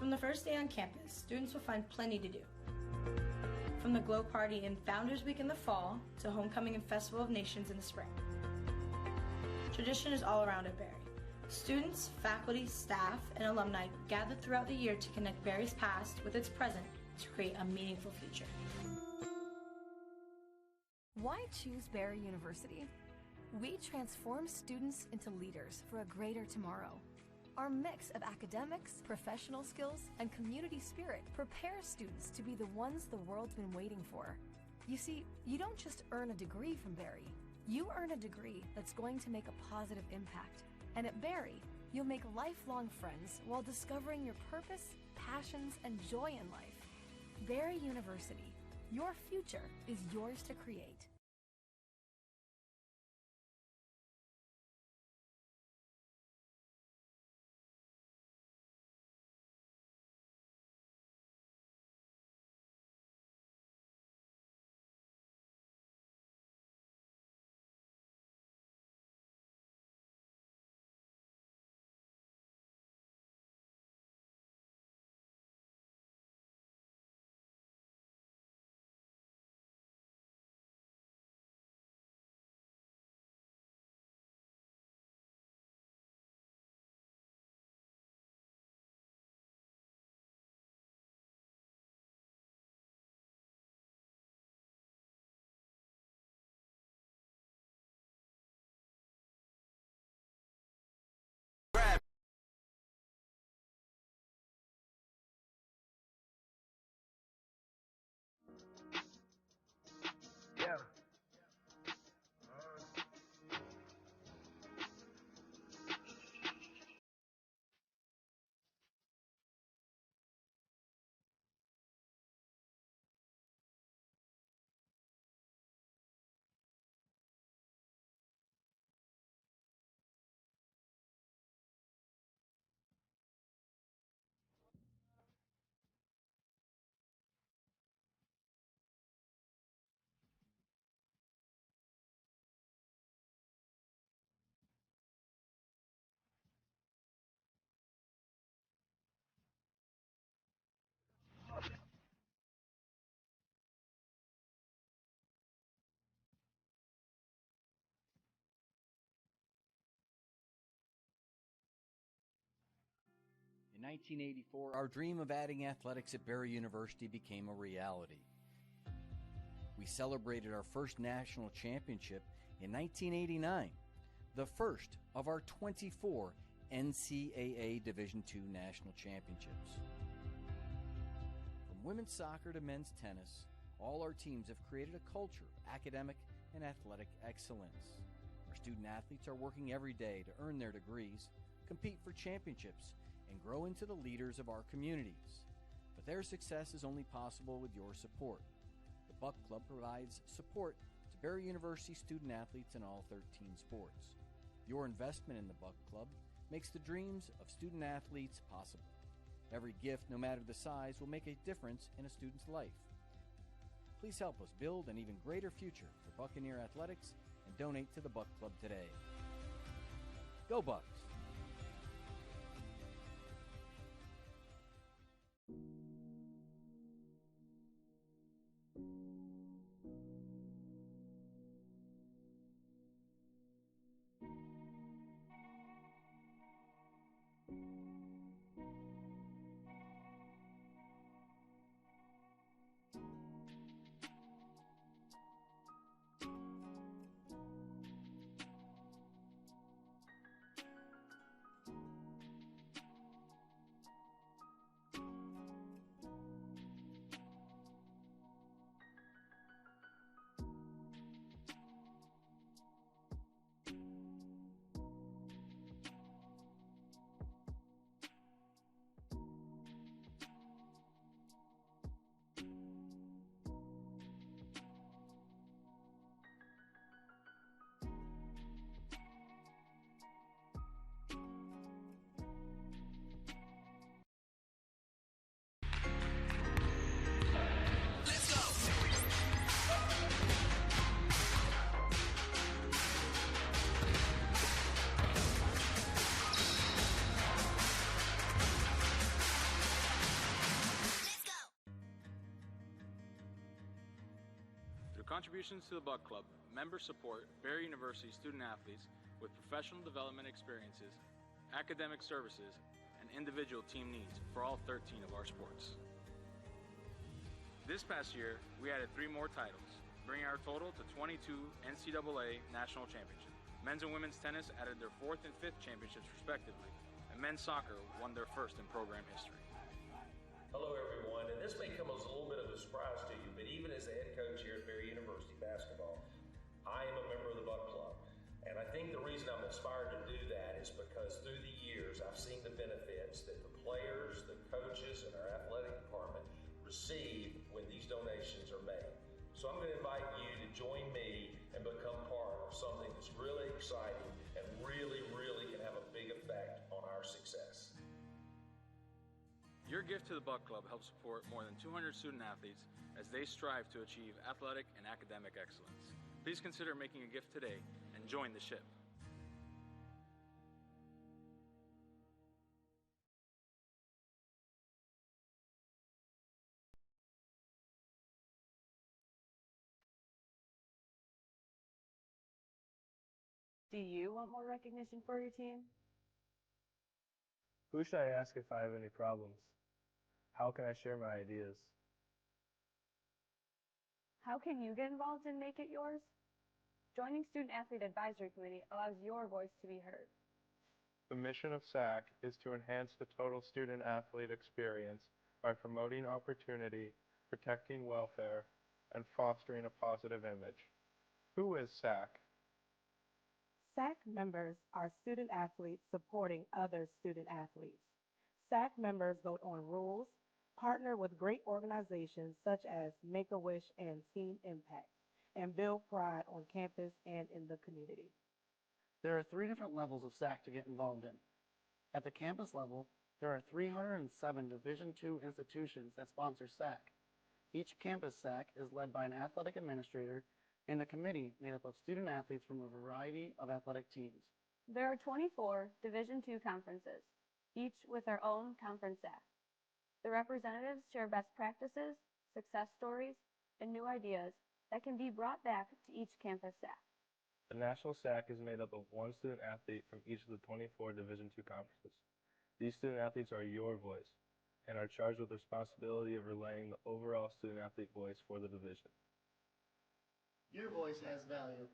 From the first day on campus, students will find plenty to do. From the Glow Party and Founders Week in the fall to Homecoming and Festival of Nations in the spring. Tradition is all around at Berry. Students, faculty, staff, and alumni gather throughout the year to connect Berry's past with its present to create a meaningful future. Why choose Berry University? We transform students into leaders for a greater tomorrow. Our mix of academics, professional skills, and community spirit prepares students to be the ones the world's been waiting for. You see, you don't just earn a degree from Berry. You earn a degree that's going to make a positive impact. And at Berry, you'll make lifelong friends while discovering your purpose, passions, and joy in life. Berry University. Your future is yours to create. Yeah. In 1984, our dream of adding athletics at Berry University became a reality. We celebrated our first national championship in 1989, the first of our 24 NCAA Division II national championships. From women's soccer to men's tennis, all our teams have created a culture of academic and athletic excellence. Our student athletes are working every day to earn their degrees, compete for championships, and grow into the leaders of our communities. But their success is only possible with your support. The Buck Club provides support to Berry University student athletes in all 13 sports. Your investment in the Buck Club makes the dreams of student athletes possible. Every gift, no matter the size, will make a difference in a student's life. Please help us build an even greater future for Buccaneer athletics and donate to the Buck Club today. Go Bucks! Contributions to the Buck Club members support Barry University student athletes with professional development experiences, academic services, and individual team needs for all 13 of our sports. This past year, we added 3 more titles, bringing our total to 22 NCAA national championships. Men's and women's tennis added their 4th and 5th championships respectively, and men's soccer won their 1st in program history. Hello everyone, and this may come as a little bit of a surprise to you, but even as the head coach here at Barry University basketball, I am a member of the Buck Club. And I think the reason I'm inspired to do that is because through the years I've seen the benefits that the players, the coaches, and our athletic department receive when these donations are made. So I'm going to invite you to join me and become part of something that's really exciting and really can have a big effect on our success. Your gift to the Buck Club helps support more than 200 student athletes as they strive to achieve athletic and academic excellence. Please consider making a gift today and join the ship. Do you want more recognition for your team? Who should I ask if I have any problems? How can I share my ideas? How can you get involved and make it yours? Joining Student Athlete Advisory Committee allows your voice to be heard. The mission of SAC is to enhance the total student athlete experience by promoting opportunity, protecting welfare, and fostering a positive image. Who is SAC? SAC members are student athletes supporting other student athletes. SAC members vote on rules, partner with great organizations such as Make-A-Wish and Team Impact, and build pride on campus and in the community. There are 3 different levels of SAC to get involved in. At the campus level, there are 307 Division II institutions that sponsor SAC. Each campus SAC is led by an athletic administrator and a committee made up of student athletes from a variety of athletic teams. There are 24 Division II conferences, each with their own conference SAC. The representatives share best practices, success stories, and new ideas that can be brought back to each campus SAC. The National SAC is made up of 1 student athlete from each of the 24 Division II conferences. These student athletes are your voice and are charged with the responsibility of relaying the overall student athlete voice for the division. Your voice has value.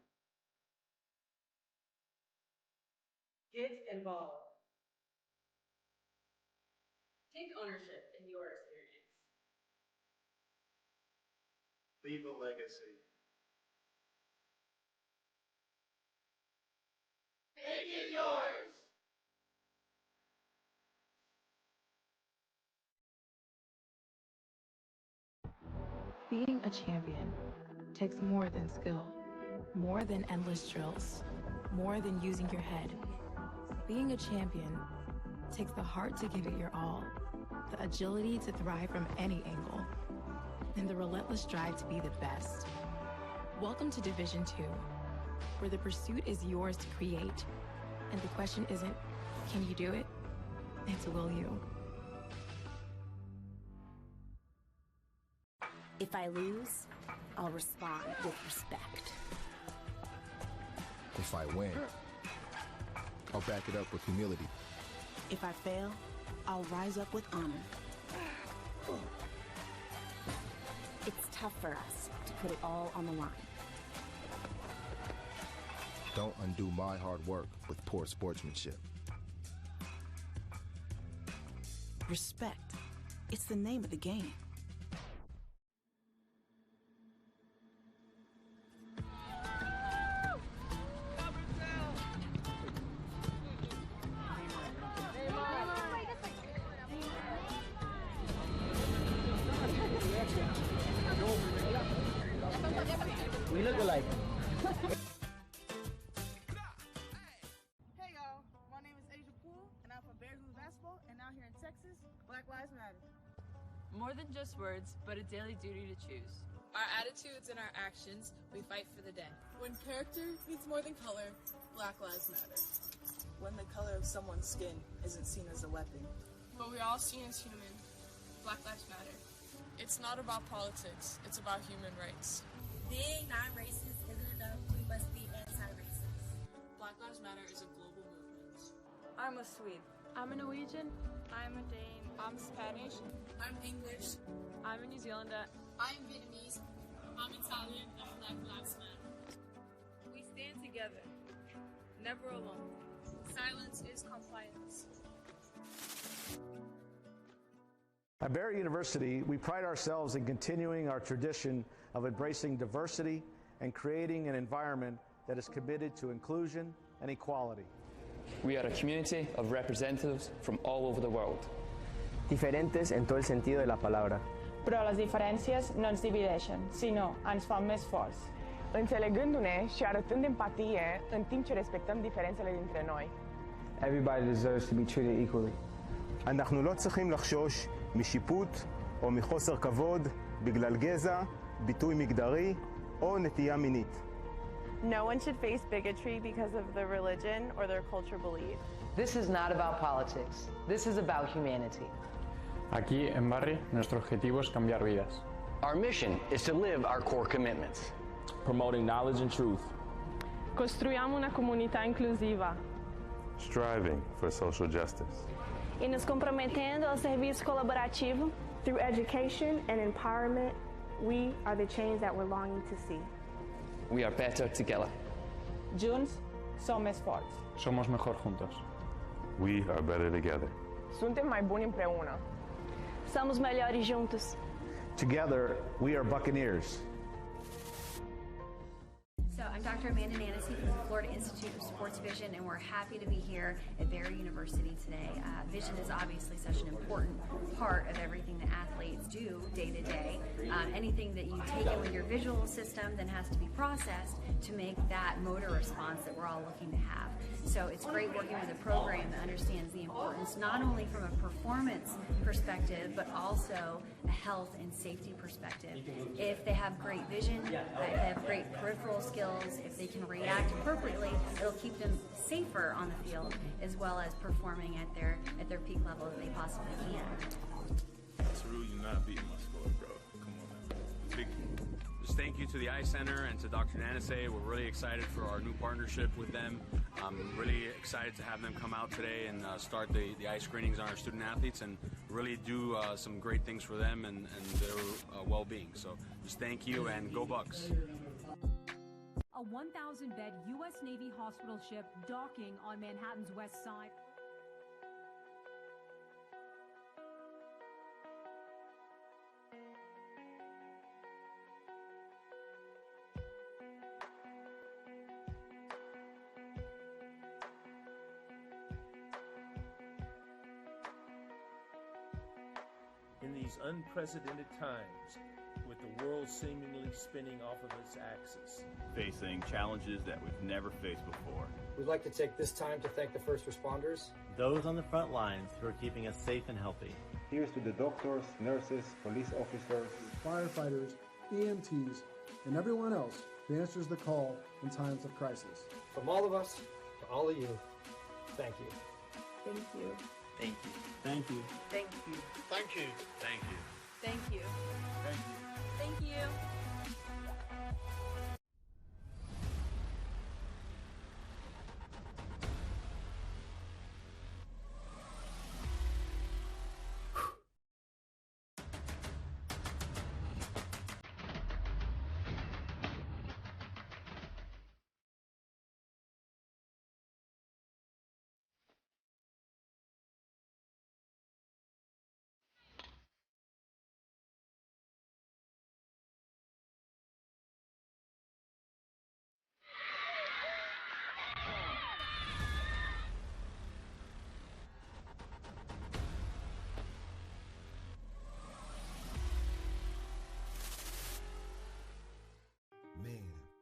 Get involved. Take ownership in your experience. Leave a legacy. Make it yours. Being a champion takes more than skill, more than endless drills, more than using your head. Being a champion takes the heart to give it your all, the agility to thrive from any angle, and the relentless drive to be the best. Welcome to Division II, where the pursuit is yours to create, and the question isn't, can you do it? It's, will you? If I lose, I'll respond with respect. If I win, I'll back it up with humility. If I fail, I'll rise up with honor. It's tough for us to put it all on the line. Don't undo my hard work with poor sportsmanship. Respect. It's the name of the game. We look alike. Hey y'all, my name is Asia Poole, and I'm from Bears Blues Basketball, and out here in Texas, Black Lives Matter. More than just words, but a daily duty to choose. Our attitudes and our actions, we fight for the day. When character means more than color, Black Lives Matter. When the color of someone's skin isn't seen as a weapon. But we're all seen as human. Black Lives Matter. It's not about politics, it's about human rights. Being non-racist isn't enough. We must be anti-racist. Black Lives Matter is a global movement. I'm a Swede. I'm a Norwegian. I'm a Dane. I'm Spanish. I'm English. I'm a New Zealander. I'm Vietnamese. I'm Italian, and Black Lives Matter. We stand together, never alone. Silence is compliance. At Barry University, we pride ourselves in continuing our tradition of embracing diversity and creating an environment that is committed to inclusion and equality. We are a community of representatives from all over the world. Diferentes en todo el sentido de la palabra. Però les diferències no ens divideixen, sinó ens fan més forts. Înțelegându-ne și arătând empatie în timp ce respectăm diferențele dintre noi. Everybody deserves to be treated equally. אנחנו לא צריכים לחשוש משיפוט או מחוסר כבוד בגלל גזע, ביטוי מגדרי או נטייה מינית. No one should face bigotry because of their religion or their cultural belief. This is not about politics. This is about humanity. Aquí en Barry, nuestro objetivo es cambiar vidas. Our mission is to live our core commitments. Promoting knowledge and truth. Costruiamo una comunità inclusiva. Striving for social justice. E nos comprometendo ao serviço colaborativo. Through education and empowerment, we are the change that we're longing to see. We are better together. Junts som més forts. Somos mejor juntos. We are better together. Suntem mai buni împreună. Somos melhores juntos. Together, we are Buccaneers. So I'm Dr. Amanda Nancy from the Florida Institute of Sports Vision, and we're happy to be here at Barry University today. Vision is obviously such an important part of everything that athletes do day to day. Anything that you take in with your visual system then has to be processed to make that motor response that we're all looking to have. So it's great working with a program that understands the importance not only from a performance perspective, but also a health and safety perspective. If they have great vision, if they have great peripheral skills, if they can react appropriately, it'll keep them safer on the field as well as performing at their peak level that they possibly can. Saru, you're not beating my score, bro. Come on, man. Big. Just thank you to the Eye Center and to Dr. Nanase. We're really excited for our new partnership with them. I'm really excited to have them come out today and start the eye screenings on our student athletes and really do some great things for them and their well-being. So just thank you and go Bucks. A 1,000-bed U.S. Navy hospital ship docking on Manhattan's west side. In these unprecedented times, with the world seemingly spinning off of its axis, facing challenges that we've never faced before, we'd like to take this time to thank the first responders, those on the front lines who are keeping us safe and healthy. Here's to the doctors, nurses, police officers, firefighters, EMTs, and everyone else who answers the call in times of crisis. From all of us to all of you, thank you. Thank you. Thank you. Thank you. Thank you. Thank you. Thank you. Thank you. Thank you. Thank you.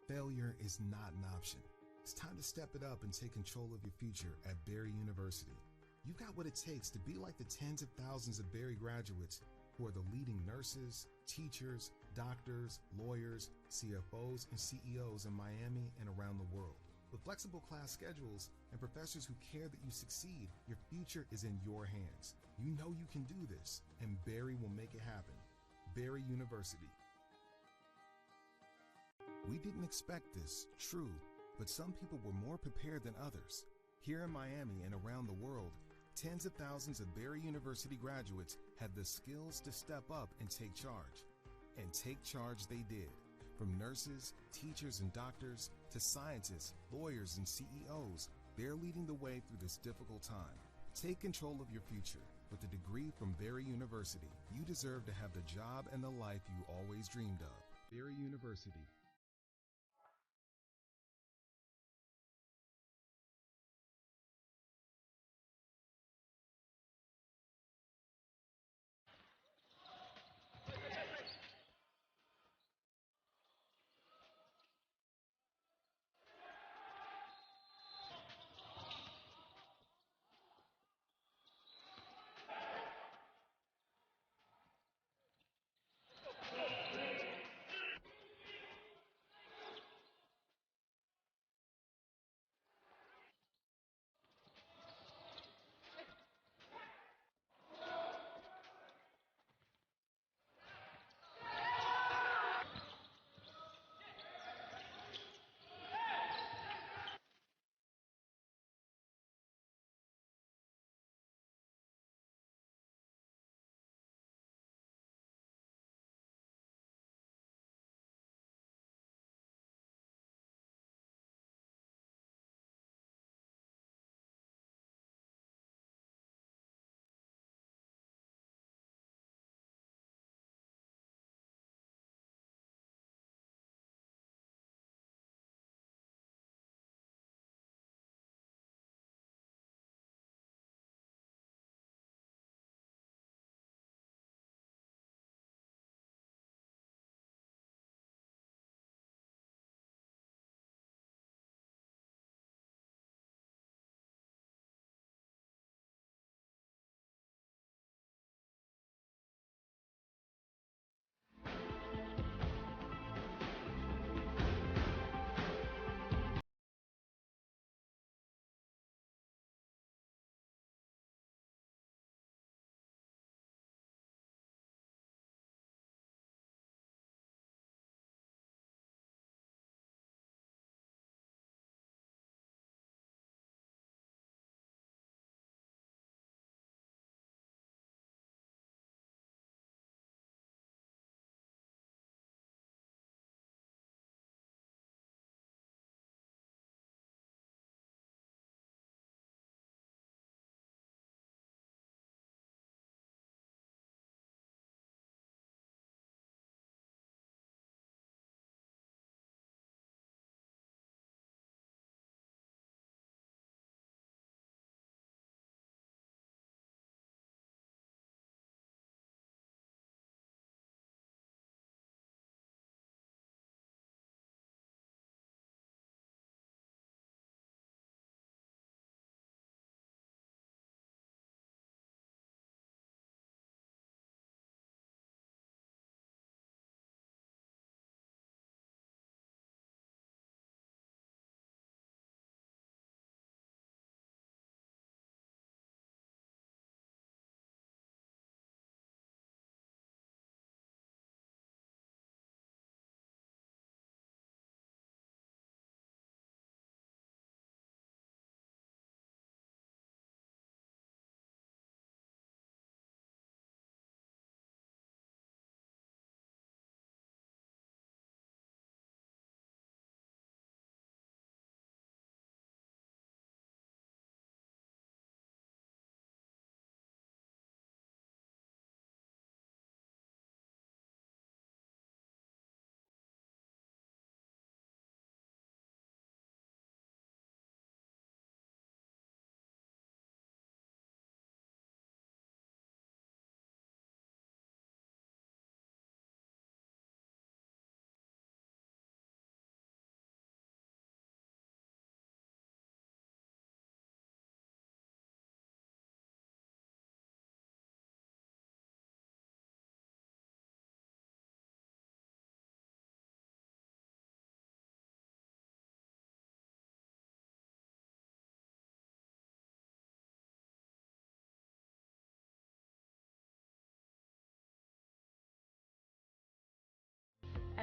Failure is not an option. It's time to step it up and take control of your future at Barry University. You've got what it takes to be like the tens of thousands of Barry graduates who are the leading nurses, teachers, doctors, lawyers, CFOs, and CEOs in Miami and around the world. With flexible class schedules and professors who care that you succeed, your future is in your hands. You know you can do this, and Barry will make it happen. Barry University. We didn't expect this, true, but some people were more prepared than others. Here in Miami and around the world, tens of thousands of Barry University graduates had the skills to step up and take charge. And take charge they did. From nurses, teachers, and doctors to scientists, lawyers, and CEOs, they're leading the way through this difficult time. Take control of your future. With a degree from Barry University, you deserve to have the job and the life you always dreamed of. Barry University.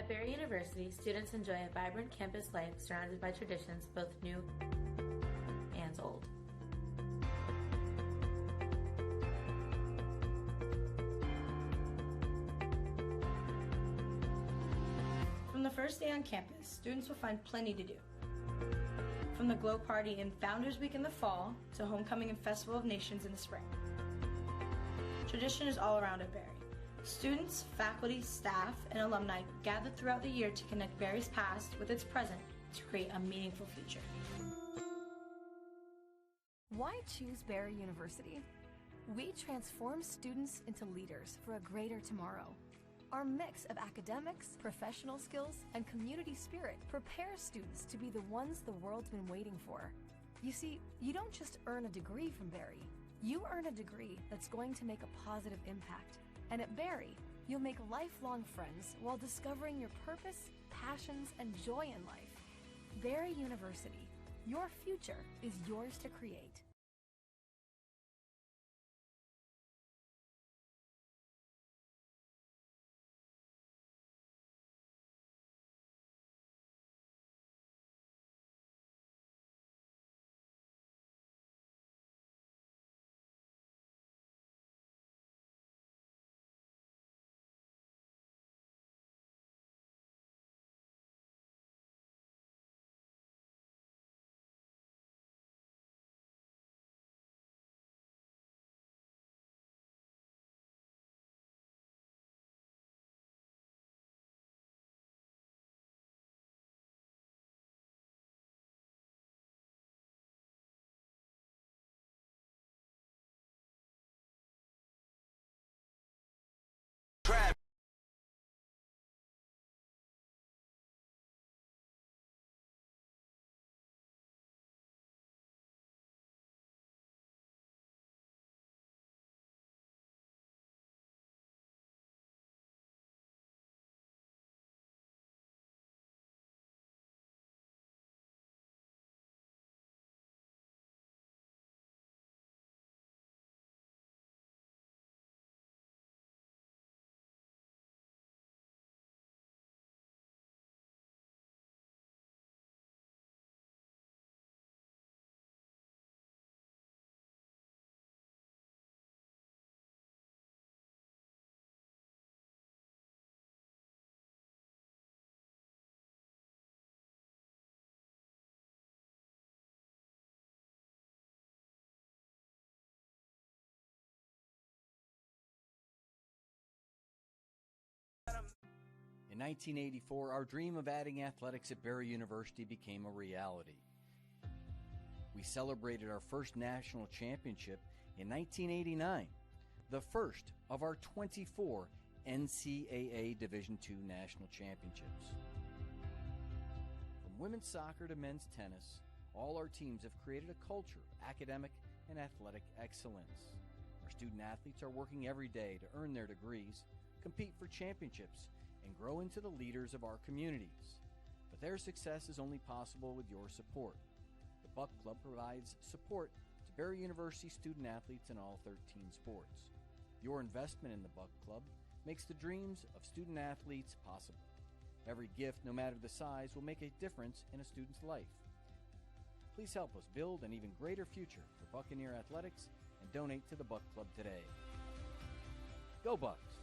At Barry University, students enjoy a vibrant campus life surrounded by traditions both new and old. From the first day on campus, students will find plenty to do. From the Glow Party and Founders Week in the fall to Homecoming and Festival of Nations in the spring. Tradition is all around at Barry. Students, faculty, staff, and alumni gather throughout the year to connect Barry's past with its present to create a meaningful future. Why choose Barry University? We transform students into leaders for a greater tomorrow. Our mix of academics, professional skills, and community spirit prepares students to be the ones the world's been waiting for. You see, you don't just earn a degree from Barry. You earn a degree that's going to make a positive impact. And at Barry, you'll make lifelong friends while discovering your purpose, passions, and joy in life. Barry University. Your future is yours to create. In 1984, our dream of adding athletics at Barry University became a reality. We celebrated our first national championship in 1989, the first of our 24 NCAA Division II national championships. From women's soccer to men's tennis, all our teams have created a culture of academic and athletic excellence. Our student athletes are working every day to earn their degrees, compete for championships, and grow into the leaders of our communities. But their success is only possible with your support. The Buck Club provides support to Barry University student athletes in all 13 sports. Your investment in the Buck Club makes the dreams of student athletes possible. Every gift, no matter the size, will make a difference in a student's life. Please help us build an even greater future for Buccaneer athletics and donate to the Buck Club today. Go Bucks!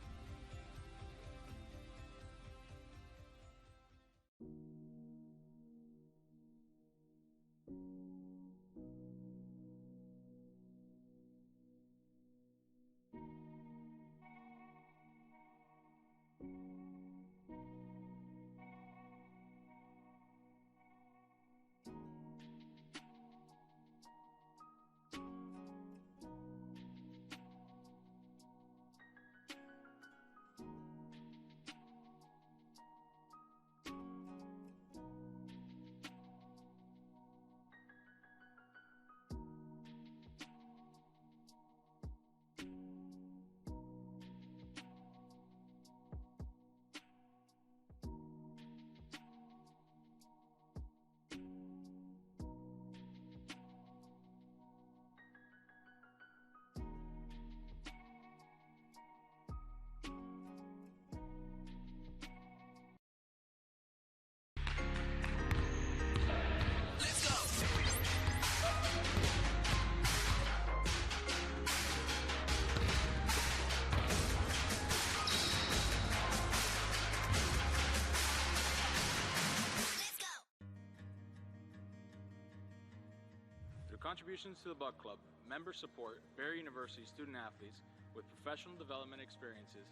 contributions to the Buck Club, members support Barry University student athletes with professional development experiences,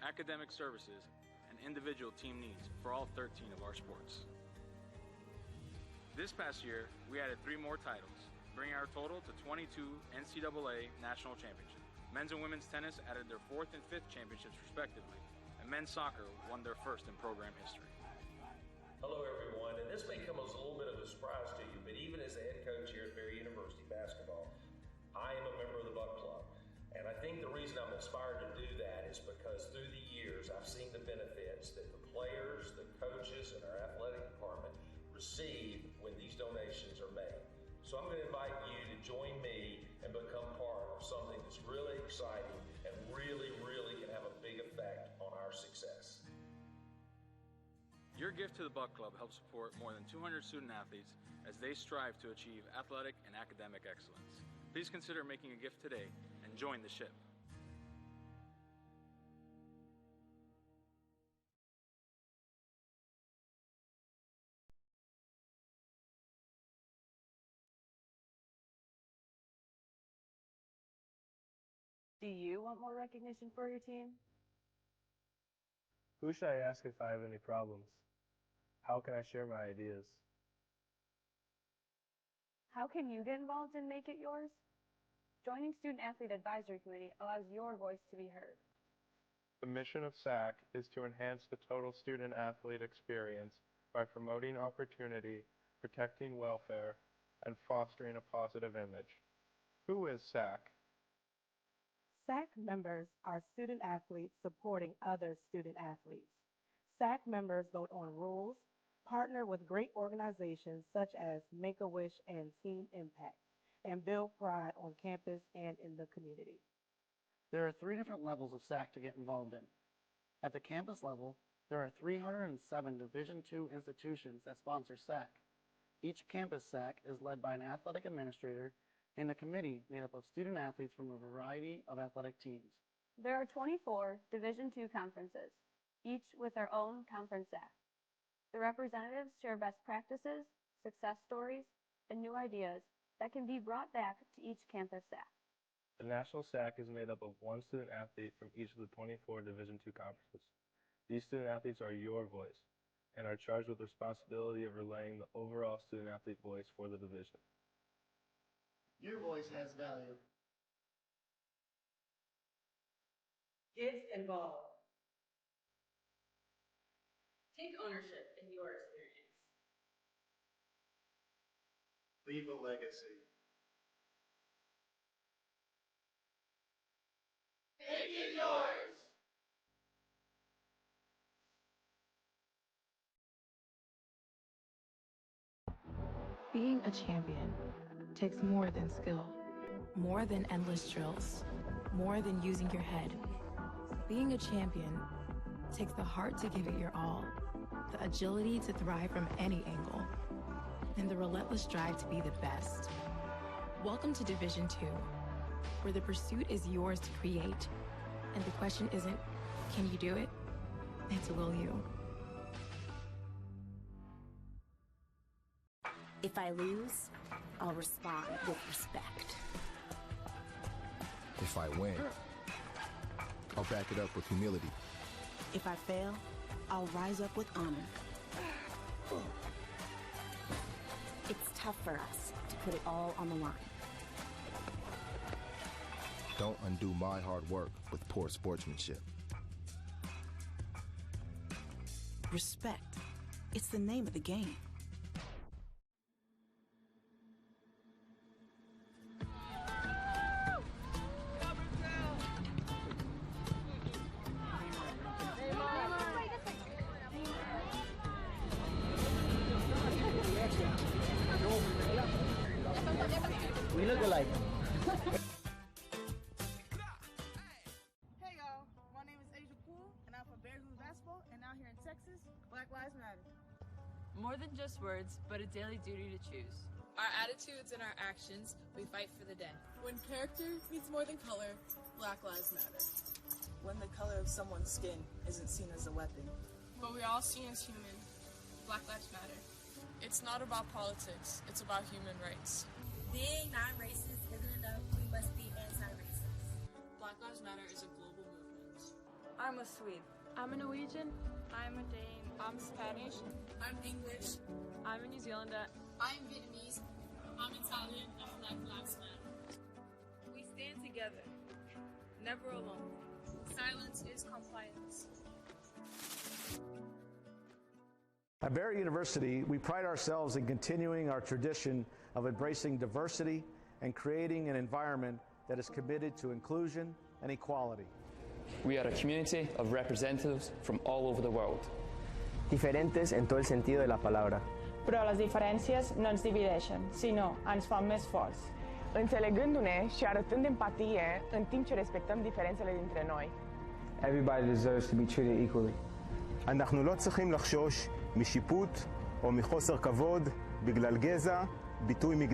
academic services, and individual team needs for all 13 of our sports. This past year, we added 3 more titles, bringing our total to 22 NCAA national championships. Men's and women's tennis added their 4th and 5th championships respectively, and men's soccer won their 1st in program history. Hello everyone, and this may come as a little bit of a surprise to you, but even as the head coach here at Barry University basketball, I am a member of the Buck Club. And I think the reason I'm inspired to do that is because through the years I've seen the benefits that the players, the coaches, and our athletic department receive when these donations are made. So I'm going to invite you to join me and become part of something that's really exciting and really can have a big effect on our success. Your gift to the Buck Club helps support more than 200 student athletes as they strive to achieve athletic and academic excellence. Please consider making a gift today and join the ship. Do you want more recognition for your team? Who should I ask if I have any problems? How can I share my ideas? How can you get involved and make it yours? Joining Student Athlete Advisory Committee allows your voice to be heard. The mission of SAC is to enhance the total student athlete experience by promoting opportunity, protecting welfare, and fostering a positive image. Who is SAC? SAC members are student athletes supporting other student athletes. SAC members vote on rules, partner with great organizations such as Make-A-Wish and Team Impact, and build pride on campus and in the community. There are 3 different levels of SAC to get involved in. At the campus level, there are 307 Division II institutions that sponsor SAC. Each campus SAC is led by an athletic administrator and a committee made up of student athletes from a variety of athletic teams. There are 24 Division II conferences, each with their own conference SAC. The representatives share best practices, success stories, and new ideas that can be brought back to each campus SAC. The National SAC is made up of 1 student athlete from each of the 24 Division II conferences. These student athletes are your voice and are charged with the responsibility of relaying the overall student athlete voice for the division. Your voice has value. Get involved. Take ownership in your experience. Leave a legacy. Make it yours! Being a champion takes more than skill, more than endless drills, more than using your head. Being a champion takes the heart to give it your all, the agility to thrive from any angle, and the relentless drive to be the best. Welcome to Division II, where the pursuit is yours to create, and the question isn't, can you do it? It's, will you? If I lose, I'll respond with respect. If I win, I'll back it up with humility. If I fail, I'll rise up with honor. It's tough for us to put it all on the line. Don't undo my hard work with poor sportsmanship. Respect. It's the name of the game. We look alike. Hey y'all, my name is Asia Poole, and I'm from Bears Basketball, and out here in Texas, Black Lives Matter. More than just words, but a daily duty to choose. Our attitudes and our actions, we fight for the day. When character means more than color, Black Lives Matter. When the color of someone's skin isn't seen as a weapon. What we all see as human, Black Lives Matter. It's not about politics, it's about human rights. Being non-racist isn't enough. We must be anti-racist. Black Lives Matter is a global movement. I'm a Swede. I'm a Norwegian. I'm a Dane. I'm Spanish. I'm English. I'm a New Zealander. I'm Vietnamese. I'm Italian. And Black Lives Matter. We stand together, never alone. Silence is compliance. At Barry University, we pride ourselves in continuing our tradition of embracing diversity and creating an environment that is committed to inclusion and equality. We are a community of representatives from all over the world. Diferentes en todo el sentido de la palabra. Però les diferències no ens divideixen, sinó ens fan més forts. Înțelegându-ne și arătând empatie în timp ce respectăm diferențele dintre noi. Everybody deserves to be treated equally. אנחנו לא צריכים לחשוש משיפוט או מחוסר כבוד בגלל גזע, ביטוי מגדרי.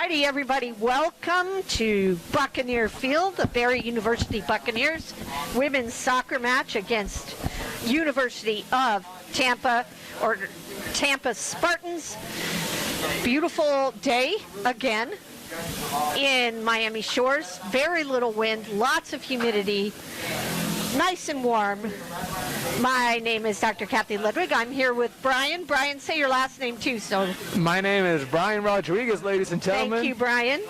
Alrighty, everybody, welcome to Buccaneer Field, the Barry University Buccaneers women's soccer match against University of Tampa, or Tampa Spartans. Beautiful day again in Miami Shores. Very little wind, lots of humidity, nice and warm. My name is Dr. Kathy Ludwig. I'm here with Brian. Brian, say your last name too. So my name is Brian Rodriguez, ladies and gentlemen. Thank you, Brian.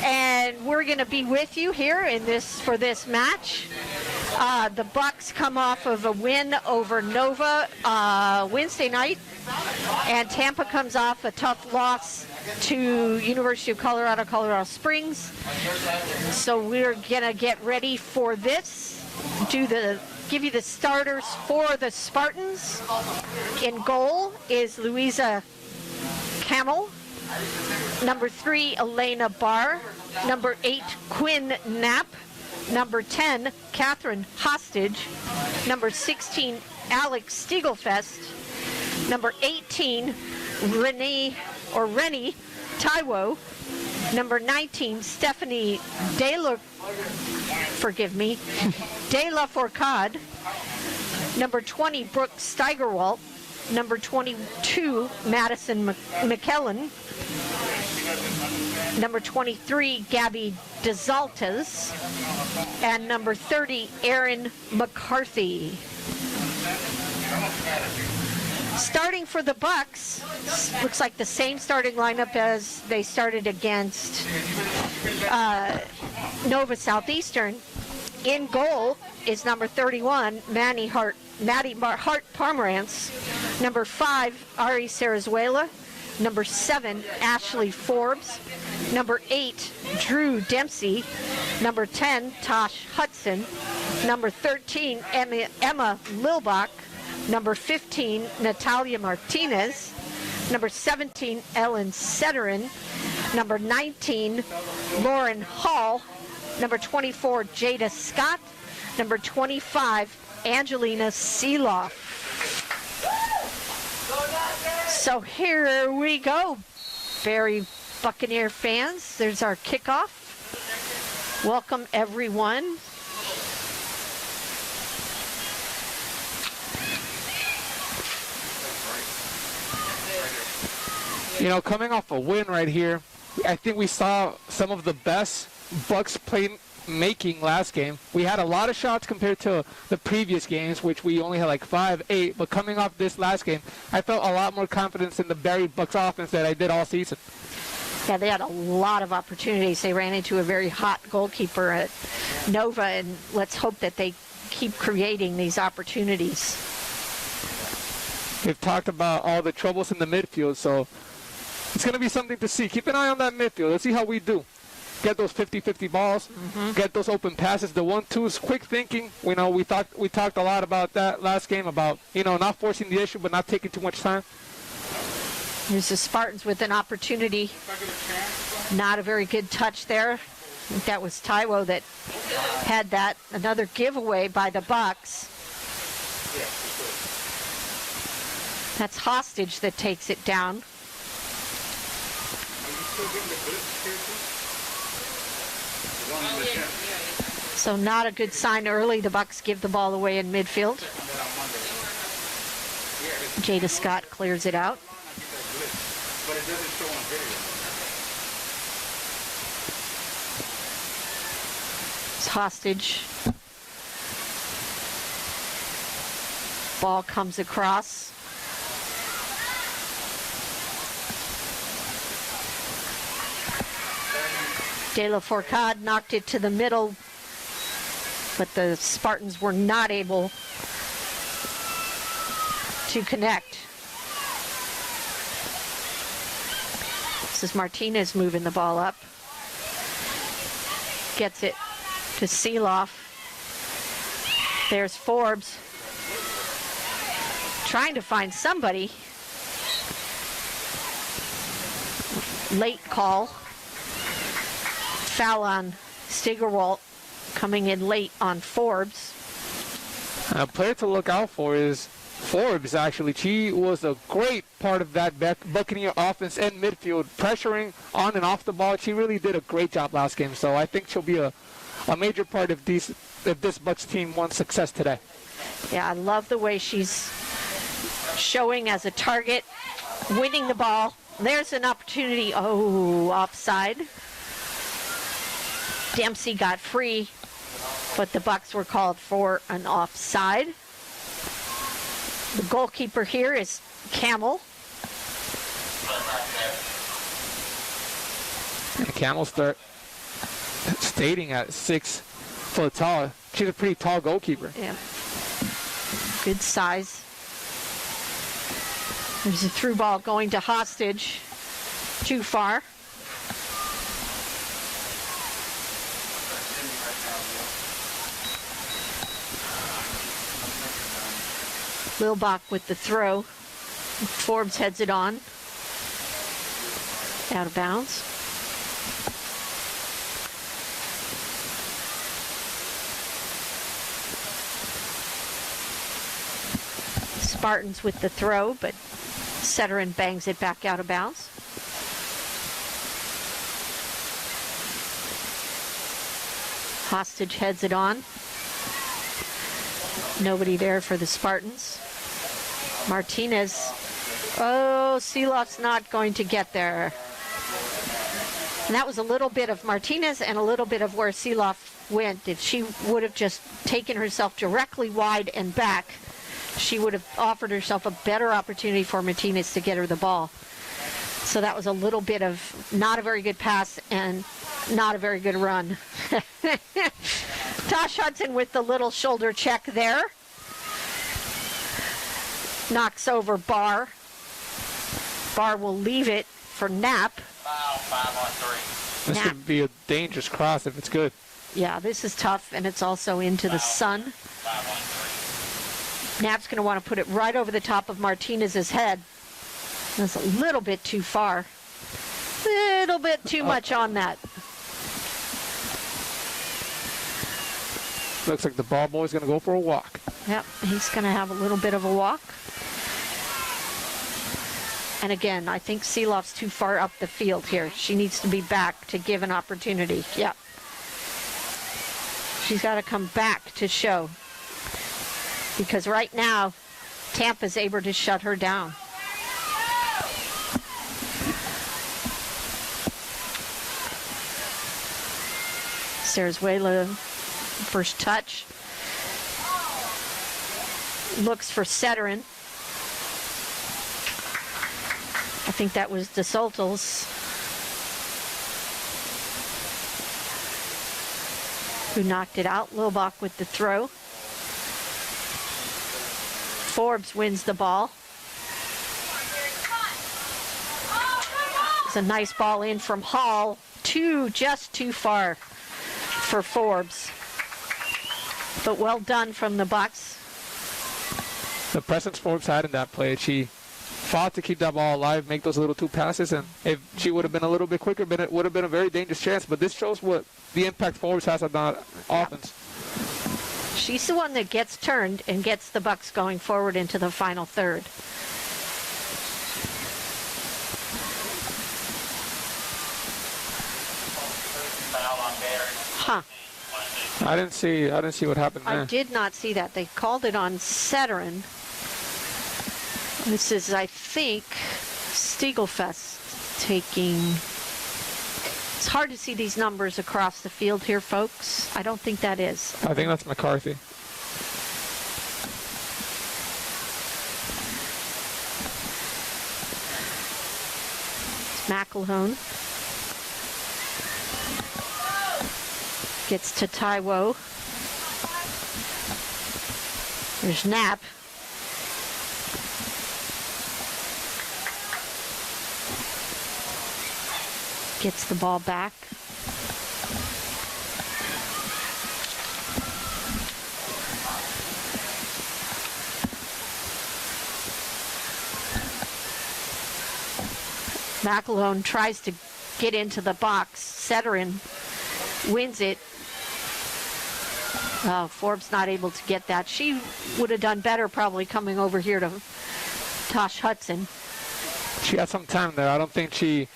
And we're going to be with you here in for this match. The Bucks come off of a win over Nova Wednesday night, and Tampa comes off a tough loss to University of Colorado Springs. So we're going to get ready for this. Give you the starters for the Spartans. In goal is Louisa Camel. Number 3, Elena Barr. Number 8, Quinn Knapp. Number 10, Catherine Hostage. Number 16, Alex Stiegelfest. Number 18, Rennie Taiwo. Number 19, Stephanie De La Fourcade. Number 20, Brooke Steigerwalt. Number 22, Madison McKellen. Number 23, Gabby DeZaltas. And number 30, Erin McCarthy. Starting for the Bucks, looks like the same starting lineup as they started against Nova Southeastern. In goal is number 31, Maddie Hart Pomerantz. Number 5, Ari Sarazuela. Number 7, Ashley Forbes. Number 8, Drew Dempsey. Number 10, Tosh Hudson. Number 13, Emma Lilbach. Number 15, Natalia Martinez. Number 17, Ellen Setterin. Number 19, Lauren Hall. Number 24, Jada Scott. Number 25, Angelina Seeloff. So here we go, Barry Buccaneer fans. There's our kickoff. Welcome, everyone. You know, coming off a win right here, I think we saw some of the best Bucks making last game. We had a lot of shots compared to the previous games, which we only had like 5, 8. But coming off this last game, I felt a lot more confidence in the Barry Bucks offense than I did all season. Yeah, they had a lot of opportunities. They ran into a very hot goalkeeper at Nova, and let's hope that they keep creating these opportunities. We've talked about all the troubles in the midfield, so it's going to be something to see. Keep an eye on that midfield. Let's see how we do. Get those 50-50 balls, get those open passes, the 1-2s, quick thinking. We know we talked a lot about that last game, about, you know, not forcing the issue but not taking too much time. Here's the Spartans with an opportunity. Not a very good touch there. I think that was Taiwo that had that. Another giveaway by the Bucks. That's Hostage that takes it down. So not a good sign early. The Bucks give the ball away in midfield. Jada Scott clears it out. It's Hostage. Ball comes across. De La Fourcade knocked it to the middle, but the Spartans were not able to connect. This is Martinez moving the ball up. Gets it to Seeloff. There's Forbes. Trying to find somebody. Late call. Foul on Steigerwalt, coming in late on Forbes. A player to look out for is Forbes, actually. She was a great part of that Buccaneer offense and midfield, pressuring on and off the ball. She really did a great job last game, so I think she'll be a major part of this Bucks team wants success today. Yeah, I love the way she's showing as a target, winning the ball. There's an opportunity. Oh, offside. Dempsey got free, but the Bucks were called for an offside. The goalkeeper here is Camel. And Camel stating at 6 foot tall. She's a pretty tall goalkeeper. Yeah. Good size. There's a through ball going to Hostage. Too far. Lilbach with the throw. Forbes heads it on. Out of bounds. Spartans with the throw, but Setterin bangs it back out of bounds. Hostage heads it on. Nobody there for the Spartans. Martinez. Oh, Seeloff's not going to get there. And that was a little bit of Martinez and a little bit of where Seeloff went. If she would have just taken herself directly wide and back, she would have offered herself a better opportunity for Martinez to get her the ball. So that was a little bit of not a very good pass and not a very good run. Tosh Hudson with the little shoulder check there. Knocks over Barr. Barr will leave it for Knapp. This could be a dangerous cross if it's good. Yeah, this is tough, and it's also into the sun. Knapp's going to want to put it right over the top of Martinez's head. That's a little bit too far. Little bit too much on that. Looks like the ball boy's going to go for a walk. Yep, he's going to have a little bit of a walk. And again, I think Seeloff's too far up the field here. She needs to be back to give an opportunity. Yep. She's got to come back to show. Because right now, Tampa's able to shut her down. Sarazuela, first touch. Looks for Setterin. I think that was DeSoltals who knocked it out. Lilbach with the throw. Forbes wins the ball. It's a nice ball in from Hall. Just too far for Forbes. But well done from the Bucks. The presence Forbes had in that play, she fought to keep that ball alive, make those little two passes, and if she would have been a little bit quicker, it would have been a very dangerous chance. But this shows what the impact Forbes has on that offense. She's the one that gets turned and gets the Bucks going forward into the final third. Huh. I didn't see what happened there. I did not see that. They called it on Setterin. This is, I think, Stiegelfest taking... It's hard to see these numbers across the field here, folks. I don't think that is. I think that's McCarthy. It's McElhone. Gets to Taiwo. There's Knapp. Gets the ball back. McElhone tries to get into the box. Setterin wins it. Forbes not able to get that. She would have done better probably coming over here to Tosh Hudson. She had some time there. I don't think she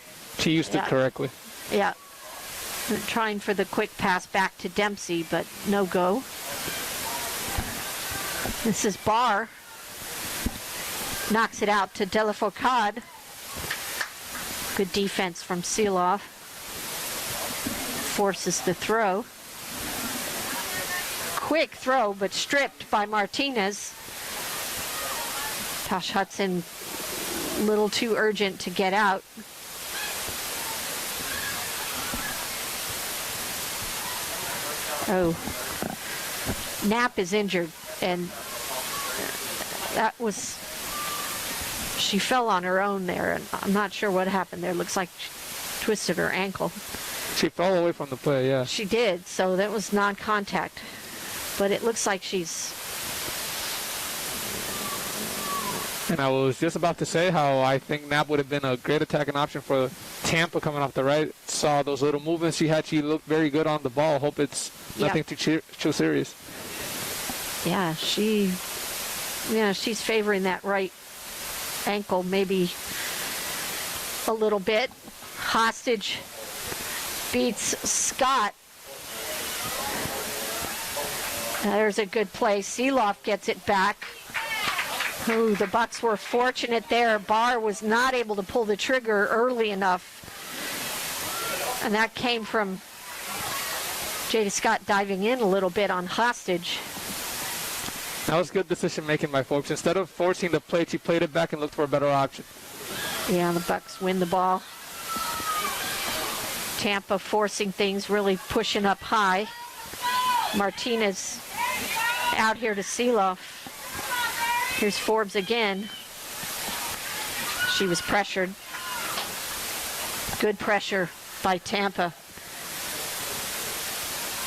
used it correctly. Yeah. Trying for the quick pass back to Dempsey, but no go. This is Barr. Knocks it out to Delafourcade. Good defense from Seeloff. Forces the throw. Quick throw, but stripped by Martinez. Tosh Hudson, a little too urgent to get out. Oh, Knapp is injured, and that was, she fell on her own there, and I'm not sure what happened there. Looks like she twisted her ankle. She fell away from the play, yeah. She did, so that was non-contact. But it looks like she's... And I was just about to say how I think Knapp would have been a great attacking option for Tampa coming off the right. Saw those little movements she had. She looked very good on the ball. Hope it's nothing too serious. Yeah, she's favoring that right ankle maybe a little bit. Hostage beats Scott. There's a good play. Seeloff gets it back. Ooh, the Bucks were fortunate there. Barr was not able to pull the trigger early enough. And that came from Jada Scott diving in a little bit on Hostage. That was good decision making by Forbes. Instead of forcing the play, she played it back and looked for a better option. Yeah, the Bucks win the ball. Tampa forcing things, really pushing up high. Martinez out here to Seeloff. Here's Forbes again. She was pressured. Good pressure by Tampa.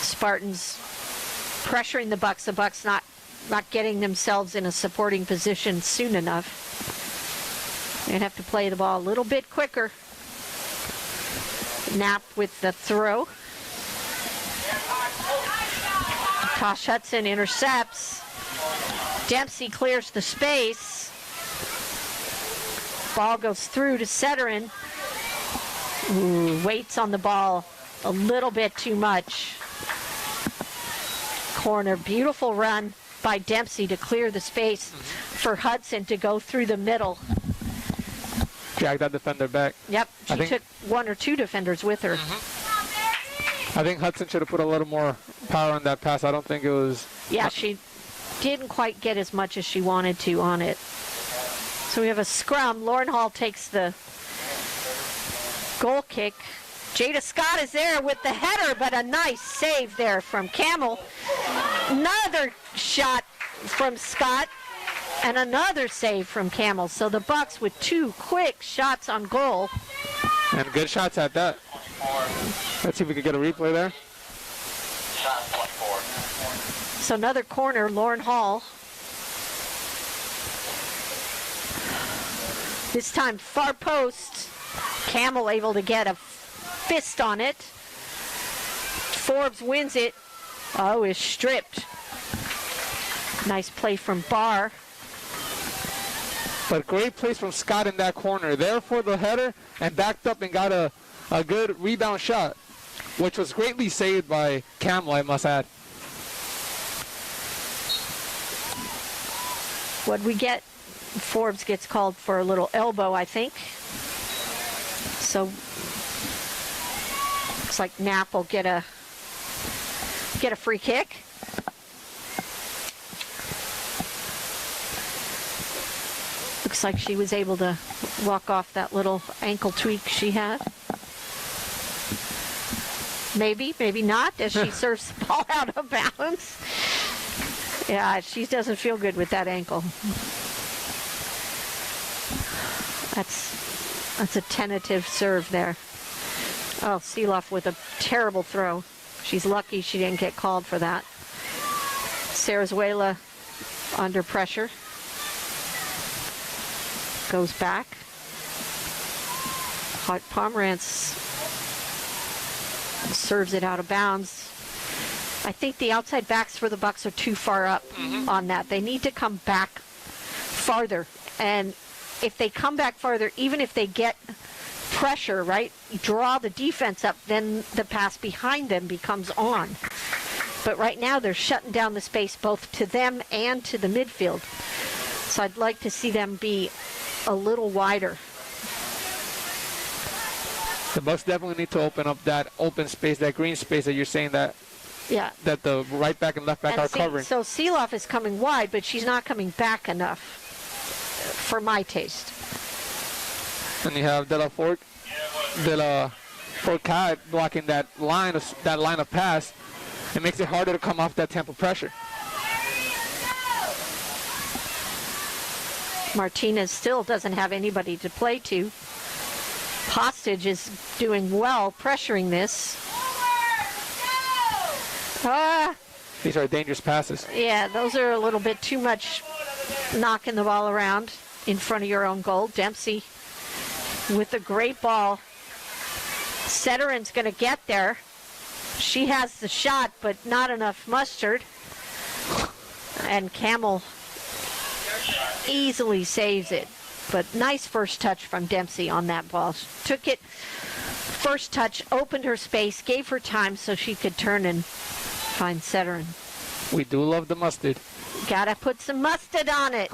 Spartans pressuring the Bucks not getting themselves in a supporting position soon enough. They're gonna have to play the ball a little bit quicker. Knapp with the throw. Tosh Hudson intercepts. Dempsey clears the space. Ball goes through to Setterin. Ooh, waits on the ball a little bit too much. corner. Beautiful run by Dempsey to clear the space for Hudson to go through the middle. Drag that defender back. Yep, she took one or two defenders with her. I think Hudson should have put a little more power on that pass. I don't think it was... Yeah, she didn't quite get as much as she wanted to on it. So we have a scrum. Lauren Hall takes the goal kick. Jada Scott is there with the header, but a nice save there from Camel. Another shot from Scott, and another save from Camel. So the Bucks with two quick shots on goal. And good shots at that. Let's see if we can get a replay there. So another corner, Lauren Hall. This time far post. Camel able to get a fist on it. Forbes wins it. Oh, is stripped. Nice play from Barr. But great place from Scott in that corner. There for the header and backed up and got a good rebound shot, which was greatly saved by Camel, I must add. What'd we get? Forbes gets called for a little elbow, I think. So looks like Knapp will get a free kick. Looks like she was able to walk off that little ankle tweak she had. Maybe, maybe not, as she serves the ball out of bounds. Yeah, she doesn't feel good with that ankle. That's a tentative serve there. Oh, Seeloff with a terrible throw. She's lucky she didn't get called for that. Sarazuela under pressure. Goes back. Pomerantz serves it out of bounds. I think the outside backs for the Bucks are too far up on that. They need to come back farther. And if they come back farther, even if they get pressure, right, draw the defense up, then the pass behind them becomes on. But right now they're shutting down the space both to them and to the midfield. So I'd like to see them be a little wider. The Bucks definitely need to open up that open space, that green space that you're saying that the right back and left back are covering. So Seeloff is coming wide, but she's not coming back enough for my taste. And you have De La Fourcade blocking that line of pass. It makes it harder to come off that Tampa pressure. Martinez still doesn't have anybody to play to. Hostage is doing well, pressuring this. These are dangerous passes. Yeah, those are a little bit too much knocking the ball around in front of your own goal. Dempsey with a great ball. Setteren's going to get there. She has the shot, but not enough mustard. And Camel easily saves it. But nice first touch from Dempsey on that ball. She took it, first touch, opened her space, gave her time so she could turn and find Setterin. We do love the mustard. Gotta put some mustard on it.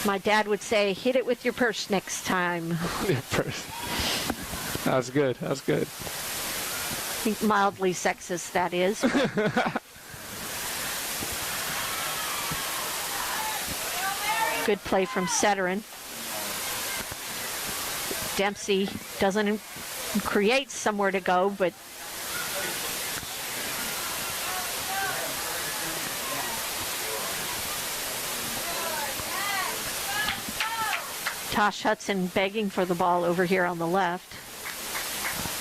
My dad would say, hit it with your purse next time. Your purse. That was good. That was good. I think mildly sexist, that is. Good play from Setterin. Dempsey doesn't create somewhere to go, but Tosh Hudson begging for the ball over here on the left.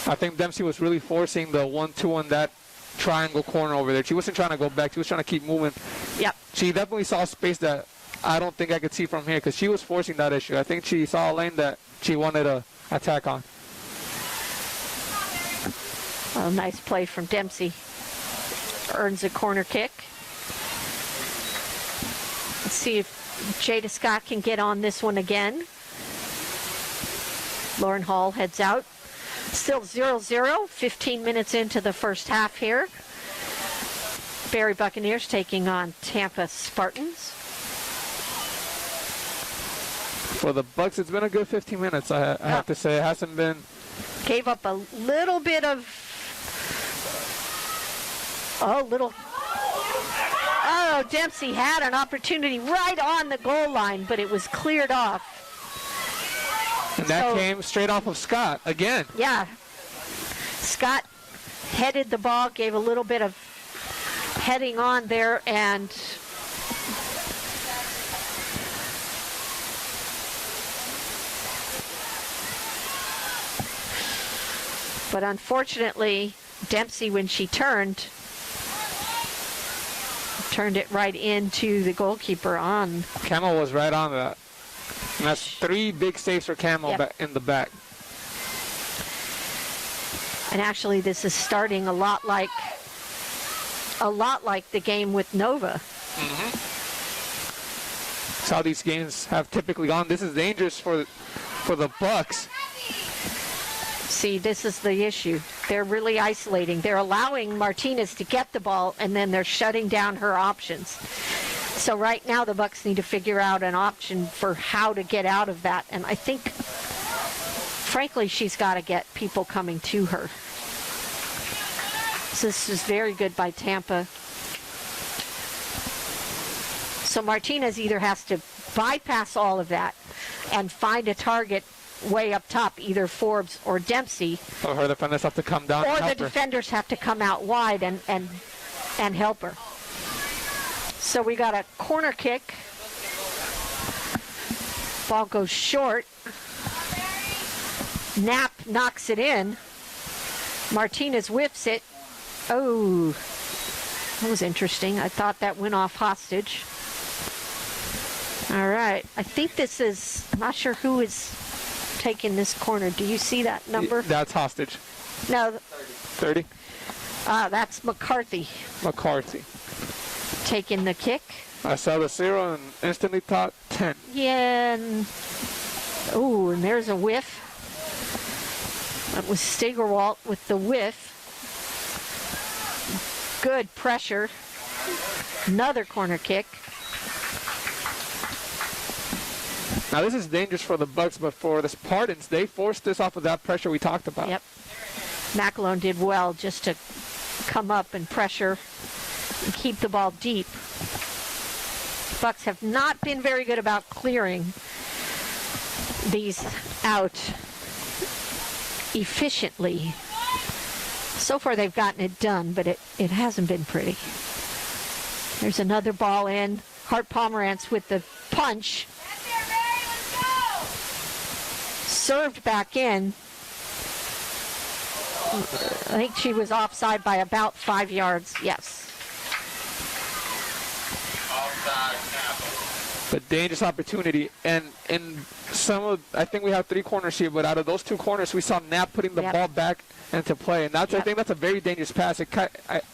I think Dempsey was really forcing the 1-2 on that triangle corner over there. She wasn't trying to go back. She was trying to keep moving. Yep. She definitely saw space that I don't think I could see from here because she was forcing that issue. I think she saw a lane that she wanted to attack on. A nice play from Dempsey. Earns a corner kick. Let's see if Jada Scott can get on this one again. Lauren Hall heads out. Still 0-0, 15 minutes into the first half here. Berry Buccaneers taking on Tampa Spartans. For the Bucks, it's been a good 15 minutes, I have to say. It hasn't been... Gave up a little bit of... Oh, Dempsey had an opportunity right on the goal line, but it was cleared off. And that came straight off of Scott, again. Yeah. Scott headed the ball, gave a little bit of heading on there, and but unfortunately, Dempsey, when she turned it right into the goalkeeper on. Camel was right on that. And that's 3 big saves for Camel in the back. And actually, this is starting a lot like the game with Nova. That's how these games have typically gone. This is dangerous for the Bucks. See, this is the issue. They're really isolating. They're allowing Martinez to get the ball, and then they're shutting down her options. So right now, the Bucks need to figure out an option for how to get out of that. And I think, frankly, she's got to get people coming to her. So this is very good by Tampa. So Martinez either has to bypass all of that and find a target way up top, either Forbes or Dempsey. Or her defenders have to come down and help her. Or the defenders have to come out wide and help her. So we got a corner kick. Ball goes short. Knapp knocks it in. Martinez whiffs it. Oh, that was interesting. I thought that went off hostage. All right. I think this is, I'm not sure who is taking this corner. Do you see that number? That's hostage. No. 30? That's McCarthy. McCarthy. Taking the kick. I saw the 0 and instantly thought 10. Yeah. And there's a whiff. That was Stegerwalt with the whiff. Good pressure. Another corner kick. Now this is dangerous for the Bucks, but for the Spartans, they forced this off of that pressure we talked about. Yep. McAlone did well just to come up and pressure and keep the ball deep. Bucks have not been very good about clearing these out efficiently. So far they've gotten it done, but it hasn't been pretty. There's another ball in. Hart Pomerantz with the punch. Served back in. I think she was offside by about 5 yards. Yes. But dangerous opportunity, and in some of, I think we have 3 corners here, but out of those 2 corners, we saw Knapp putting the ball back into play, and that's I think that's a very dangerous pass.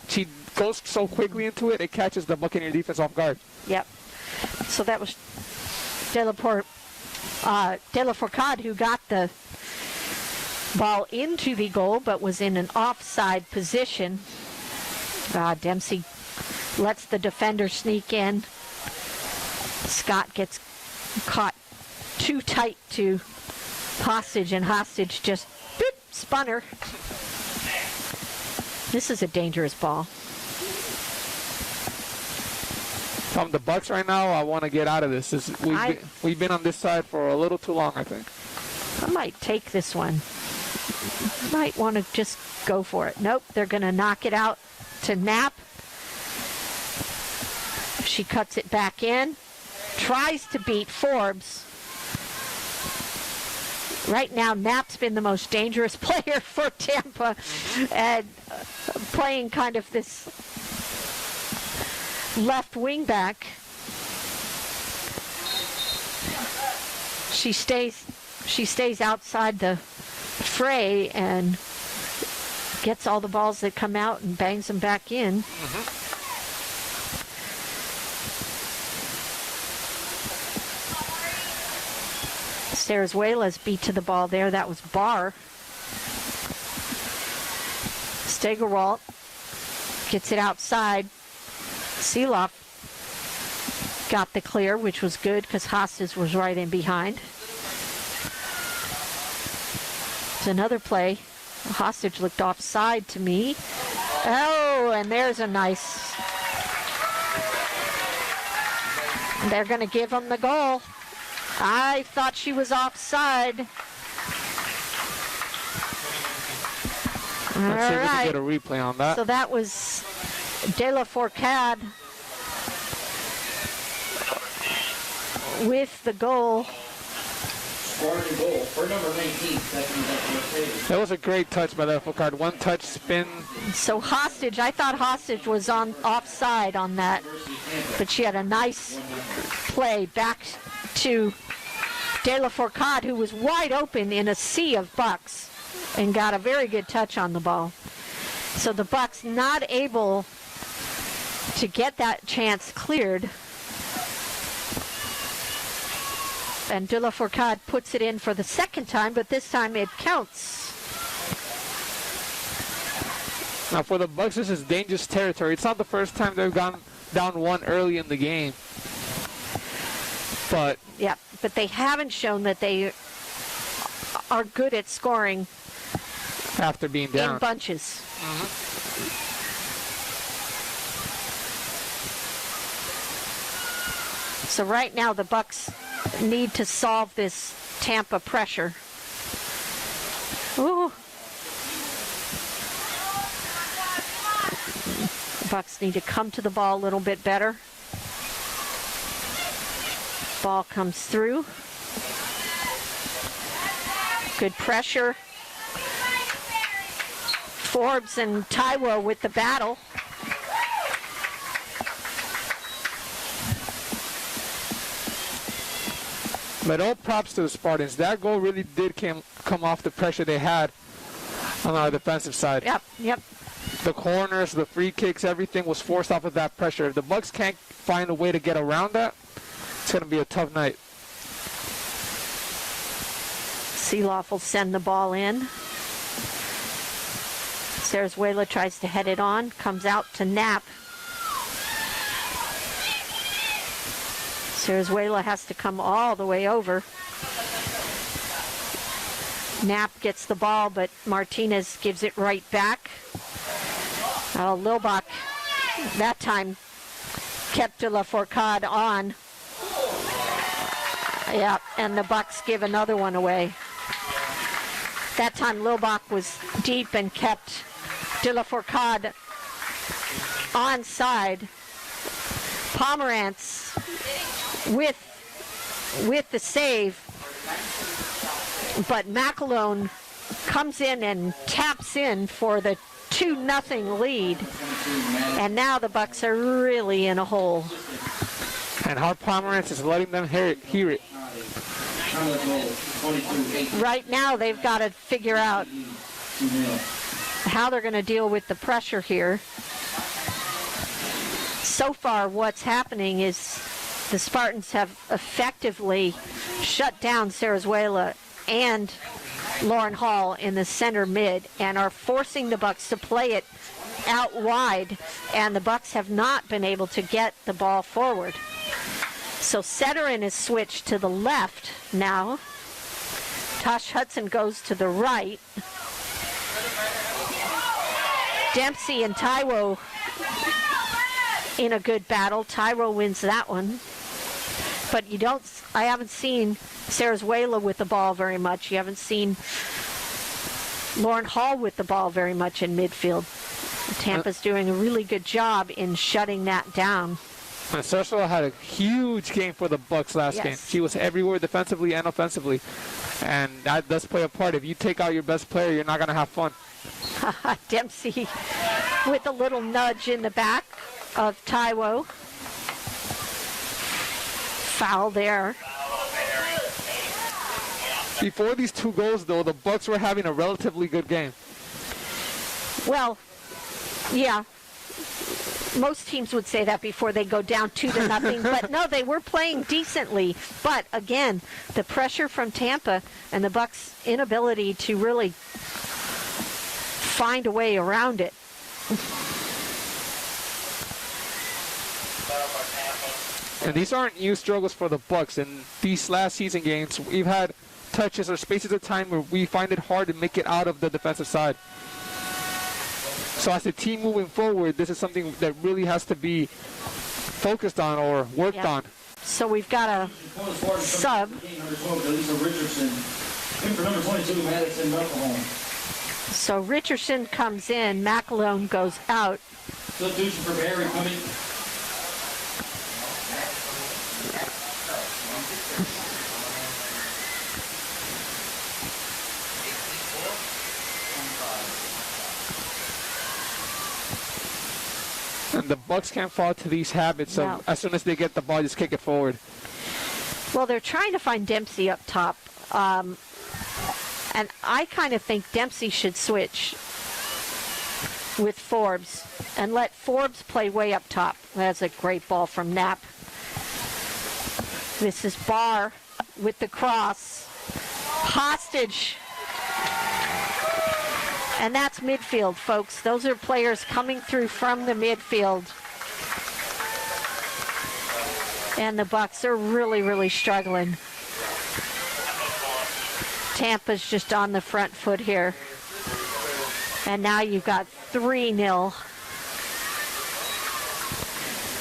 She goes so quickly into it, it catches the Buccaneer defense off guard. Yep. So that was De La Fourcade who got the ball into the goal, but was in an offside position. Dempsey lets the defender sneak in. Scott gets caught too tight to Hostage, and Hostage just spun her. This is a dangerous ball. From the Bucks right now, I want to get out of this. We've been on this side for a little too long, I think. I might take this one. Might want to just go for it. Nope, they're going to knock it out to Knapp. She cuts it back in. Tries to beat Forbes. Right now, Knapp's been the most dangerous player for Tampa, and playing kind of this left wing back. She stays outside the fray and gets all the balls that come out and bangs them back in. Sterzwela's beat to the ball there. That was Barr. Stegerwalt gets it outside. Seeloff got the clear, which was good because Hostage was right in behind. It's another play. Hostage looked offside to me. Oh, and there's a nice. They're going to give him the goal. I thought she was offside. Let's see if we right. can get a replay on that. So that was De La Fourcade with the goal. That was a great touch by that Fourcade. One touch spin. So Hostage, I thought Hostage was on offside on that, but she had a nice play back to De La Fourcade, who was wide open in a sea of Bucks and got a very good touch on the ball. So the Bucks not able to get that chance cleared. And De La Fourcade puts it in for the second time, but this time it counts. Now for the Bucks, this is dangerous territory. It's not the first time they've gone down one early in the game. But yeah, but they haven't shown that they are good at scoring after being down in bunches. So right now the Bucks need to solve this Tampa pressure. Ooh. The Bucks need to come to the ball a little bit better. Ball comes through. Good pressure. Forbes and Taiwo with the battle. But all props to the Spartans. That goal really did come off the pressure they had on our defensive side. Yep. The corners, the free kicks, everything was forced off of that pressure. If the Bucks can't find a way to get around that, it's going to be a tough night. Seeloff will send the ball in. Cerezuela tries to head it on, comes out to Knapp. Cerezuela has to come all the way over. Knapp gets the ball, but Martinez gives it right back. Lilbach that time kept De La Fourcade on. Yeah, and the Bucks give another one away. That time Lilbach was deep and kept De La Fourcade onside. Pomerantz with the save, but McAlone comes in and taps in for the 2-0 lead, and now the Bucks are really in a hole. And how Pomerantz is letting them hear it. Right now they've got to figure out how they're going to deal with the pressure here. So far what's happening is the Spartans have effectively shut down Cerezuela and Lauren Hall in the center mid and are forcing the Bucks to play it out wide, and the Bucks have not been able to get the ball forward. So Setterin is switched to the left now. Tosh Hudson goes to the right. Dempsey and Taiwo in a good battle. Taiwo wins that one. But I haven't seen Cerezuela with the ball very much. You haven't seen Lauren Hall with the ball very much in midfield. Tampa's doing a really good job in shutting that down. And Cerezuela had a huge game for the Bucks last game. She was everywhere defensively and offensively. And that does play a part. If you take out your best player, you're not going to have fun. Dempsey with a little nudge in the back of Taiwo. Foul there. Before these two goals, though, the Bucks were having a relatively good game. Well, yeah. Most teams would say that before they go down 2-0, but no, they were playing decently. But again, the pressure from Tampa and the Bucks' inability to really find a way around it. And these aren't new struggles for the Bucks. In these last season games, we've had touches or spaces of time where we find it hard to make it out of the defensive side. So as a team moving forward, this is something that really has to be focused on or worked on. So we've got a sub. So Richardson comes in, McAlone goes out. Substitution for Barry coming. And the Bucks can't fall to these habits of as soon as they get the ball, just kick it forward. Well, they're trying to find Dempsey up top. And I kind of think Dempsey should switch with Forbes and let Forbes play way up top. That's a great ball from Knapp. This is Barr with the cross. Hostage. And that's midfield, folks. Those are players coming through from the midfield. And the Bucks are really, really struggling. Tampa's just on the front foot here. And now you've got 3-0.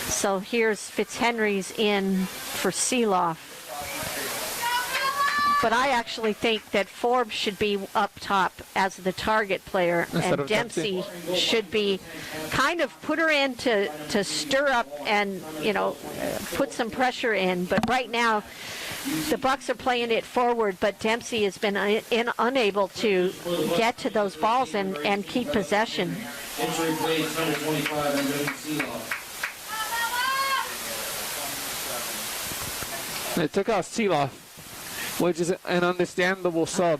So here's Fitzhenry's in for Seeloff. But I actually think that Forbes should be up top as the target player, and Dempsey should be kind of put her in to stir up and, you know, put some pressure in. But right now, the Bucks are playing it forward, but Dempsey has been unable to get to those balls and keep possession. Entry plays number 25 and Seeloff. They took out Seeloff, which is an understandable sub.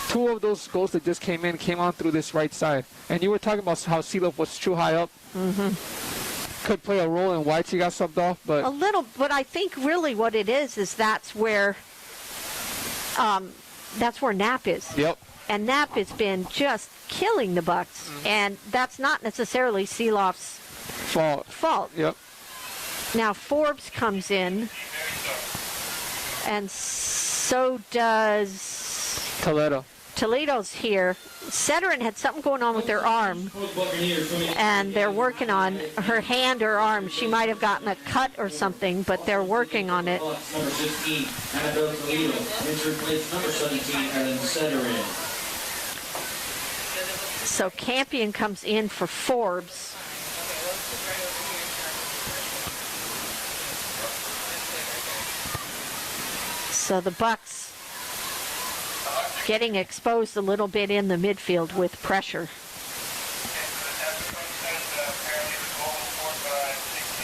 2 of those goals that just came on through this right side. And you were talking about how Seeloff was too high up. Could play a role in why she got subbed off, but... A little, but I think really what it is that's where Knapp is. Yep. And Knapp has been just killing the Bucks. And that's not necessarily Seeloff's fault. Yep. Now Forbes comes in, and so does Toledo's here. Sederin had something going on with her arm, and they're working on her hand or arm. She might have gotten a cut or something, but they're working on it. Number 16, Annabelle Toledo. Entry plays number 17, Ellen Sederin. So Campion comes in for Forbes. So the Bucks getting exposed a little bit in the midfield with pressure.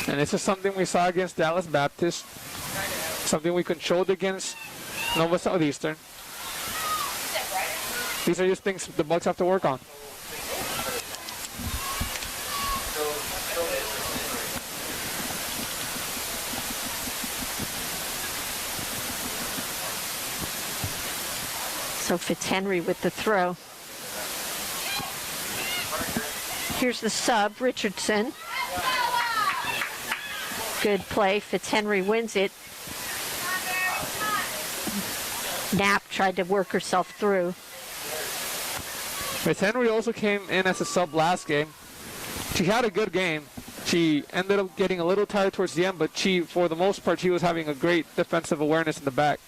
And this is something we saw against Dallas Baptist, something we controlled against Nova Southeastern. These are just things the Bucks have to work on. So Fitzhenry with the throw. Here's the sub, Richardson. Good play. Fitzhenry wins it. Knapp tried to work herself through. Fitzhenry also came in as a sub last game. She had a good game. She ended up getting a little tired towards the end, but for the most part, she was having a great defensive awareness in the back.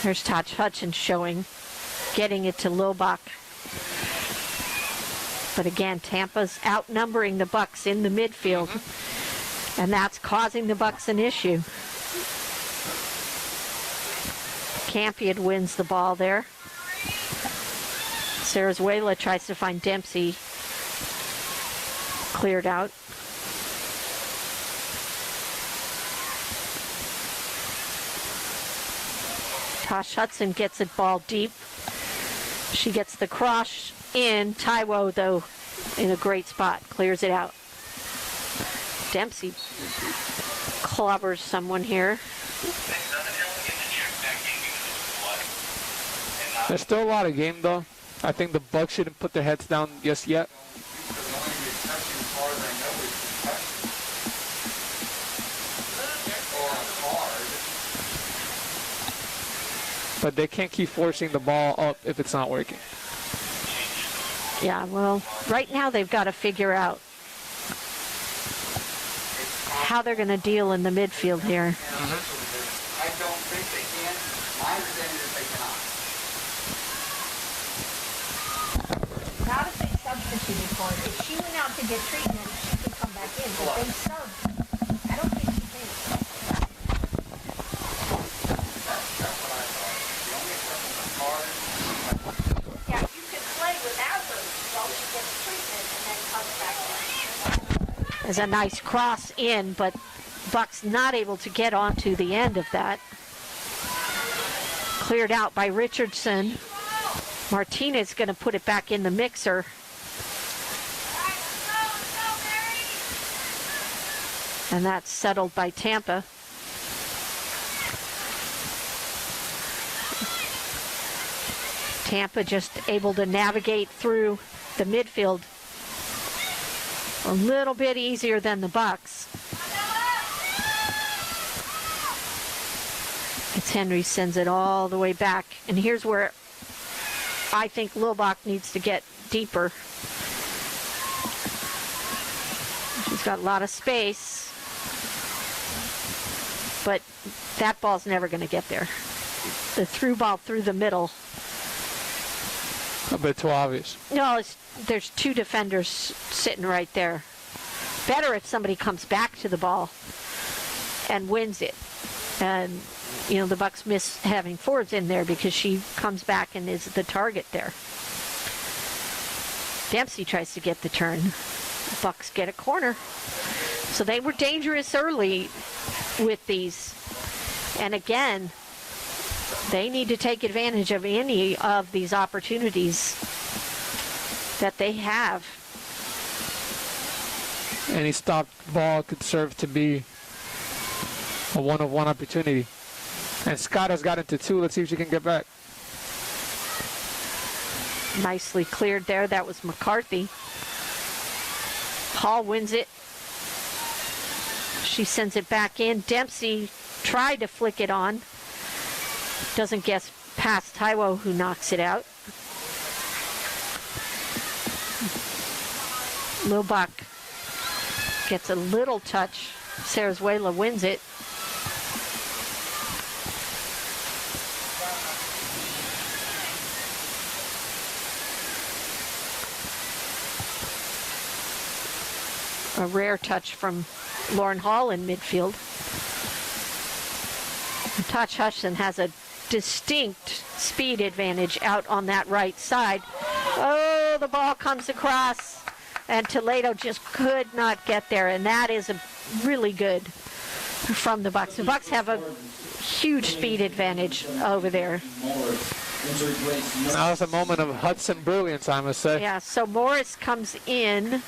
Here's Taj Hutchins showing, getting it to Lobach. But again, Tampa's outnumbering the Bucks in the midfield, and that's causing the Bucks an issue. Campion wins the ball there. Sarazuela tries to find Dempsey. Cleared out. Tosh Hudson gets it ball deep. She gets the cross in. Taiwo, though, in a great spot. Clears it out. Dempsey clobbers someone here. There's still a lot of game, though. I think the Bucks shouldn't put their heads down just yet. but they can't keep forcing the ball up if it's not working. Yeah, well, right now they've got to figure out how they're going to deal in the midfield here. I don't think they can. My understanding is they cannot. Not if they substituted for her. If she went out to get treatment, she could come back in. But they subbed. I don't think she thinks. Yeah, you could play without her while she gets treatment and then comes back in. There's a nice cross in, but Buck's not able to get onto the end of that. Cleared out by Richardson. Martinez going to put it back in the mixer. And that's settled by Tampa. Tampa just able to navigate through the midfield a little bit easier than the Bucks. Fitzhenry sends it all the way back. And here's where I think Lilbach needs to get deeper. She's got a lot of space, but that ball's never going to get there. The through ball through the middle. A bit too obvious. No, there's two defenders sitting right there. Better if somebody comes back to the ball and wins it. And, you know, the Bucks miss having forwards in there because she comes back and is the target there. Dempsey tries to get the turn. Bucks get a corner. So they were dangerous early with these. And again, they need to take advantage of any of these opportunities that they have. Any stopped ball could serve to be a one-of-one opportunity. And Scott has gotten to two. Let's see if she can get back. Nicely cleared there. That was McCarthy. Hall wins it. She sends it back in. Dempsey tried to flick it on. Doesn't get past Taiwo, who knocks it out. Lilbach gets a little touch. Sarazuela wins it. A rare touch from Lauren Hall in midfield. Taj Hutchinson has a distinct speed advantage out on that right side. Oh, the ball comes across, and Toledo just could not get there, and that is a really good from the Bucks. The Bucks have a huge speed advantage over there. That was a moment of Hudson brilliance, I must say. Yeah, so Morris comes in,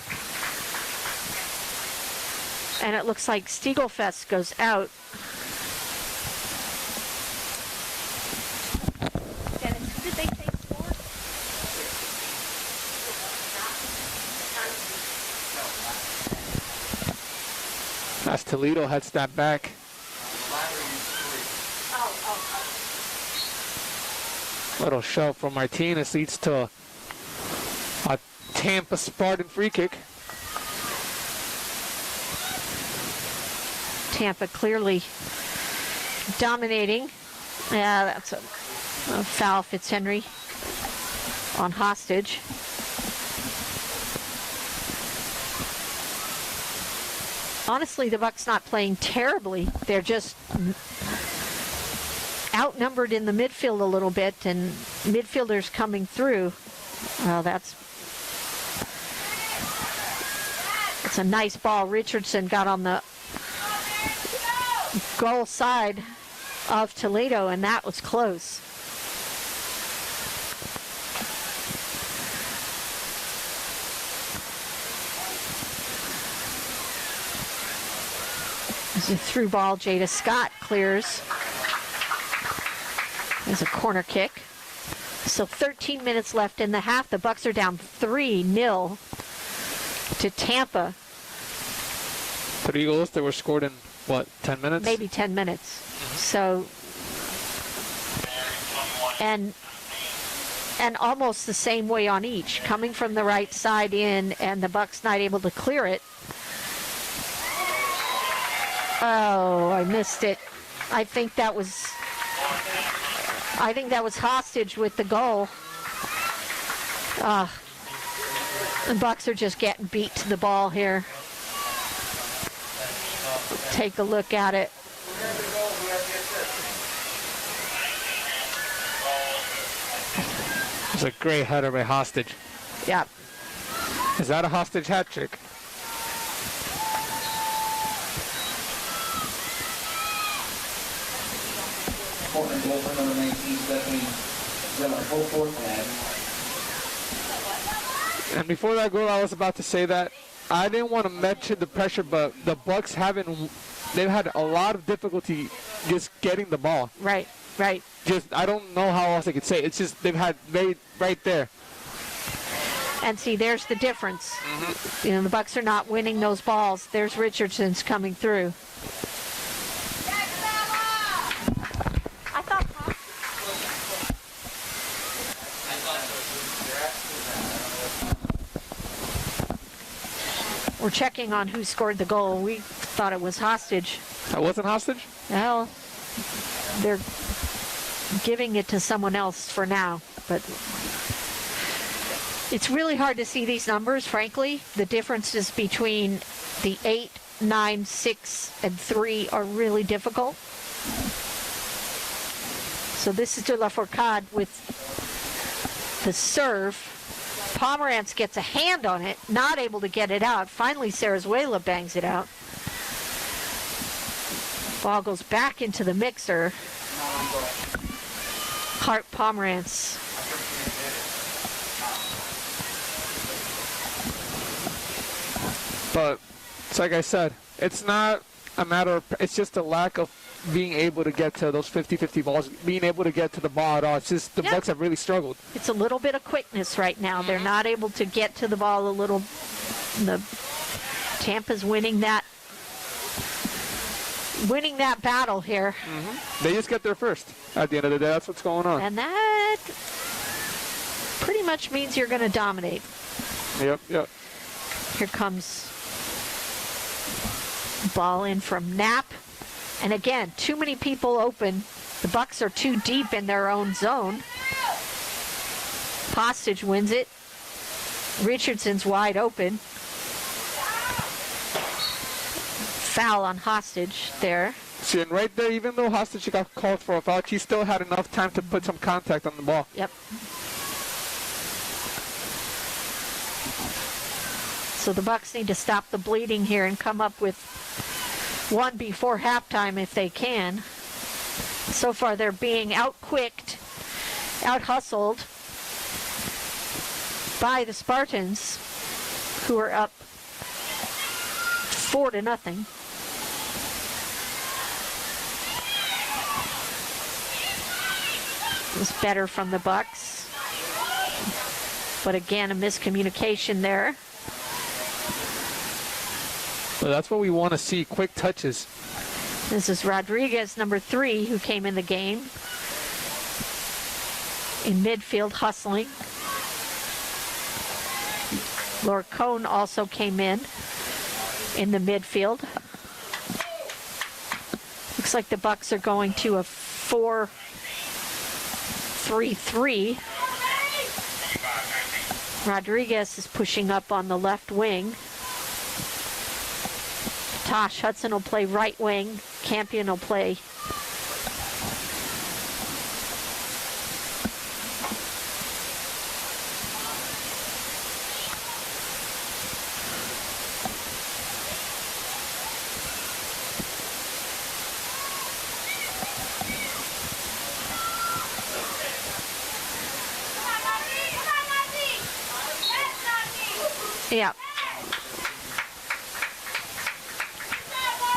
and it looks like Stiegelfest goes out. As Toledo heads that back. Little shove from Martinez leads to a Tampa Spartan free kick. Tampa clearly dominating. Yeah, that's a foul. Fitzhenry on hostage. Honestly, the Bucks not playing terribly. They're just outnumbered in the midfield a little bit, and midfielders coming through. Well, that's a nice ball. Richardson got on the goal side of Toledo, and that was close. There's a through ball. Jada Scott clears. There's a corner kick. So 13 minutes left in the half. The Bucks are down 3-0 to Tampa. 3 goals that were scored in, what, 10 minutes? Maybe 10 minutes. So and almost the same way on each, coming from the right side in, and the Bucks not able to clear it. Oh, I missed it. I think that was hostage with the goal. The Bucks are just getting beat to the ball here. Take a look at it. It's a great header by Hostage. Yeah. Is that a Hostage hat trick? Portland goal for number 19, Stephanie. Got a full fourth pad. And before that goal, I was about to say that I didn't want to mention the pressure, but the Bucks they've had a lot of difficulty just getting the ball. Right, right. Just, I don't know how else I could say it. It's just they've had right there. And see, there's the difference. You know, the Bucks are not winning those balls. There's Richardson's coming through. We're checking on who scored the goal. We thought it was Hostage. That wasn't Hostage? Well, they're giving it to someone else for now, but it's really hard to see these numbers, frankly. The differences between the 8, 9, 6, and 3 are really difficult. So this is De La Fourcade with the serve. Pomerantz gets a hand on it, not able to get it out. Finally, Sarazuela bangs it out. Ball goes back into the mixer. Hart Pomerantz. But it's like I said, it's not a matter of, it's just a lack of being able to get to those 50-50 balls, being able to get to the ball at all. It's just the Bucks have really struggled. It's a little bit of quickness right now. They're not able to get to the ball a little. The Tampa's winning that battle here. They just get there first at the end of the day. That's what's going on. And that pretty much means you're going to dominate. Yep. Here comes ball in from Knapp. And again, too many people open. The Bucks are too deep in their own zone. Hostage wins it. Richardson's wide open. Foul on Hostage there. See, and right there, even though Hostage got called for a foul, he still had enough time to put some contact on the ball. Yep. So the Bucks need to stop the bleeding here and come up with one before halftime if they can. So far they're being out-quicked, out-hustled by the Spartans, who are up 4-0. It was better from the Bucks, but again a miscommunication there. Well, that's what we want to see, quick touches. This is Rodriguez, number 3, who came in the game. In midfield, hustling. Laura Cohn also came in the midfield. Looks like the Bucks are going to a 4-3-3. Rodriguez is pushing up on the left wing. Tosh Hudson will play right wing. Campion will play yeah.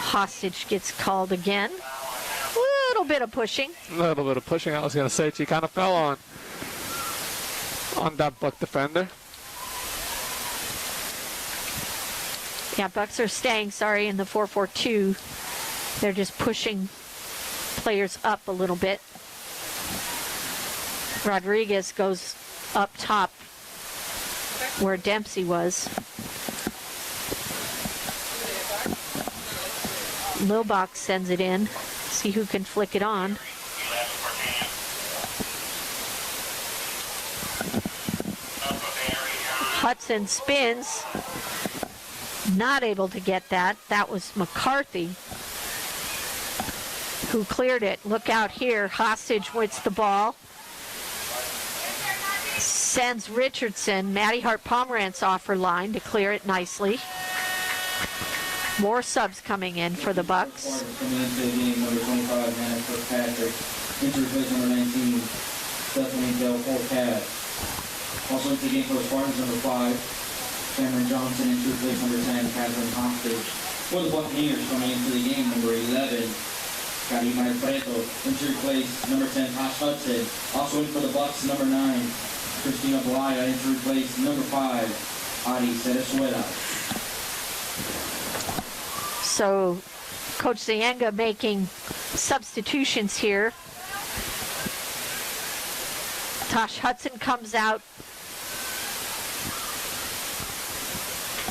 Hostage gets called again. A little bit of pushing. A little bit of pushing. I was going to say, she kind of fell on that Buck defender. Yeah, Bucks are staying, in the 4-4-2. They're just pushing players up a little bit. Rodriguez goes up top where Dempsey was. Lilbach sends it in. See who can flick it on. Hudson spins. Not able to get that. That was McCarthy who cleared it. Look out here. Hostage wins the ball. Sends Richardson. Maddie Hart-Pomerantz off her line to clear it nicely. More subs coming in for the Bucks. Coming into the game, number 25, Hannah Kirkpatrick. Into replace number 19, Stephanie Del Polcad. Also into the game for the Spartans, number 5, Cameron Johnson. Into replace number 10, Catherine Hostage. For the Buccaneers, coming into the game, number 11, Karima Alfredo. Into replace number 10, Tosh Hudson. Also in for the Bucks, number 9, Christina Blaya. Into replace number 5, Ari Cerezuela. So Coach Zienga making substitutions here. Tosh Hudson comes out.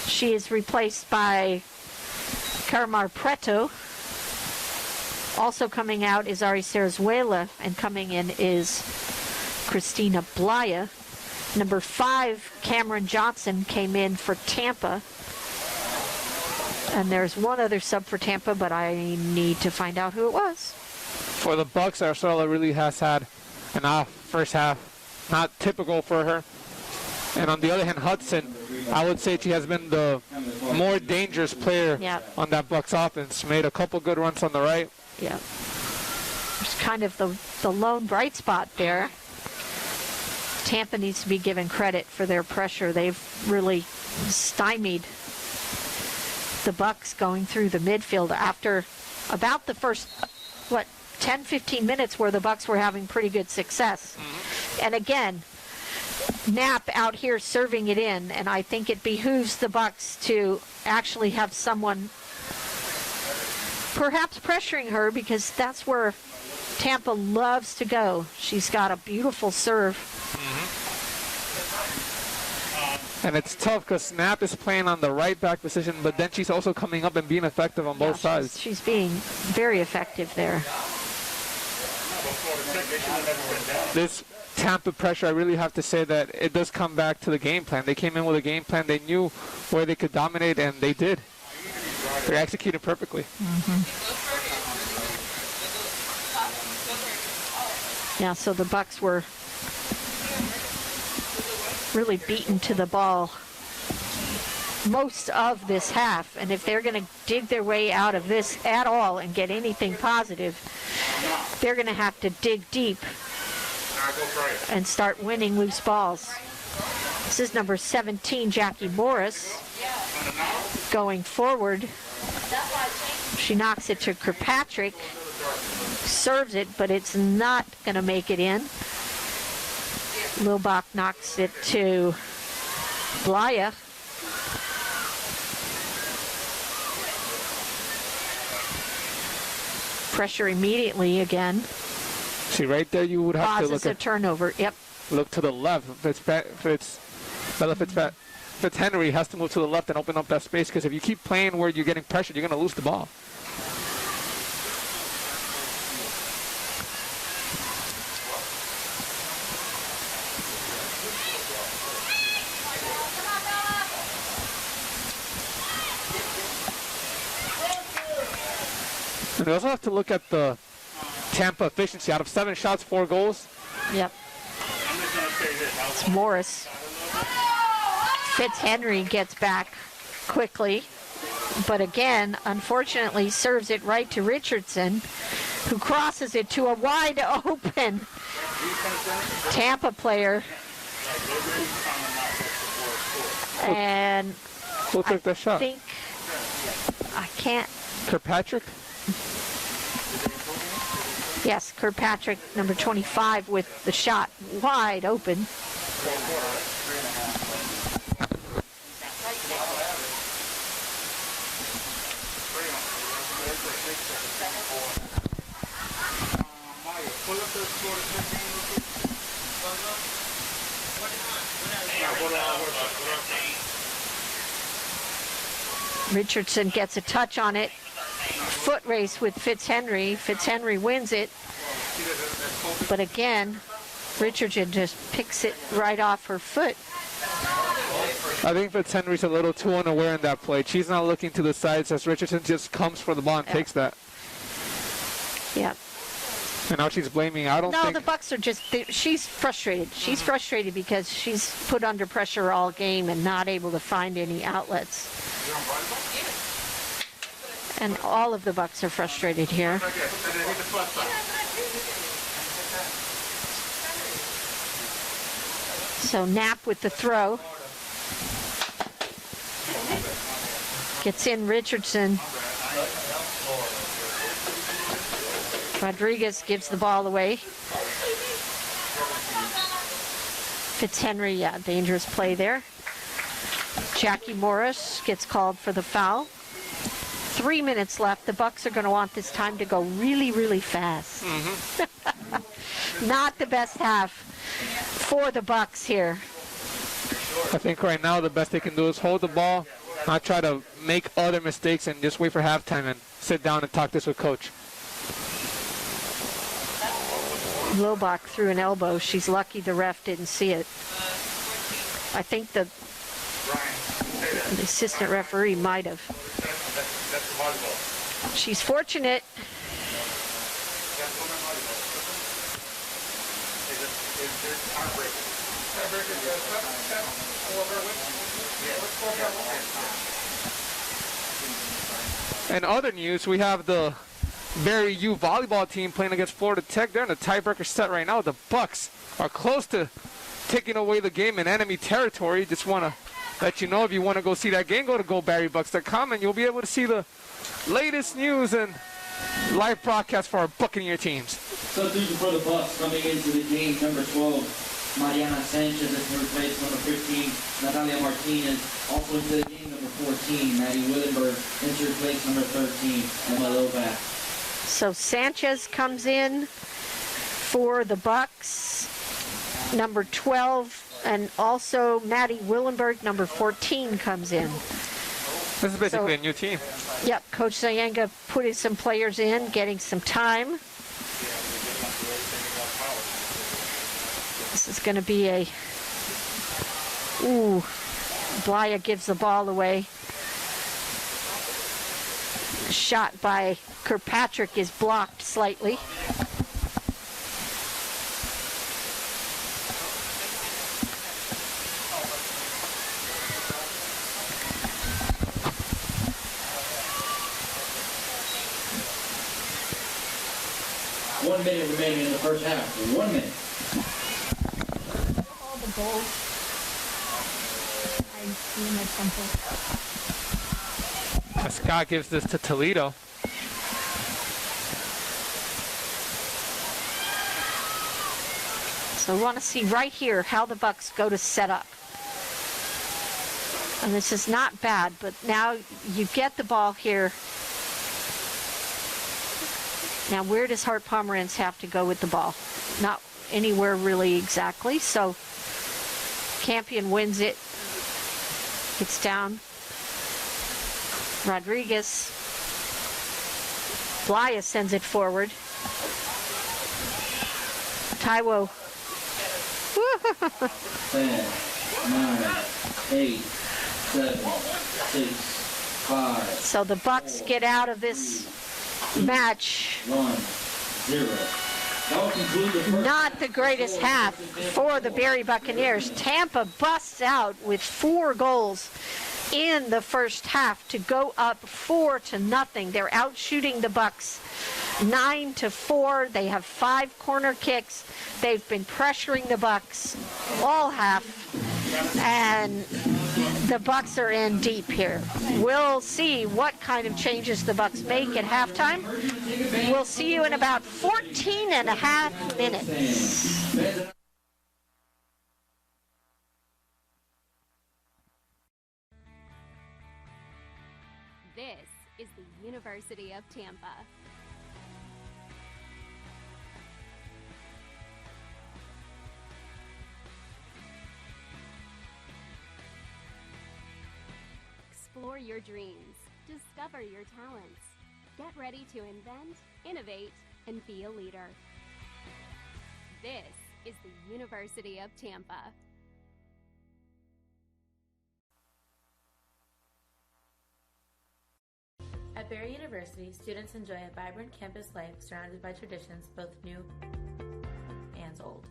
She is replaced by Caramar Preto. Also coming out is Ari Cerezuela, and coming in is Christina Blaya. Number 5, Cameron Johnson, came in for Tampa. And there's one other sub for Tampa, but I need to find out who it was. For the Bucks, Arcella really has had an off first half, not typical for her. And on the other hand, Hudson, I would say she has been the more dangerous player on that Bucks offense. Made a couple good runs on the right. Yeah. It's kind of the lone bright spot there. Tampa needs to be given credit for their pressure. They've really stymied the Bucks going through the midfield after about the first, 10-15 minutes where the Bucks were having pretty good success. And again, Knapp out here serving it in, and I think it behooves the Bucks to actually have someone perhaps pressuring her, because that's where Tampa loves to go. She's got a beautiful serve. And it's tough because Knapp is playing on the right back position, but then she's also coming up and being effective on both sides. She's being very effective there. This Tampa pressure, I really have to say that it does come back to the game plan. They came in with a game plan. They knew where they could dominate, and they did. They executed perfectly. Yeah, so the Bucks were really beaten to the ball most of this half, and if they're going to dig their way out of this at all and get anything positive, they're going to have to dig deep and start winning loose balls. This is number 17, Jackie Morris, going forward. She knocks it to Kirkpatrick, serves it, but it's not going to make it in. Lilbach knocks it to Blaya. Pressure immediately again. See, right there you would have to look at a turnover. Yep. Look to the left. Bella Fitzhenry has to move to the left and open up that space, because if you keep playing where you're getting pressured, you're going to lose the ball. And we also have to look at the Tampa efficiency. Out of 7 shots, 4 goals. Yep. It's Morris. Fitzhenry gets back quickly, but again, unfortunately, serves it right to Richardson, who crosses it to a wide open Tampa player. And who took the shot? I can't. Kirkpatrick? Yes, Kirkpatrick, number 25, with the shot wide open. Richardson gets a touch on it. Foot race with Fitzhenry. Fitzhenry wins it. But again, Richardson just picks it right off her foot. I think Fitzhenry's a little too unaware in that play. She's not looking to the sides as Richardson just comes for the ball and takes that. Yeah. And now she's blaming. I don't think. No, the Bucks are just. She's frustrated. She's frustrated because she's put under pressure all game and not able to find any outlets. And all of the Bucks are frustrated here. So Knapp with the throw. Gets in Richardson. Rodriguez gives the ball away. Fitzhenry, yeah, dangerous play there. Jackie Morris gets called for the foul. 3 minutes left. The Bucks are going to want this time to go really, really fast. Not the best half for the Bucks here. I think right now the best they can do is hold the ball, not try to make other mistakes, and just wait for halftime and sit down and talk this with coach. Lobach threw an elbow. She's lucky the ref didn't see it. I think the assistant referee might have. She's fortunate. In other news, we have the Barry U volleyball team playing against Florida Tech. They're in a tiebreaker set right now. The Bucks are close to taking away the game in enemy territory. Just want to let you know, if you want to go see that game, go to GoBarryBucks.com and you'll be able to see the latest news and live broadcast for our Buccaneer teams. Substitution for the Bucks coming into the game, number 12, Mariana Sanchez as her replace, number 15, Natalia Martinez. Also into the game, number 14, Maddie Willenberg. Into replace, number 13, Emma Lovac. So Sanchez comes in for the Bucks, number 12, and also Maddie Willenberg, number 14, comes in. This is basically a new team. Yep, Coach Zayenga putting some players in, getting some time. This is going to be a... Ooh, Blaya gives the ball away. Shot by Kirkpatrick is blocked slightly. One minute remaining in the first half. 1 minute. All the goals I've seen at Temple. Scott gives this to Toledo. So we want to see right here how the Bucks go to set up. And this is not bad, but now you get the ball here. Now, where does Hart Pomerantz have to go with the ball? Not anywhere really exactly. So Campion wins it. Gets down. Rodriguez. Blaya sends it forward. Taiwo. 10, 9, 8, 7, 6, 5. So the Bucks get out of this match. 1-0. Not the greatest half for the Barry Buccaneers. Tampa busts out with 4 goals in the first half to go up 4-0. They're out shooting the Bucks 9-4. They have 5 corner kicks. They've been pressuring the Bucks all half, and the Bucks are in deep here. We'll see what kind of changes the Bucks make at halftime. We'll see you in about 14 and a half minutes. This is the University of Tampa. Explore your dreams. Discover your talents. Get ready to invent, innovate, and be a leader. This is the University of Tampa. At Barry University, students enjoy a vibrant campus life surrounded by traditions both new and old.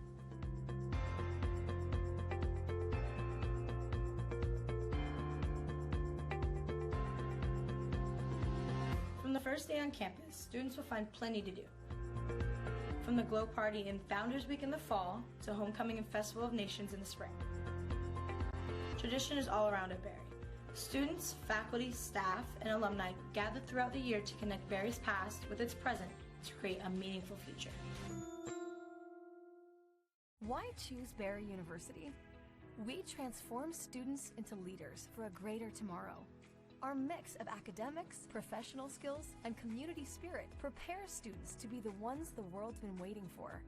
From the first day on campus, students will find plenty to do. From the Glow Party and Founders Week in the fall to Homecoming and Festival of Nations in the spring. Tradition is all around at Barry. Students, faculty, staff, and alumni gather throughout the year to connect Barry's past with its present to create a meaningful future. Why choose Barry University? We transform students into leaders for a greater tomorrow. Our mix of academics, professional skills, and community spirit prepares students to be the ones the world's been waiting for.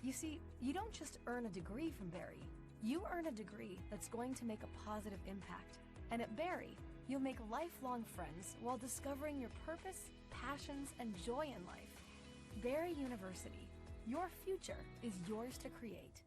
You see, you don't just earn a degree from Barry. You earn a degree that's going to make a positive impact. And at Barry, you'll make lifelong friends while discovering your purpose, passions, and joy in life. Barry University. Your future is yours to create.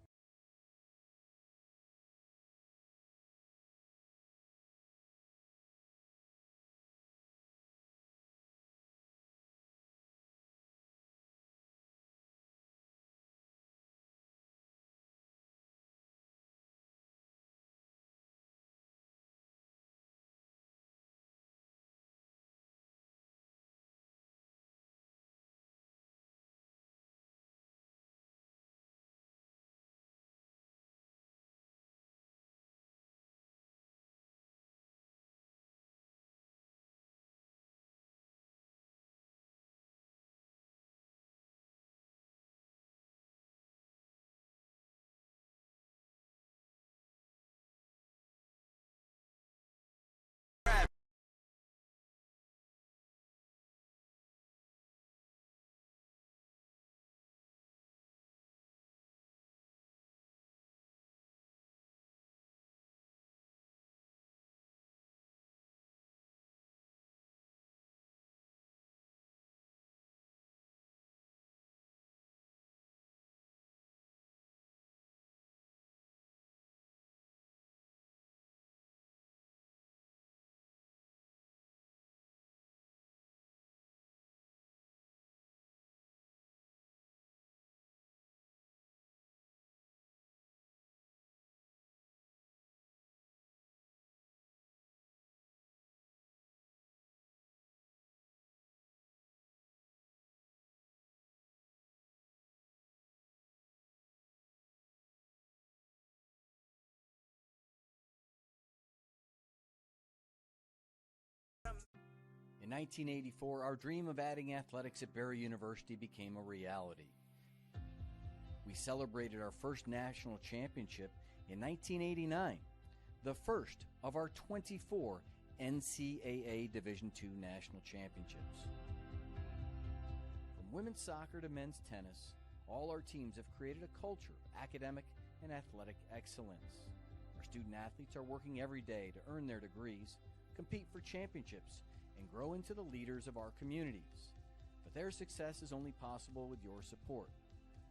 In 1984, our dream of adding athletics at Barry University became a reality. We celebrated our first national championship in 1989, the first of our 24 NCAA Division II national championships. From women's soccer to men's tennis, all our teams have created a culture of academic and athletic excellence. Our student athletes are working every day to earn their degrees, compete for championships, and grow into the leaders of our communities. But their success is only possible with your support.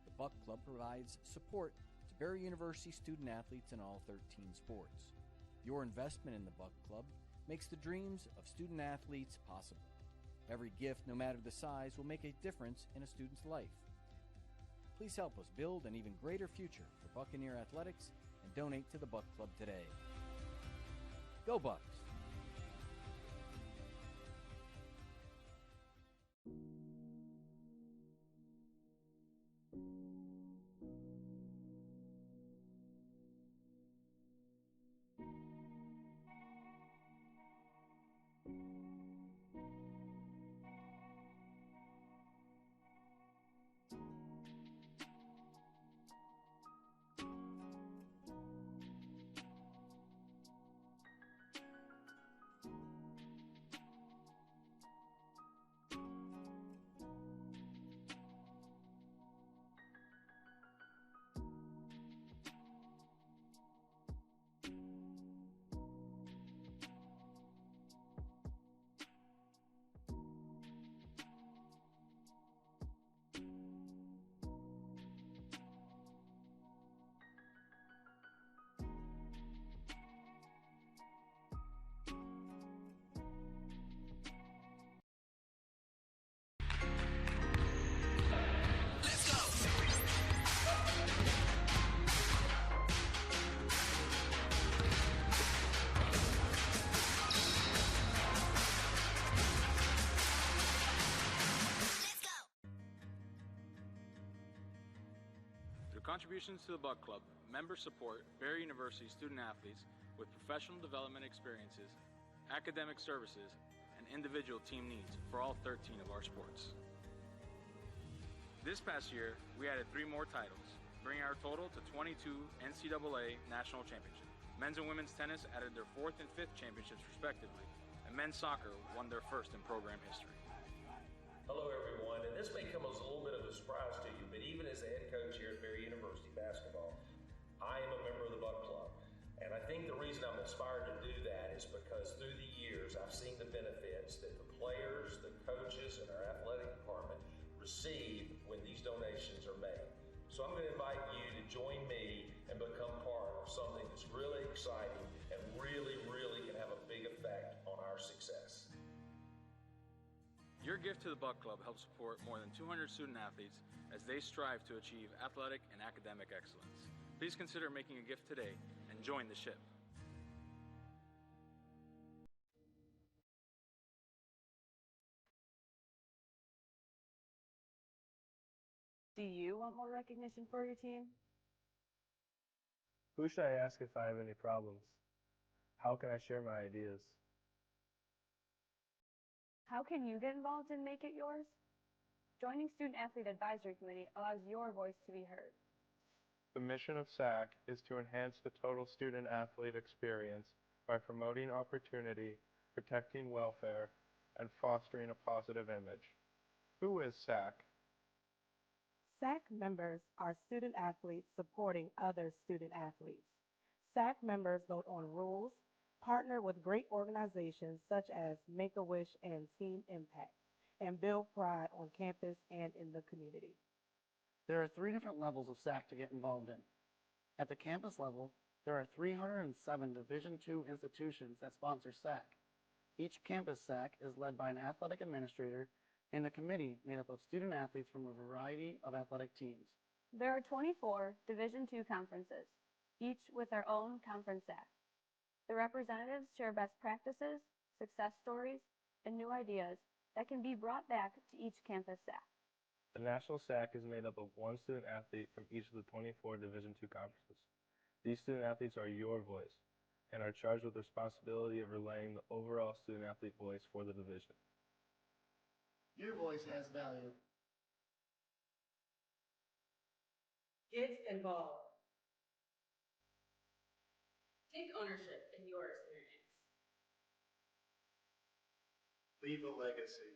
The Buck Club provides support to Barry University student athletes in all 13 sports. Your investment in the Buck Club makes the dreams of student athletes possible. Every gift, no matter the size, will make a difference in a student's life. Please help us build an even greater future for Buccaneer athletics and donate to the Buck Club today. Go Bucks! contributions to the Buck Club, members support Barry University student-athletes with professional development experiences, academic services, and individual team needs for all 13 of our sports. This past year, we added 3 more titles, bringing our total to 22 NCAA national championships. Men's and women's tennis added their 4th and 5th championships respectively, and men's soccer won their 1st in program history. Hello everyone, and this may come as a little bit of a surprise to you, but even as the head coach here at Barry University basketball, I am a member of the Buck Club. And I think the reason I'm inspired to do that is because through the years I've seen the benefits that the players, the coaches, and our athletic department receive when these donations are made. So I'm going to invite you to join me and become part of something that's really exciting and really can have a big effect on our success. Your gift to the Buck Club helps support more than 200 student athletes as they strive to achieve athletic and academic excellence. Please consider making a gift today and join the ship. Do you want more recognition for your team? Who should I ask if I have any problems? How can I share my ideas? How can you get involved and make it yours? Joining Student Athlete Advisory Committee allows your voice to be heard. The mission of SAC is to enhance the total student athlete experience by promoting opportunity, protecting welfare, and fostering a positive image. Who is SAC? SAC members are student athletes supporting other student athletes. SAC members vote on rules, partner with great organizations such as Make-A-Wish and Team Impact, and build pride on campus and in the community. There are 3 different levels of SAC to get involved in. At the campus level, there are 307 Division II institutions that sponsor SAC. Each campus SAC is led by an athletic administrator and a committee made up of student athletes from a variety of athletic teams. There are 24 Division II conferences, each with their own conference SAC. The representatives share best practices, success stories, and new ideas that can be brought back to each campus SAC. The National SAC is made up of 1 student athlete from each of the 24 Division II conferences. These student athletes are your voice and are charged with the responsibility of relaying the overall student athlete voice for the division. Your voice has value. Get involved. Take ownership in your experience. Leave a legacy.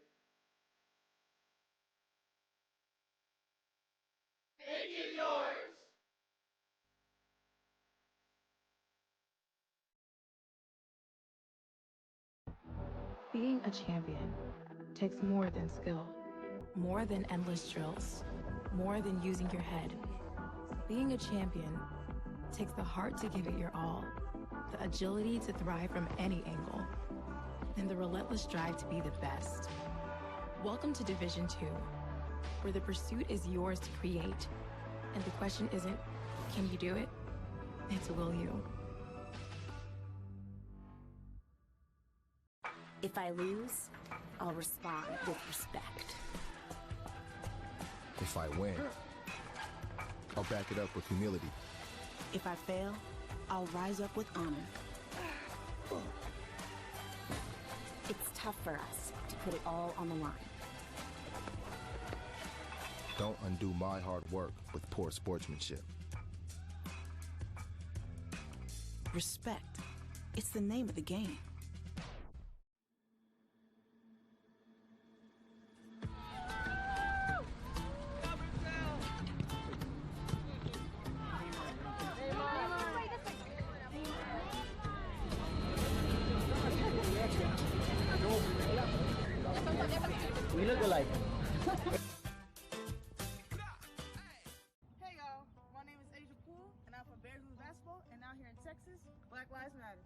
Make it yours. Being a champion takes more than skill, more than endless drills, more than using your head. Being a champion takes the heart to give it your all, the agility to thrive from any angle, and the relentless drive to be the best. Welcome to Division II, where the pursuit is yours to create, and the question isn't, can you do it? It's, will you? If I lose, I'll respond with respect. If I win, I'll back it up with humility. If I fail, I'll rise up with honor. It's tough for us to put it all on the line. Don't undo my hard work with poor sportsmanship. Respect. It's the name of the game. We look alike. Hey y'all, my name is Asia Poole, and I'm from Bears Basketball, and out here in Texas, Black Lives Matter.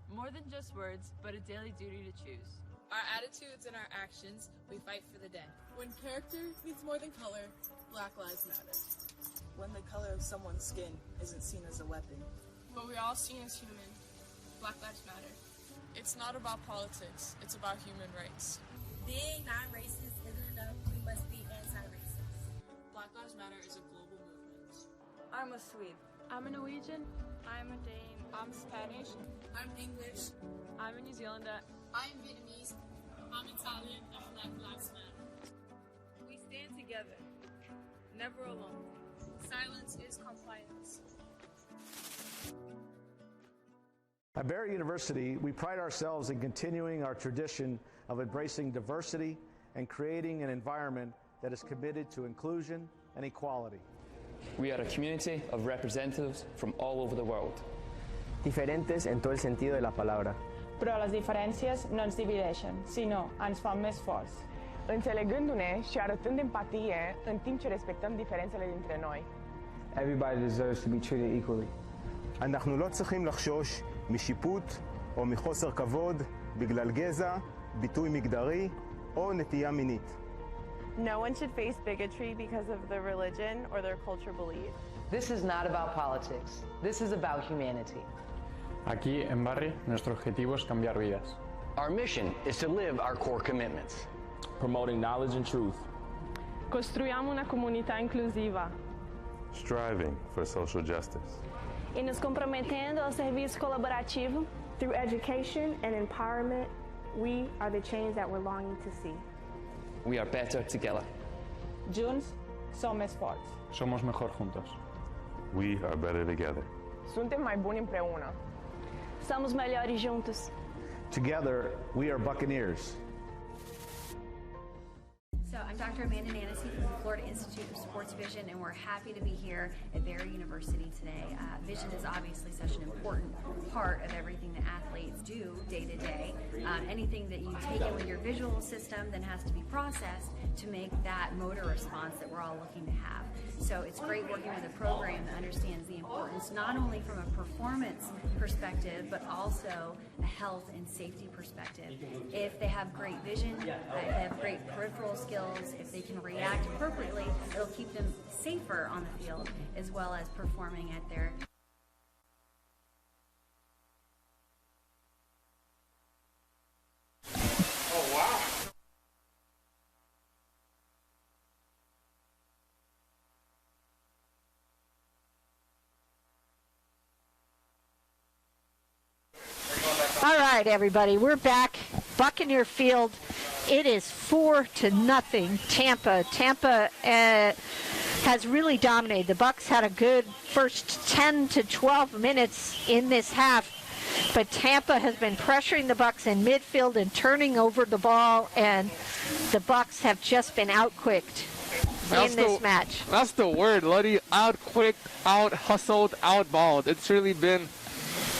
More than just words, but a daily duty to choose. Our attitudes and our actions, we fight for the day. When character means more than color, Black Lives Matter. When the color of someone's skin isn't seen as a weapon. But we're all seen as human. Black Lives Matter. It's not about politics, it's about human rights. Being non-racist isn't enough. We must be anti-racist. Black Lives Matter is a global movement. I'm a Swede. I'm a Norwegian. I'm a Dane. I'm Spanish. I'm English. I'm a New Zealander. I'm Vietnamese. I'm Italian. And Black Lives Matter. We stand together, never alone. Silence is compliance. At Barrett University, we pride ourselves in continuing our tradition of embracing diversity and creating an environment that is committed to inclusion and equality. We are a community of representatives from all over the world. Diferentes en todo el sentido de la palabra. Però les diferències no ens divideixen, sinó ens fan més forts. Înțelegându-ne și arătând empatie în timp ce respectăm diferențele dintre noi. Everybody deserves to be treated equally. אנחנו לא צריכים לחשוש משיפוט או מחוסר כבוד בגלל גזע, ביטוי מגדרי או נטייה מינית. No one should face bigotry because of their religion or their cultural belief. This is not about politics. This is about humanity. Aquí en Barri, nuestro objetivo es cambiar vidas. Our mission is to live our core commitments. Promoting knowledge and truth. Construiamo una comunità inclusiva. Striving for social justice. E nos comprometendo ao serviço colaborativo. Through education and empowerment, we are the change that we're longing to see. We are better together. Junts som més forts. Somos mejor juntos. We are better together. Suntem mai buni împreună. Somos melhores juntos. Together, we are Buccaneers. So I'm Dr. Amanda Nancy from the Florida Institute of Sports Vision, and we're happy to be here at Barry University today. Vision is obviously such an important part of everything that athletes do day to day. Anything that you take in with your visual system then has to be processed to make that motor response that we're all looking to have. So it's great working with a program that understands the importance not only from a performance perspective, but also a health and safety perspective. If they have great vision, they have great peripheral skills, if they can react appropriately, it'll keep them safer on the field as well as performing at their All right, everybody, we're back. Buccaneer Field. It is 4-0 Tampa. Tampa has really dominated. The Bucs had a good first 10 to 12 minutes in this half, but Tampa has been pressuring the Bucs in midfield and turning over the ball, and the Bucs have just been outquicked in this match. That's the word, Luddy. Outquicked, out-hustled, out-balled. It's really been...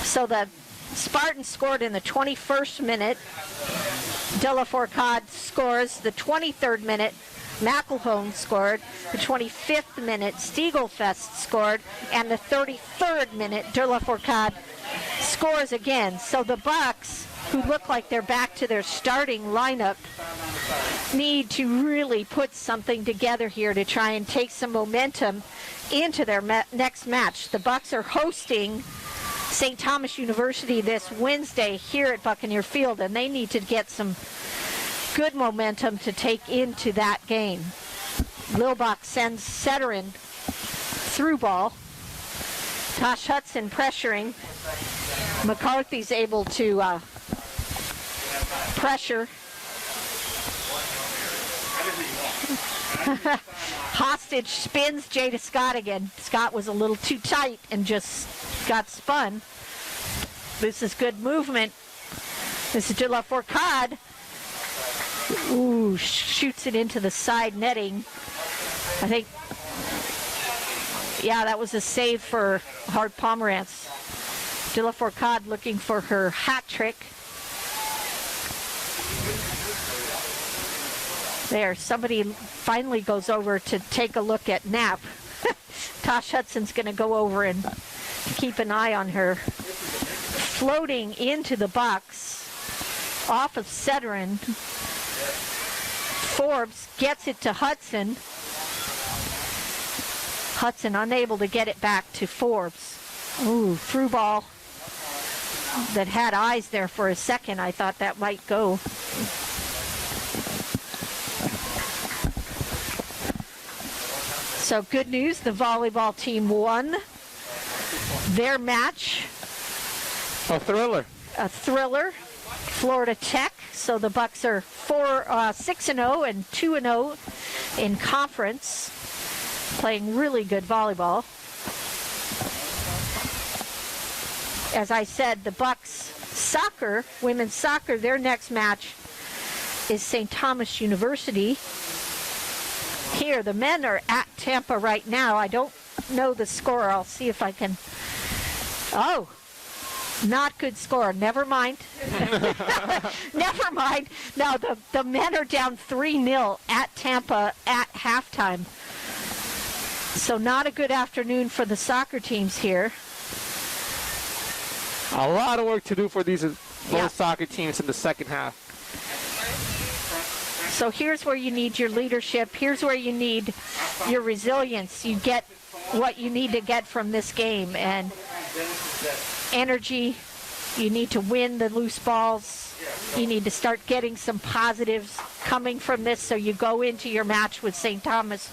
So the Spartans scored in the 21st minute. De La Fourcade scores. The 23rd minute, McElhone scored. The 25th minute, Stiegelfest scored. And the 33rd minute, De La Fourcade scores again. So the Bucs, who look like they're back to their starting lineup, need to really put something together here to try and take some momentum into their next match. The Bucs are hosting St. Thomas University this Wednesday here at Buccaneer Field, and they need to get some good momentum to take into that game. Lilbach sends Setterin through ball. Tosh Hudson pressuring. McCarthy's able to pressure. Hostage spins Jada Scott again. Scott was a little too tight and just got spun. This is good movement. This is De La Fourcade. Ooh, shoots it into the side netting. I think, yeah, that was a save for Hart Pomerantz. De La Fourcade looking for her hat trick. There, somebody finally goes over to take a look at Knapp. Tosh Hudson's going to go over and keep an eye on her. Floating into the box, off of Setterin. Forbes gets it to Hudson. Hudson unable to get it back to Forbes. Ooh, through ball that had eyes there for a second. I thought that might go. So good news, the volleyball team won their match. A thriller. A thriller. Florida Tech. So the Bucks are 6-0 and 2-0 in conference, playing really good volleyball. As I said, the Bucks soccer, women's soccer, their next match is St. Thomas University. Here, the men are at Tampa right now. I don't know the score. I'll see if I can. Oh, not good score. Never mind. Never mind. No, the men are down 3-0 at Tampa at halftime. So not a good afternoon for the soccer teams here. A lot of work to do for both soccer teams in the second half. So here's where you need your leadership. Here's where you need your resilience. You get what you need to get from this game. And energy. You need to win the loose balls. You need to start getting some positives coming from this so you go into your match with St. Thomas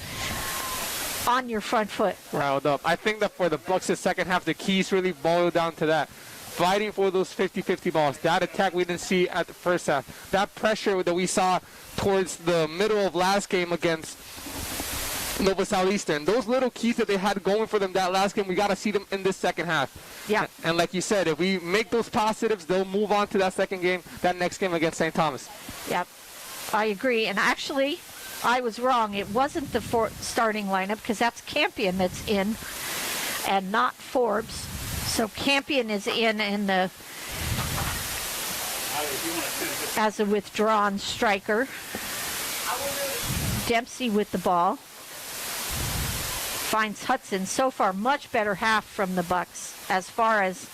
on your front foot. Riled up. I think that for the Bucks in the second half, the keys really boil down to that. Fighting for those 50-50 balls. That attack we didn't see at the first half. That pressure that we saw towards the middle of last game against Nova Southeastern. Those little keys that they had going for them that last game, we got to see them in this second half. Yeah. And like you said, if we make those positives, they'll move on to that second game, that next game against St. Thomas. Yep. I agree. And actually, I was wrong. It wasn't the starting lineup because that's Campion that's in and not Forbes. So Campion is in the as a withdrawn striker. Dempsey with the ball. Finds Hudson. So far, much better half from the Bucks as far as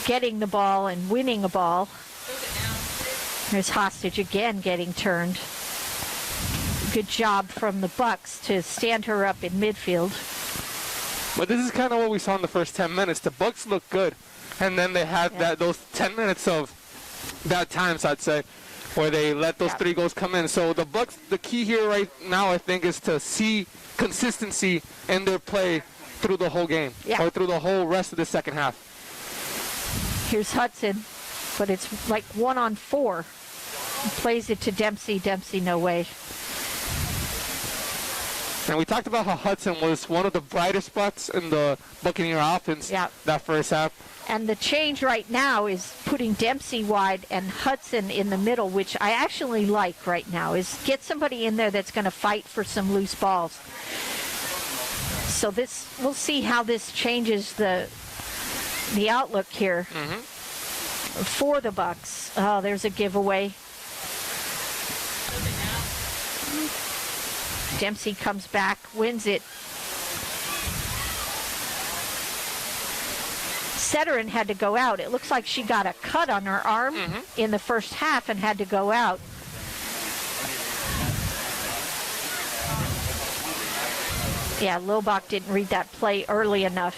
getting the ball and winning a ball. There's Hostage again getting turned. Good job from the Bucks to stand her up in midfield. But this is kind of what we saw in the first 10 minutes. The Bucks looked good, and then they had those 10 minutes of bad times, I'd say, where they let those 3 goals come in. So the Bucks, the key here right now, I think, is to see consistency in their play through the whole game or through the whole rest of the second half. Here's Hudson, but it's like 1-on-4. Plays it to Dempsey. Dempsey, no way. And we talked about how Hudson was one of the brightest spots in the Buccaneer offense that first half. And the change right now is putting Dempsey wide and Hudson in the middle, which I actually like right now, is get somebody in there that's going to fight for some loose balls. So this, we'll see how this changes the outlook here for the Bucks. Oh, there's a giveaway. Dempsey comes back, wins it. Setterin had to go out. It looks like she got a cut on her arm in the first half and had to go out. Yeah, Lobach didn't read that play early enough.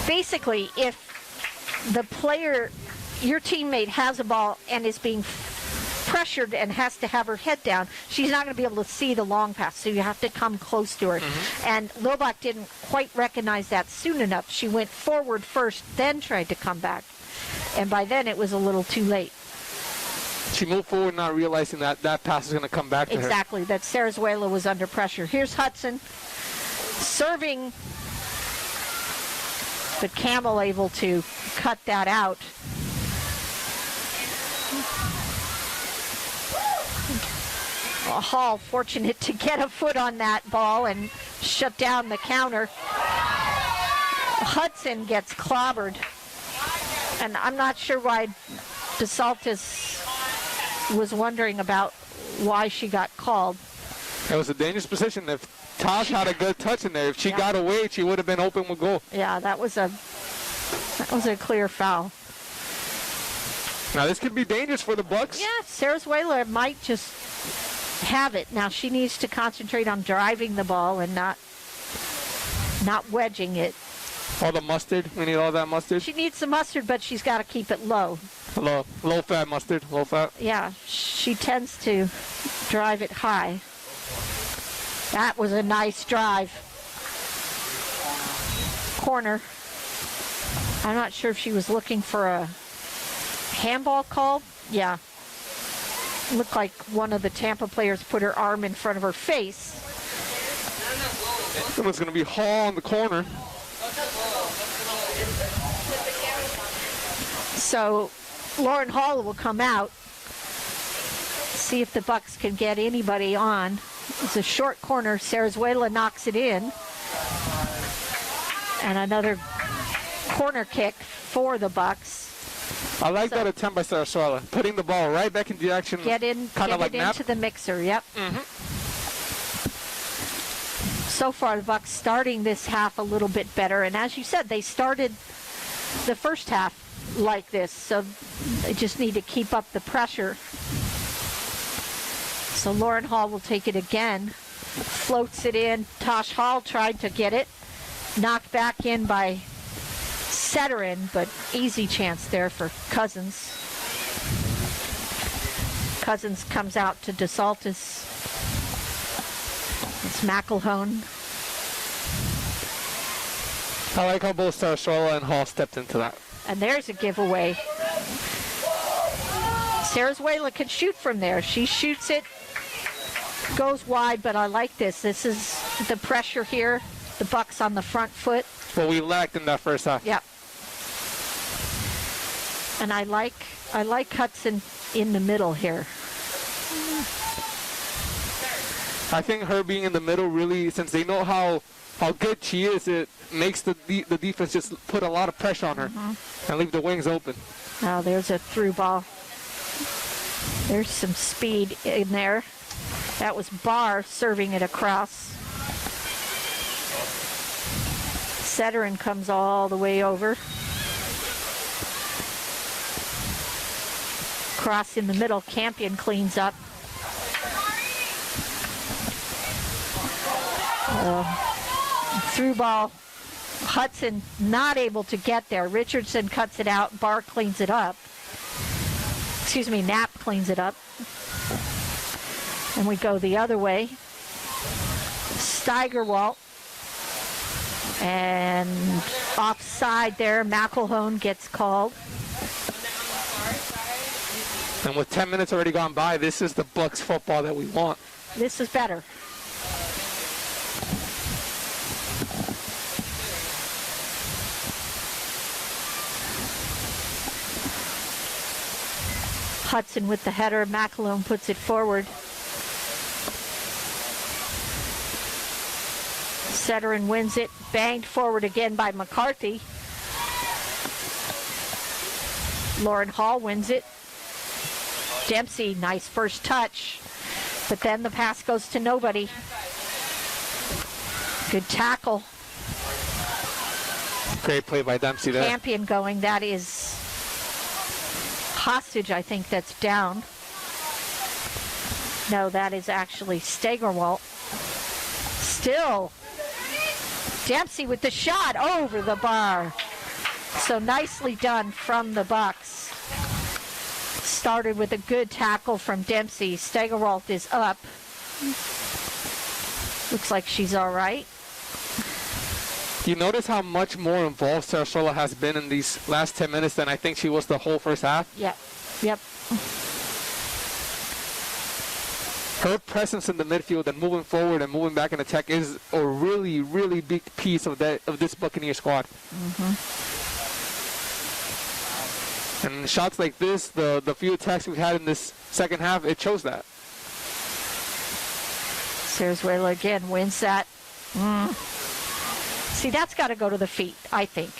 Basically, if the player, your teammate has a ball and is being pressured and has to have her head down, she's not going to be able to see the long pass, so you have to come close to her. And Lobach didn't quite recognize that soon enough. She went forward first, then tried to come back. And by then it was a little too late. She moved forward not realizing that that pass is going to come back to her. Exactly, that Sarazuela was under pressure. Here's Hudson serving, but Campbell able to cut that out. Hall fortunate to get a foot on that ball and shut down the counter. Hudson gets clobbered. And I'm not sure why DeSaltis was wondering about why she got called. It was a dangerous position. If Tosh had a good touch in there, if she got away, she would have been open with goal. Yeah, that was a clear foul. Now this could be dangerous for the Bucks. Yeah, Sarazuela might just have it. Now she needs to concentrate on driving the ball and not wedging it. All the mustard. We need all that mustard. She needs the mustard, but she's got to keep it low. Low fat mustard. Low fat. Yeah, she tends to drive it high. That was a nice drive. Corner. I'm not sure if she was looking for a handball call. Yeah. Looked like one of the Tampa players put her arm in front of her face. It was going to be Hall in the corner. So Lauren Hall will come out. See if the Bucks can get anybody on. It's a short corner. Sarazuela knocks it in. And another corner kick for the Bucks. I like that attempt by Sarazuela, putting the ball right back in the action. Get it into the mixer. Yep. So far, the Bucks starting this half a little bit better, and as you said, they started the first half like this, so they just need to keep up the pressure. So Lauren Hall will take it again, floats it in. Tosh Hall tried to get it, knocked back in by Setterin, but easy chance there for Cousins. Cousins comes out to DeSaltis. It's McElhone. I like how both Sarazuela and Hall stepped into that. And there's a giveaway. Sarazuela can shoot from there. She shoots it, goes wide, but I like this. This is the pressure here. The Bucks on the front foot. Well, we lacked in that first half. Yep. And I like Hudson in the middle here. I think her being in the middle really, since they know how good she is, it makes the defense just put a lot of pressure on her and leave the wings open. Oh, there's a through ball. There's some speed in there. That was Barr serving it across. Setterin comes all the way over. Cross in the middle. Campion cleans up. Through ball. Hudson not able to get there. Richardson cuts it out. Barr cleans it up. Excuse me, Knapp cleans it up. And we go the other way. Steigerwalt. And offside there. McElhone gets called. And with 10 minutes already gone by, this is the Bucks football that we want. This is better. Hudson with the header. McElhone puts it forward. Setterin wins it. Banged forward again by McCarthy. Lauren Hall wins it. Dempsey, nice first touch. But then the pass goes to nobody. Good tackle. Great play by Dempsey there. Campion going. That is Hostage, I think, that's down. No, that is actually Steigerwalt. Still. Dempsey with the shot over the bar. So nicely done from the Bucks. Started with a good tackle from Dempsey. Steigerwalt is up. Looks like she's all right. You notice how much more involved Sarazuela has been in these last 10 minutes than I think she was the whole first half? Yep. Yep. Her presence in the midfield and moving forward and moving back in attack is a really, really big piece of this Buccaneer squad. And shots like this, the few attacks we've had in this second half, it shows that. Sarazuela again wins that. See, that's got to go to the feet, I think.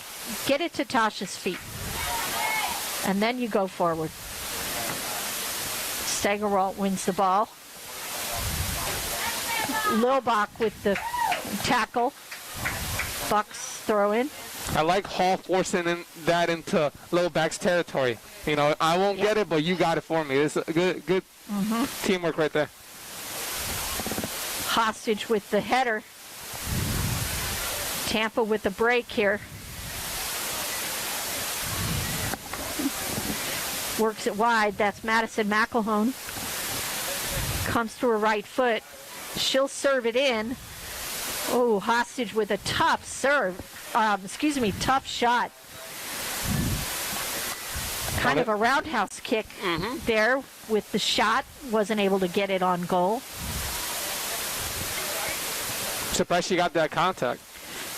Get it to Tasha's feet. And then you go forward. Steigerwalt wins the ball. Lilbach with the tackle. Bucks throw in. I like Hall forcing that into Lilbach's territory. You know, I won't get it, but you got it for me. It's a good teamwork right there. Hostage with the header. Tampa with the break here. Works it wide. That's Madison McElhone. Comes to her right foot. She'll serve it in. Oh, Hostage with a tough serve. Tough shot. Kind of a roundhouse kick there with the shot. Wasn't able to get it on goal. Surprised she got that contact.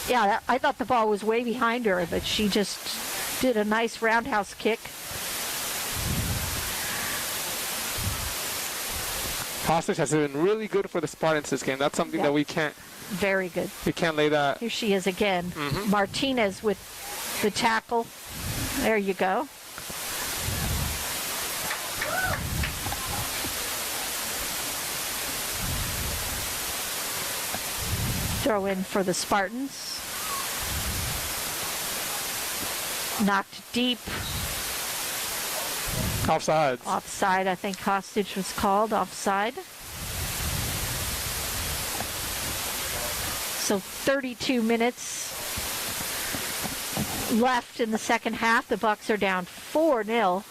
Yeah, I thought the ball was way behind her, but she just did a nice roundhouse kick. Hostage has been really good for the Spartans this game. That's something that we can't. Very good. We can't lay that. Here she is again. Martinez with the tackle. There you go. Throw in for the Spartans. Knocked deep. Offside. Offside, I think Hostage was called. Offside. So 32 minutes left in the second half. The Bucks are down 4-0.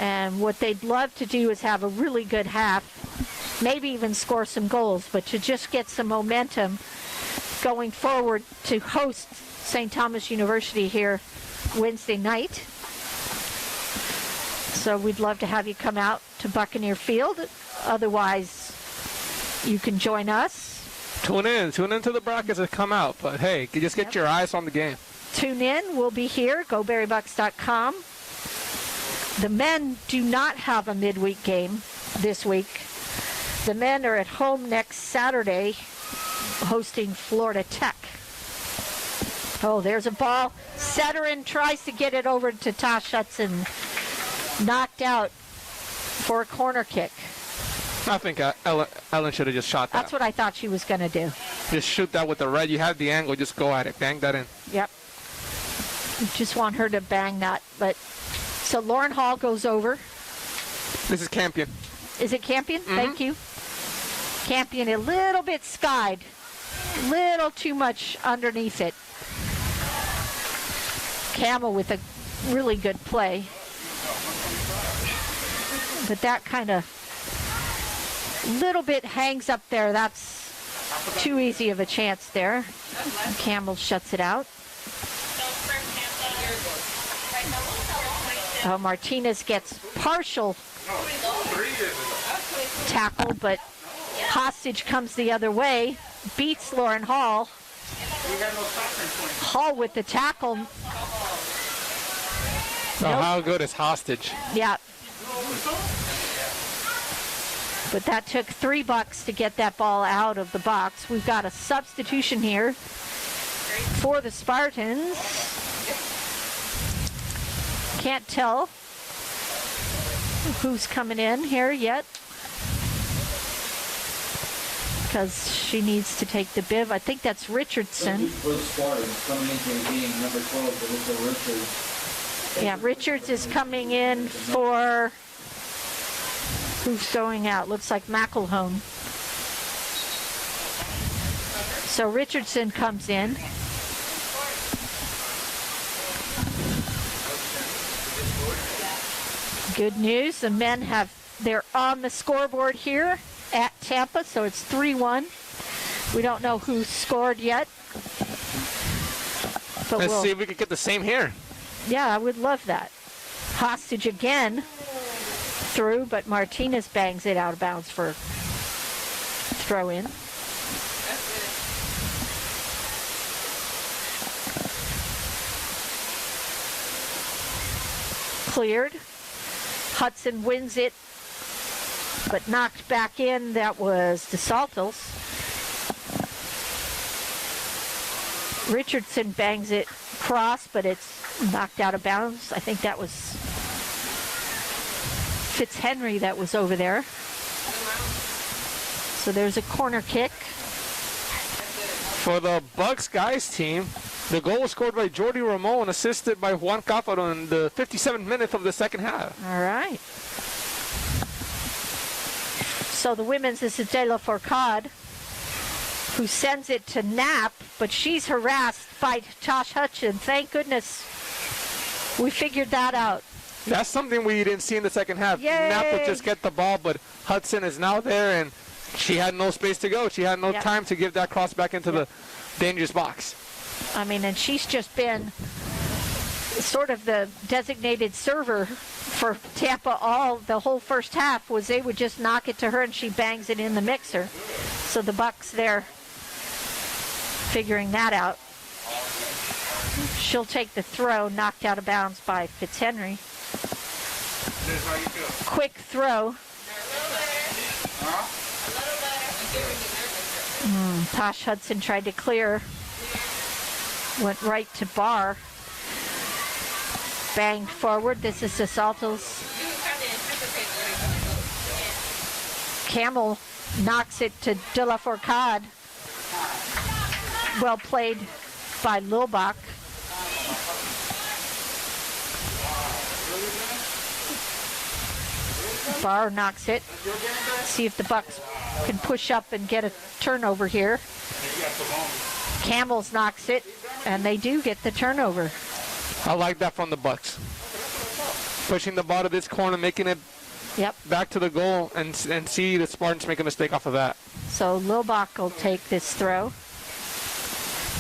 And what they'd love to do is have a really good half, maybe even score some goals, but to just get some momentum going forward to host St. Thomas University here Wednesday night. So we'd love to have you come out to Buccaneer Field. Otherwise, you can join us. Tune in to the broadcast and come out. But hey, you just get your eyes on the game. Tune in. We'll be here. GoBerryBucks.com. The men do not have a midweek game this week. The men are at home next Saturday hosting Florida Tech. Oh, there's a ball. Setterin tries to get it over to Tosh Hudson. Knocked out for a corner kick. I think Ellen should have just shot that. That's what I thought she was going to do. Just shoot that with the red. You have the angle. Just go at it. Bang that in. Yep. Just want her to bang that. But so Lauren Hall goes over. This is Campion. Is it Campion? Thank you. Campion a little bit skied. Little too much underneath it. Camel with a really good play. But that kind of little bit hangs up there. That's too easy of a chance there. Camel shuts it out. Martinez gets partial tackle, but Hostage comes the other way, beats Lauren Hall. Hall with the tackle. So how good is Hostage? Yeah. But that took $3 to get that ball out of the box. We've got a substitution here for the Spartans. Can't tell who's coming in here yet, because she needs to take the bib. I think that's Richardson. Yeah, Richards is coming in for... Who's going out? Looks like McElhone. So Richardson comes in. Good news, the men they're on the scoreboard here at Tampa, so it's 3-1. We don't know who scored yet. But Let's see if we can get the same here. Yeah, I would love that. Hostage again through, but Martinez bangs it out of bounds for throw in. Cleared. Hudson wins it, but knocked back in. That was DeSaltos. Richardson bangs it cross, but it's knocked out of bounds. I think that was Fitzhenry that was over there. So there's a corner kick. For the Bucks guys team, the goal was scored by Jordi Ramon, assisted by Juan Cáfaro in the 57th minute of the second half. All right. So the women's is Adela Fourcade, who sends it to Knapp, but she's harassed by Tosh Hutchin. Thank goodness we figured that out. That's something we didn't see in the second half. Yay. Knapp would just get the ball, but Hudson is now there, and she had no space to go. She had no time to give that cross back into the dangerous box. I mean, and she's just been sort of the designated server for Tampa the whole first half. Was they would just knock it to her and she bangs it in the mixer. So the Bucks there figuring that out. She'll take the throw, knocked out of bounds by Fitzhenry. Quick throw. Tosh Hudson tried to clear. Went right to Barr. Banged forward. This is DeSalto's. Camel knocks it to De La Fourcade. Well played by Lilbach. Barr knocks it. See if the Bucks can push up and get a turnover here. Camels knocks it, and they do get the turnover. I like that from the Bucks. Pushing the ball to this corner, making it back to the goal, and see the Spartans make a mistake off of that. So Lilbach will take this throw.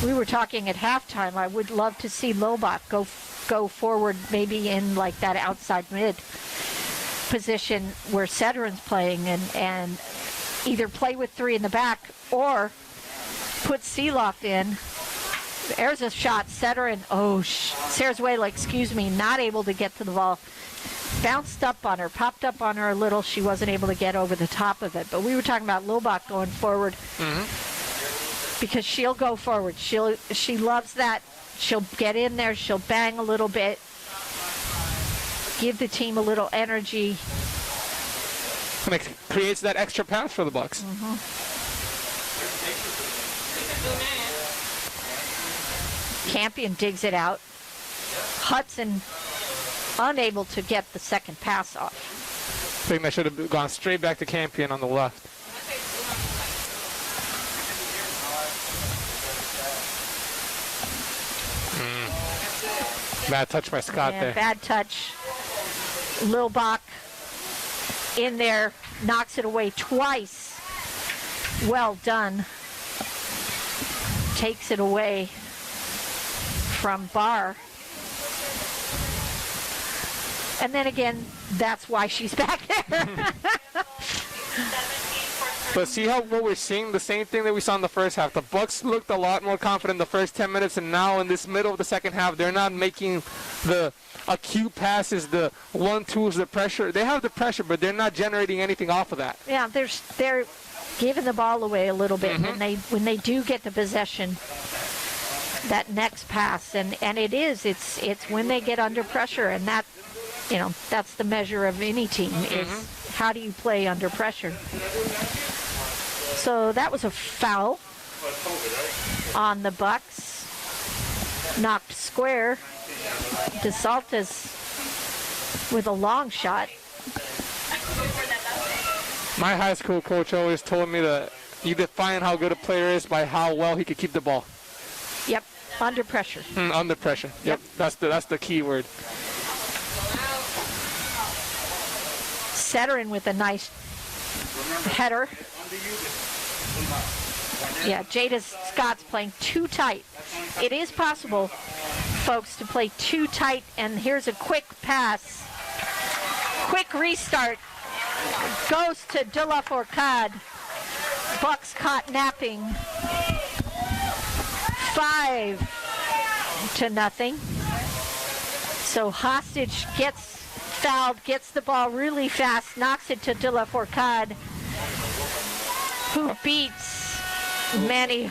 We were talking at halftime. I would love to see Lilbach go forward, maybe in like that outside mid position where Sederin's playing, and either play with three in the back or put Seeloff in. There's a shot. Sederin, Sarah's Wayla, not able to get to the ball. Bounced up on her, popped up on her a little. She wasn't able to get over the top of it. But we were talking about Lilbach going forward because she'll go forward. She loves that. She'll get in there. She'll bang a little bit. Give the team a little energy. And it creates that extra pass for the Bucks. Campion digs it out. Hudson unable to get the second pass off. I think that should have gone straight back to Campion on the left. Bad touch by Scott there. Bad touch. Lilbach in there, knocks it away twice. Well done. Takes it away from Barr. And then again, that's why she's back there. But see how what we're seeing, the same thing that we saw in the first half. The Bucks looked a lot more confident in the first 10 minutes, and now in this middle of the second half, they're not making the acute passes, the 1-2s, the pressure. They have the pressure, but they're not generating anything off of that. Yeah, they're giving the ball away a little bit when they do get the possession. That next pass, and it's when they get under pressure, and that, that's the measure of any team is how do you play under pressure. So that was a foul on the Bucks. Knocked square. DeSaltis with a long shot. My high school coach always told me that you define how good a player is by how well he could keep the ball. Yep, under pressure. Under pressure. Yep, that's the key word. Sederin with a nice header. Yeah, Jada Scott's playing too tight. It is possible, folks, to play too tight, and here's a quick pass. Quick restart. Goes to De La Fourcade. Bucks caught napping. 5-0. So Hostage gets fouled, gets the ball really fast, knocks it to De La Fourcade, who beats Manny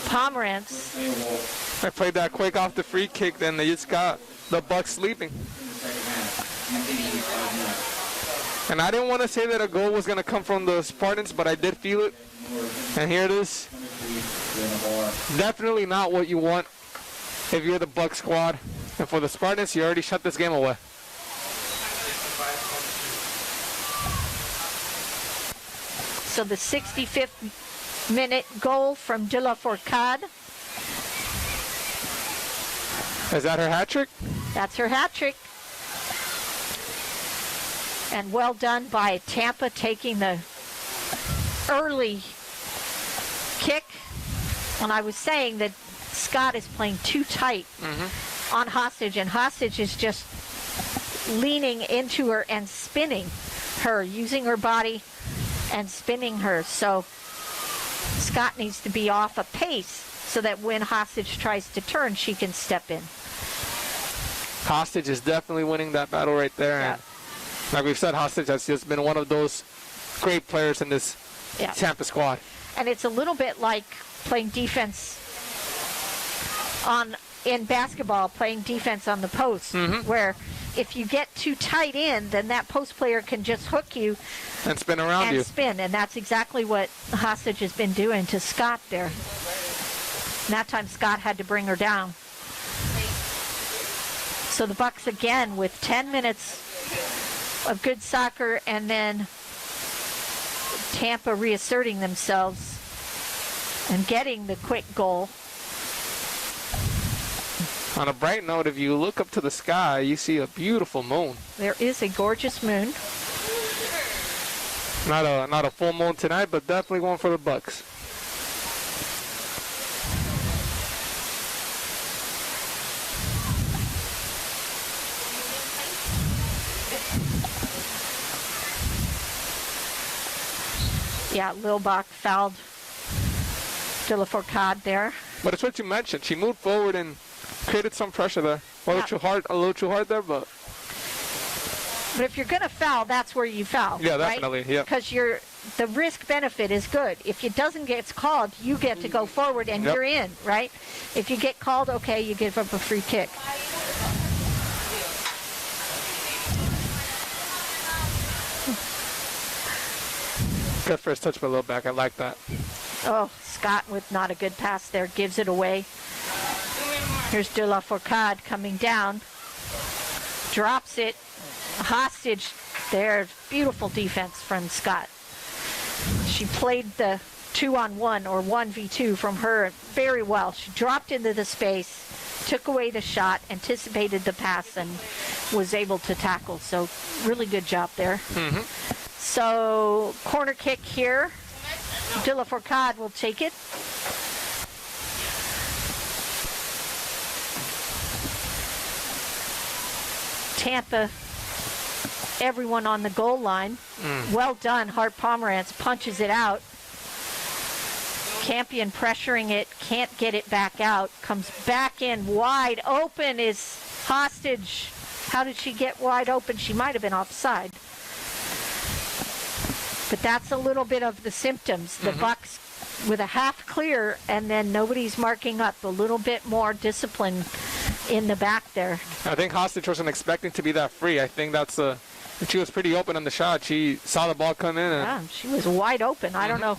Pomerantz. I played that quick off the free kick, then they just got the Bucks sleeping. And I didn't want to say that a goal was going to come from the Spartans, but I did feel it. And here it is. Definitely not what you want if you're the Bucks squad. And for the Spartans, you already shut this game away. So the 65th minute goal from De La Fourcade. Is that her hat trick? That's her hat trick. And well done by Tampa taking the early kick. And I was saying that Scott is playing too tight on Hostage, and Hostage is just leaning into her and spinning her, using her body and spinning her. So Scott needs to be off a pace so that when Hostage tries to turn, she can step in. Hostage is definitely winning that battle right there. Yeah. And like we've said, Hostage has just been one of those great players in this Tampa squad. And it's a little bit like playing defense in basketball, playing defense on the post, where if you get too tight in, then that post player can just hook you and spin around you. And that's exactly what Hostage has been doing to Scott there. And that time Scott had to bring her down. So the Bucks again with 10 minutes of good soccer, and then Tampa reasserting themselves and getting the quick goal. On a bright note, if you look up to the sky, you see a beautiful moon. There is a gorgeous moon. Not a full moon tonight, but definitely one for the Bucks. Yeah, Lil Bach fouled De La Fourcade there. But it's what you mentioned. She moved forward and created some pressure there. A little too hard there, but if you're going to foul, that's where you foul. Yeah, definitely. Right? Yeah. Because the risk benefit is good. If it doesn't get called, you get to go forward and you're in, right? If you get called, okay, you give up a free kick. Good first touch by Lil Bach. I like that. Oh, Scott with not a good pass there, gives it away. Here's De La Fourcade coming down. Drops it. Hostage there. Beautiful defense from Scott. She played the 2-on-1 or 1v2 from her very well. She dropped into the space, took away the shot, anticipated the pass, and was able to tackle. So really good job there. So corner kick here. De La Fourcade will take it. Tampa, everyone on the goal line. Well done. Hart Pomerantz punches it out. Campion pressuring it, can't get it back out. Comes back in wide open is Hostage. How did she get wide open? She might have been offside. But that's a little bit of the symptoms. The Bucks with a half clear, and then nobody's marking up. A little bit more discipline in the back there. I think Hostage wasn't expecting to be that free. I think she was pretty open on the shot. She saw the ball come in. Yeah, she was wide open. I don't know.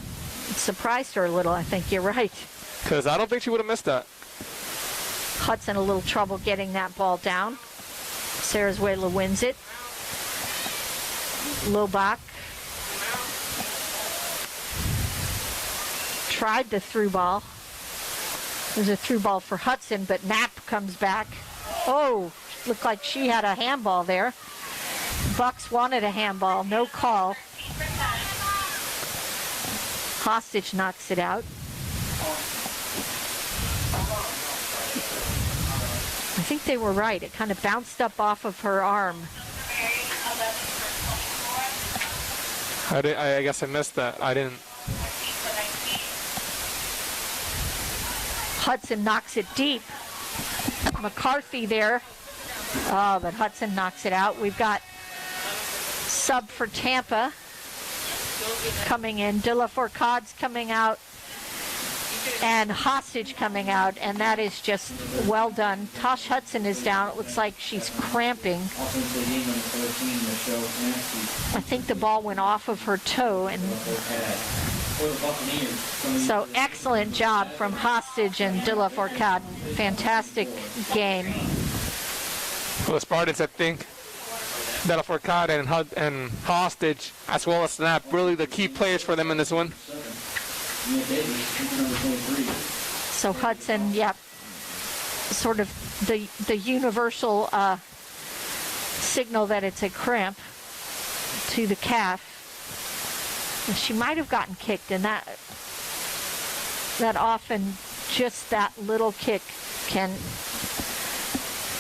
It surprised her a little. I think you're right. Because I don't think she would have missed that. Hudson a little trouble getting that ball down. Sarazuela wins it. Lil Bach tried the through ball. There's a through ball for Hudson, but Knapp comes back. Oh, looked like she had a handball there. Bucks wanted a handball, no call. Hostage knocks it out. I think they were right. It kind of bounced up off of her arm. I guess I missed that. I didn't. Hudson knocks it deep. McCarthy there. Oh, but Hudson knocks it out. We've got sub for Tampa coming in. De La Fourcade's coming out. And Hostage coming out. And that is just well done. Tosh Hudson is down. It looks like she's cramping. I think the ball went off of her toe. And so excellent job from Hostage and De La Fourcade. Fantastic game. Well, the Spartans, I think, De La Fourcade and Hostage, as well as Snap, really the key players for them in this one. So Hudson, yep, sort of the universal signal that it's a cramp. to the calf. And she might have gotten kicked, and that often just that little kick can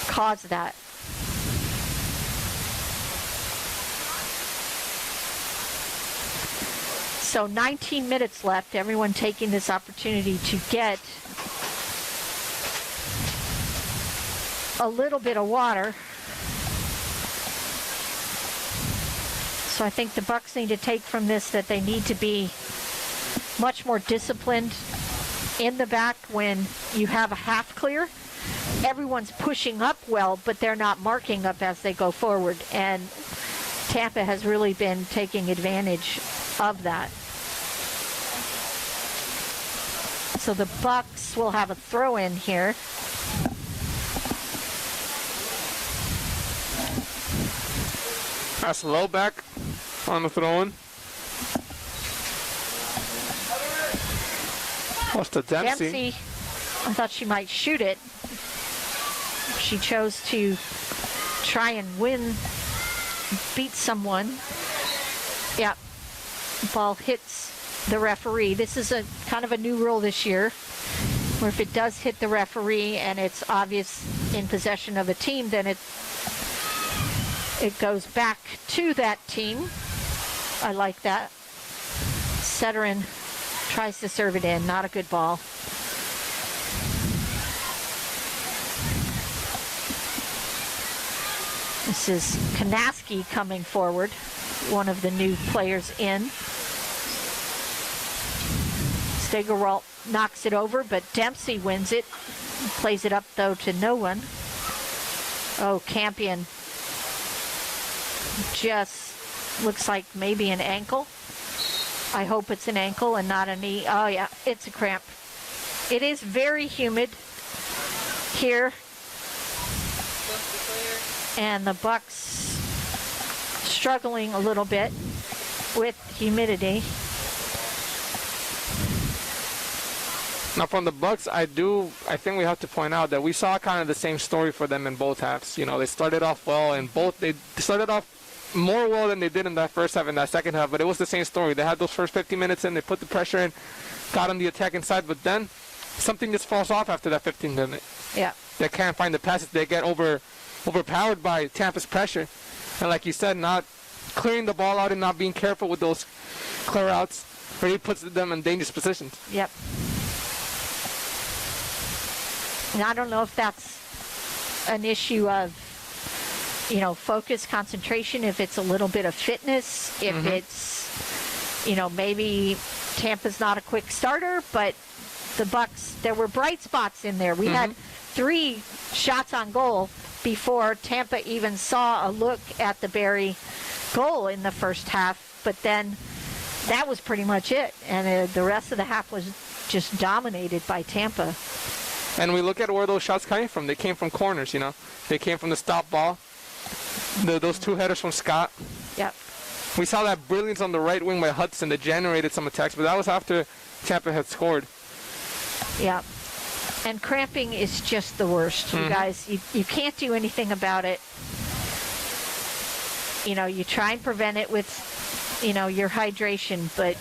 cause that. So 19 minutes left, everyone taking this opportunity to get a little bit of water. So I think the Bucks need to take from this that they need to be much more disciplined in the back when you have a half clear. Everyone's pushing up well, but they're not marking up as they go forward. And Tampa has really been taking advantage of that. So the Bucks will have a throw in here. That's low back on the throw in. What's the Dempsey? I thought she might shoot it. She chose to try and beat someone. Yeah, ball hits the referee. This is a kind of a new rule this year, where if it does hit the referee and it's obvious in possession of a team, then it goes back to that team. I like that. Setterin tries to serve it in. Not a good ball. This is Kanaski coming forward, one of the new players in. Stegerwalt knocks it over, but Dempsey wins it. Plays it up, though, to no one. Oh, Campion just looks like maybe an ankle. I hope it's an ankle and not a knee. Oh, yeah, it's a cramp. It is very humid here. And the Bucks struggling a little bit with humidity. Now from the Bucks, I think we have to point out that we saw kind of the same story for them in both halves. You know, they started off well, and they started off more well than they did in that first half and that second half, but it was the same story. They had those first 50 minutes in, they put the pressure in, got on the attacking side, but then something just falls off after that 15 minutes. Yeah. They can't find the passes. They get overpowered by Tampa's pressure. And like you said, not clearing the ball out and not being careful with those clear outs really puts them in dangerous positions. Yep. And I don't know if that's an issue of, you know, focus, concentration, if it's a little bit of fitness, if it's, you know, maybe Tampa's not a quick starter, but the Bucks, there were bright spots in there. We had 3 shots on goal before Tampa even saw a look at the Barry goal in the first half, but then that was pretty much it. And the rest of the half was just dominated by Tampa. And we look at where those shots came from. They came from corners, you know. They came from the stop ball. Those 2 headers from Scott. Yep. We saw that brilliance on the right wing by Hudson that generated some attacks, but that was after Tampa had scored. Yeah. And cramping is just the worst, you guys. You can't do anything about it. You know, you try and prevent it with, you know, your hydration, but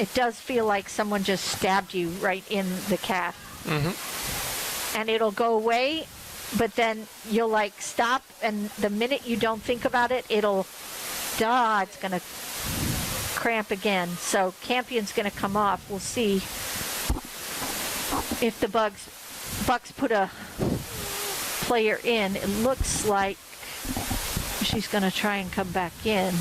it does feel like someone just stabbed you right in the calf. And it'll go away, but then you'll like stop, and the minute you don't think about it, it's going to cramp again. So Campion's going to come off. We'll see if the Bucks put a player in. It looks like she's going to try and come back in.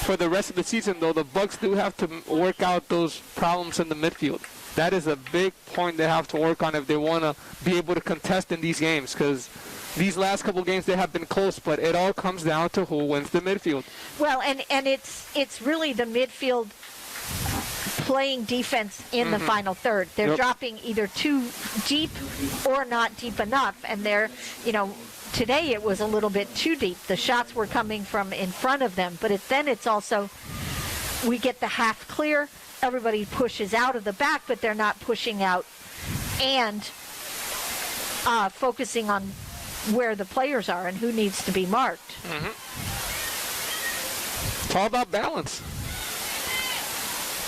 For the rest of the season, though, the Bucks do have to work out those problems in the midfield. That is a big point they have to work on if they want to be able to contest in these games, because these last couple games they have been close, but it all comes down to who wins the midfield. Well, and it's really the midfield playing defense in the final third. They're dropping either too deep or not deep enough, and they're, you know, today it was a little bit too deep. The shots were coming from in front of them, but then it's also, we get the half clear, everybody pushes out of the back, but they're not pushing out and focusing on where the players are and who needs to be marked. It's all about balance.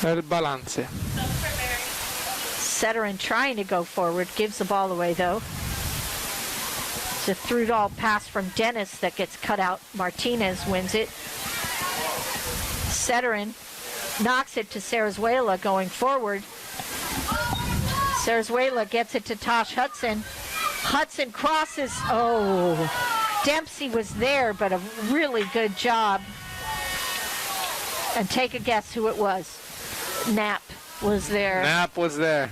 El balance. Setterin trying to go forward, gives the ball away though. It's a through-ball pass from Dennis that gets cut out. Martinez wins it. Setterin knocks it to Sarazuela going forward. Sarazuela gets it to Tosh Hudson. Hudson crosses. Oh, Dempsey was there, but a really good job. And take a guess who it was. Knapp was there. Knapp was there.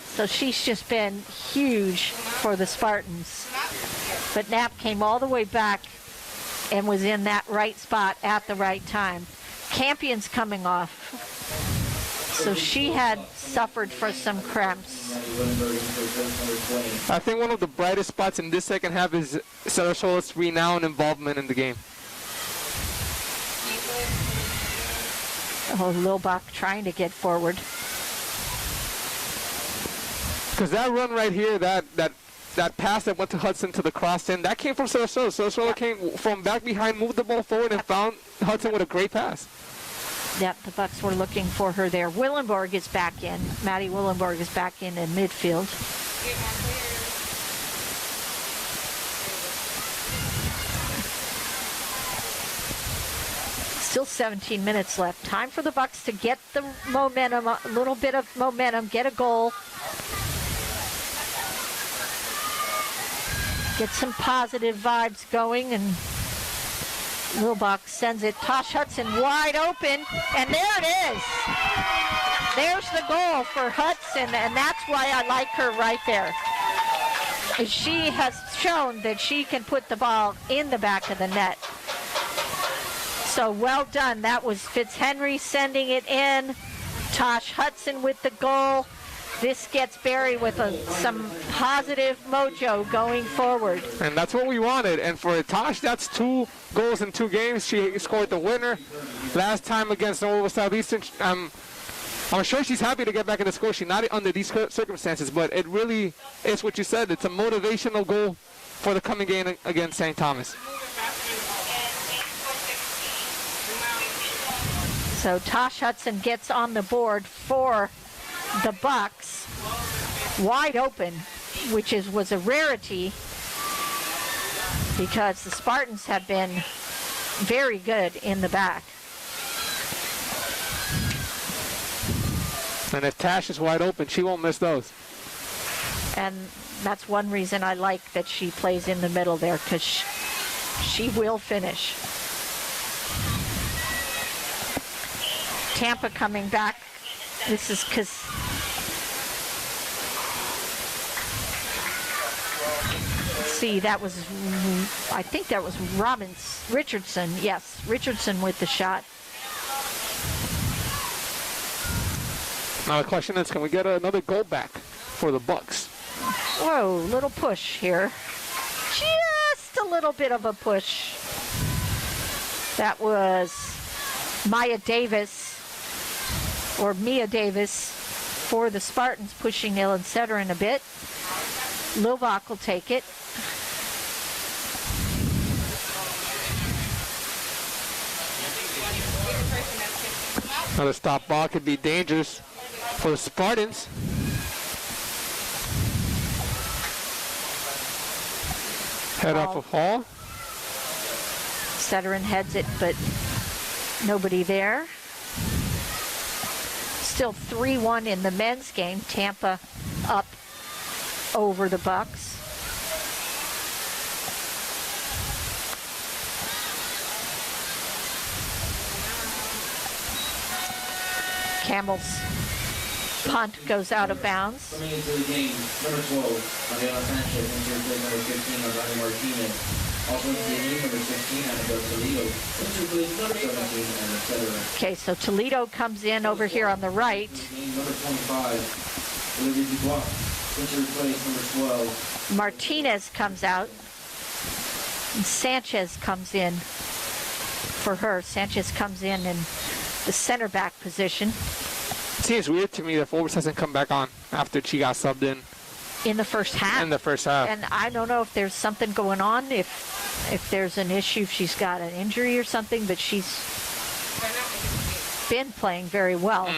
So she's just been huge for the Spartans. But Knapp came all the way back and was in that right spot at the right time. Campion's coming off. So she had suffered for some cramps. I think one of the brightest spots in this second half is Sarazuela's renowned involvement in the game. Oh, Lilbach trying to get forward. Because that run right here, that pass that went to Hudson to the cross in, that came from Sarazuela. Sarazuela came from back behind, moved the ball forward, and found Hudson with a great pass. Yep, the Bucks were looking for her there. Willenborg is back in. Maddie Willenborg is back in midfield. Still 17 minutes left. Time for the Bucks to get the momentum, a little bit of momentum, get a goal. Get some positive vibes going, and Lilbach sends it. Tosh Hudson wide open, and there it is. There's the goal for Hudson, and that's why I like her right there. She has shown that she can put the ball in the back of the net. So well done. That was Fitzhenry sending it in. Tosh Hudson with the goal. This gets Barry with some positive mojo going forward. And that's what we wanted. And for Tosh, that's 2 goals in 2 games. She scored the winner last time against Nova Southeastern. I'm sure she's happy to get back in the score sheet, not under these circumstances, but it really is what you said. It's a motivational goal for the coming game against St. Thomas. So Tosh Hudson gets on the board for the Bucks, wide open, which was a rarity because the Spartans have been very good in the back. And if Tash is wide open, she won't miss those. And that's one reason I like that she plays in the middle there, because she will finish. Tampa coming back. This is because see, that was, I think that was Richardson. Yes, Richardson with the shot. Now the question is, can we get another goal back for the Bucks? Whoa, little push here. Just a little bit of a push. That was Mia Davis for the Spartans, pushing Ellen Setterin a bit. Lilbach will take it. Another stop ball could be dangerous for the Spartans. Head off of Hall. Setterin heads it, but nobody there. Still 3-1 in the men's game. Tampa up over the Bucks. Campbell's punt goes out of bounds. Coming into the game, number 12, Mariela Sanchez, injured with number 15, Ronnie Martinez. Also into the game, number 16, Annabelle Toledo. Injured with number 17, and etc. Okay, so Toledo comes in over here on the right. Number 25, Olivia Dubois. Injured place, number 12. Martinez comes out. And Sanchez comes in for her. Sanchez comes in the center back position. It seems weird to me that Forbes hasn't come back on after she got subbed in. in the first half. In the first half. And I don't know if there's something going on, if there's an issue, if she's got an injury or something, but she's been playing very well.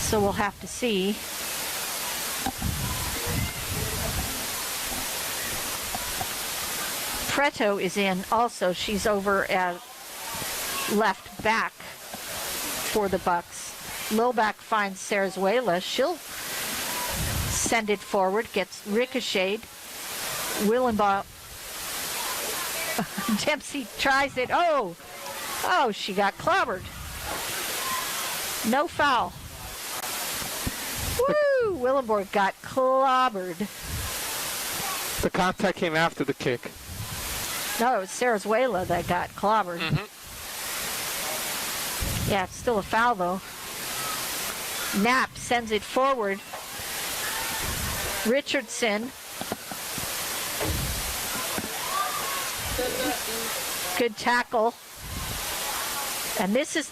So we'll have to see. Preto is in also. She's over at left back for the Bucks. Lilback finds Sarazuela. She'll send it forward, gets ricocheted. Willenbach. Dempsey tries it. Oh, she got clobbered. No foul. Woo! Willenborg got clobbered. The contact came after the kick. No, it was Sarazuela that got clobbered. Yeah, it's still a foul though. Knapp sends it forward. Richardson. Good tackle. And this is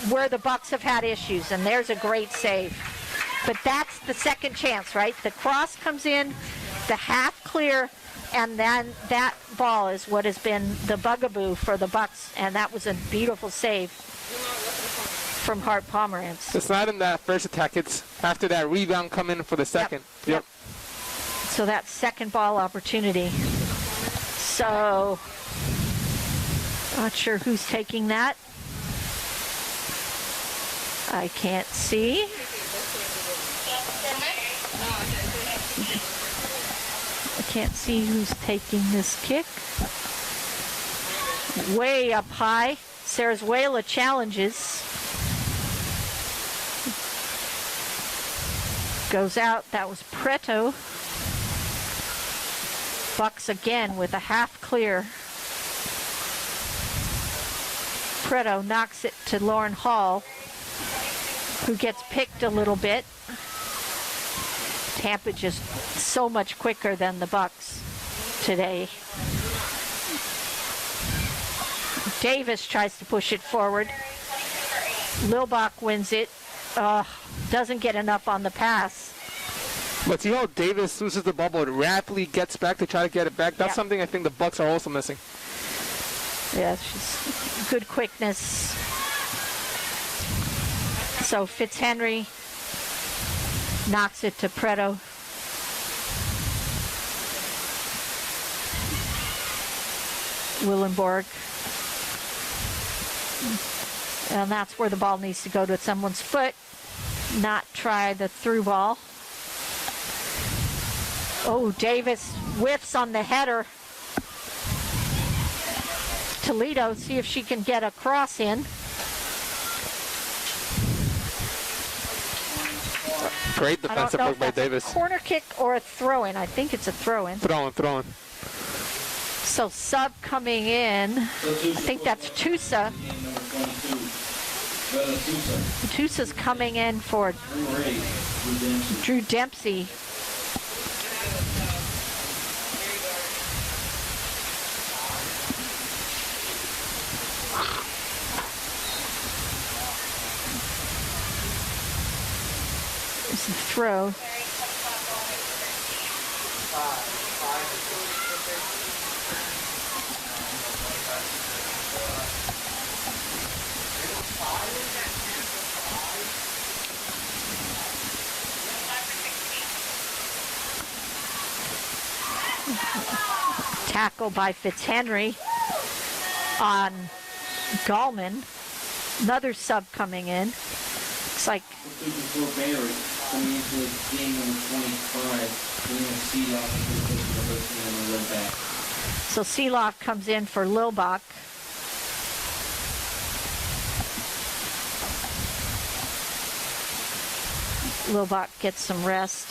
where the Bucks have had issues, and there's a great save. But that's the second chance, right? The cross comes in, the half clear, and then that ball is what has been the bugaboo for the Bucks, and that was a beautiful save from Hart Pomerantz. It's not in that first attack, it's after that rebound come in for the second. Yep. So that second ball opportunity. So, not sure who's taking that. I can't see. I can't see who's taking this kick. Way up high. Sarazuela challenges. Goes out. That was Preto. Bucks again with a half clear. Preto knocks it to Lauren Hall, who gets picked a little bit. Tampa just so much quicker than the Bucks today. Davis tries to push it forward. Lilbach wins it. Doesn't get enough on the pass. But see how Davis loses the ball, but rapidly gets back to try to get it back? That's something I think the Bucks are also missing. Yeah, she's good quickness. So Fitzhenry knocks it to Preto. Willenborg. And that's where the ball needs to go, to someone's foot. Not try the through ball. Oh, Davis whiffs on the header. Toledo, see if she can get a cross in. Great defensive work by Davis. Corner kick or a throw-in. I think it's a throw-in. Throw-in. So sub coming in. I think that's Tusa. Tusa's coming in for Drew Dempsey. There's a throw. Tackle by Fitzhenry on Gallman. Another sub coming in. Looks like so Seeloff comes in for Lilbach. Lilbach gets some rest.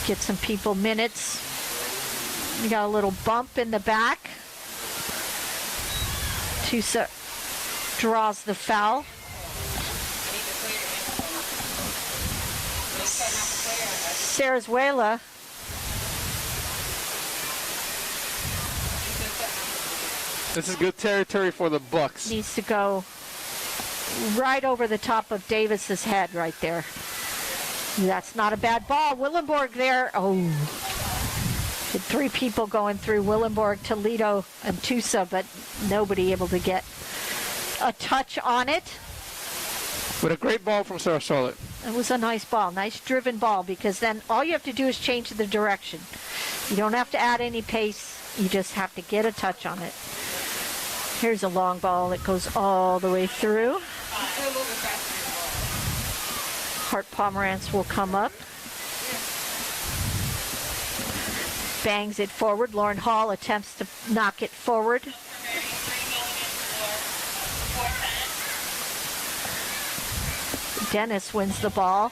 Get some people minutes. We got a little bump in the back. Tusa draws the foul. Sarazuela This is good territory for the Bucks. needs to go right over the top of Davis's head right there. That's not a bad ball. Willenborg there. Oh. Had 3 people going through Willenborg, Toledo, and Tusa, but nobody able to get a touch on it. But a great ball from Sarah Charlotte. It was a nice ball, nice driven ball, because then all you have to do is change the direction. You don't have to add any pace. You just have to get a touch on it. Here's a long ball that goes all the way through. Hart Pomerantz will come up. Bangs it forward. Lauren Hall attempts to knock it forward. Dennis wins the ball.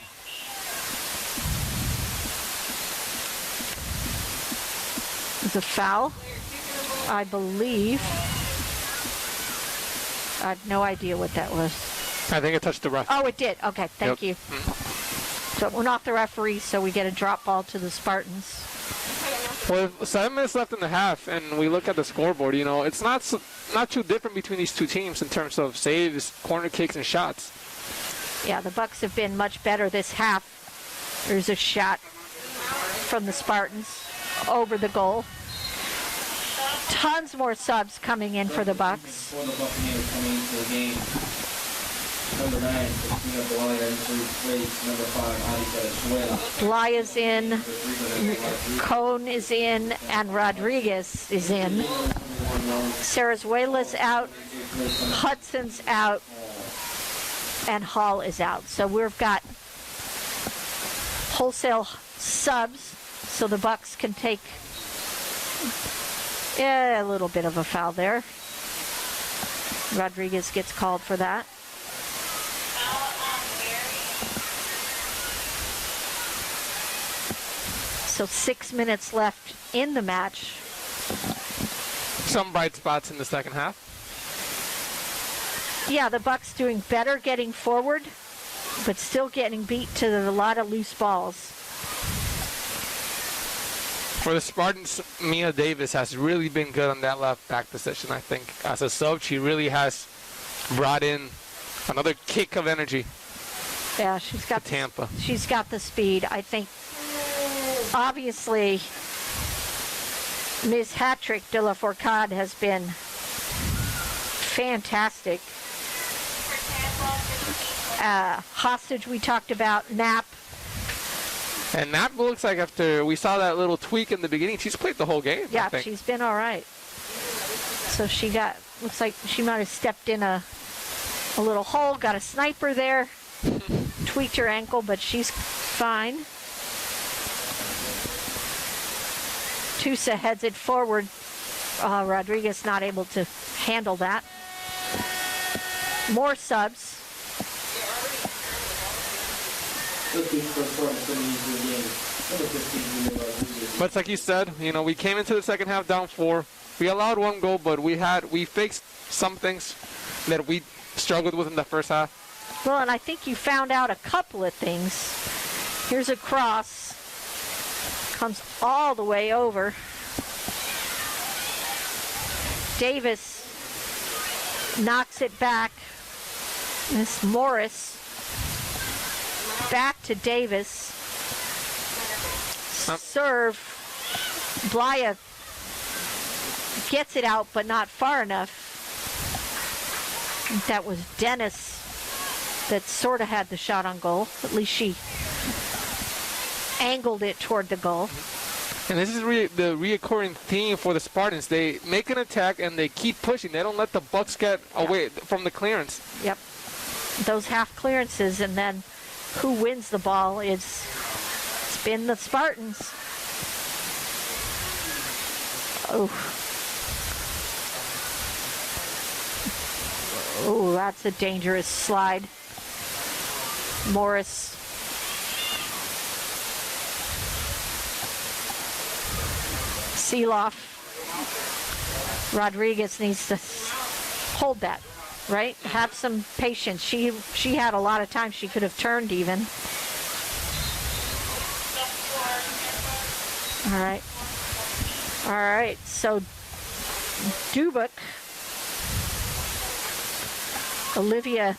It's a foul, I believe. I have no idea what that was. I think it touched the ref. Oh, it did. Okay, thank you. So it went off the referee, so we get a drop ball to the Spartans. Well, 7 minutes left in the half, and we look at the scoreboard. You know, it's not too different between these two teams in terms of saves, corner kicks, and shots. Yeah, the Bucks have been much better this half. There's a shot from the Spartans over the goal. Tons more subs coming in for the Bucks. For the Buccaneers coming into the game, number 9, Christina Blaya, number 5, Anita Suela. Blaya's in, Cone is in, and Rodriguez is in. Sarazuela's out, Hudson's out, and Hall is out. So we've got wholesale subs, so the Bucks can take a little bit of a foul there. Rodriguez gets called for that. So 6 minutes left in the match. Some bright spots in the second half. Yeah, the Bucks doing better getting forward, but still getting beat to a lot of loose balls. For the Spartans, Mia Davis has really been good on that left back position, I think. As a sub, she really has brought in another kick of energy. Yeah, she's got Tampa. She's got the speed. I think, obviously, Ms. Hattrick de la Fourcade has been fantastic. Hostage we talked about, Knapp. And Knapp looks like after we saw that little tweak in the beginning, she's played the whole game. Yeah, she's been all right. So she got, looks like she might have stepped in a little hole, got a sniper there, tweaked her ankle, but she's fine. Tusa heads it forward. Rodriguez not able to handle that. More subs. But it's like you said, you know, we came into the second half down 4. We allowed 1 goal, but we fixed some things that we struggled with in the first half. Well, and I think you found out a couple of things. Here's a cross. Comes all the way over. Davis knocks it back. Miss Morris. Back to Davis. Serve. Blaya gets it out, but not far enough. That was Dennis that sort of had the shot on goal. At least she angled it toward the goal. And this is the reoccurring theme for the Spartans. They make an attack and they keep pushing. They don't let the Bucks get away from the clearance. Yep. Those half clearances, and then who wins the ball it's been the Spartans. Oh. Oh, that's a dangerous slide. Morris. Seeloff. Rodriguez needs to hold that, right? Have some patience. She had a lot of time she could have turned even. All right. All right, so Dubuk, Olivia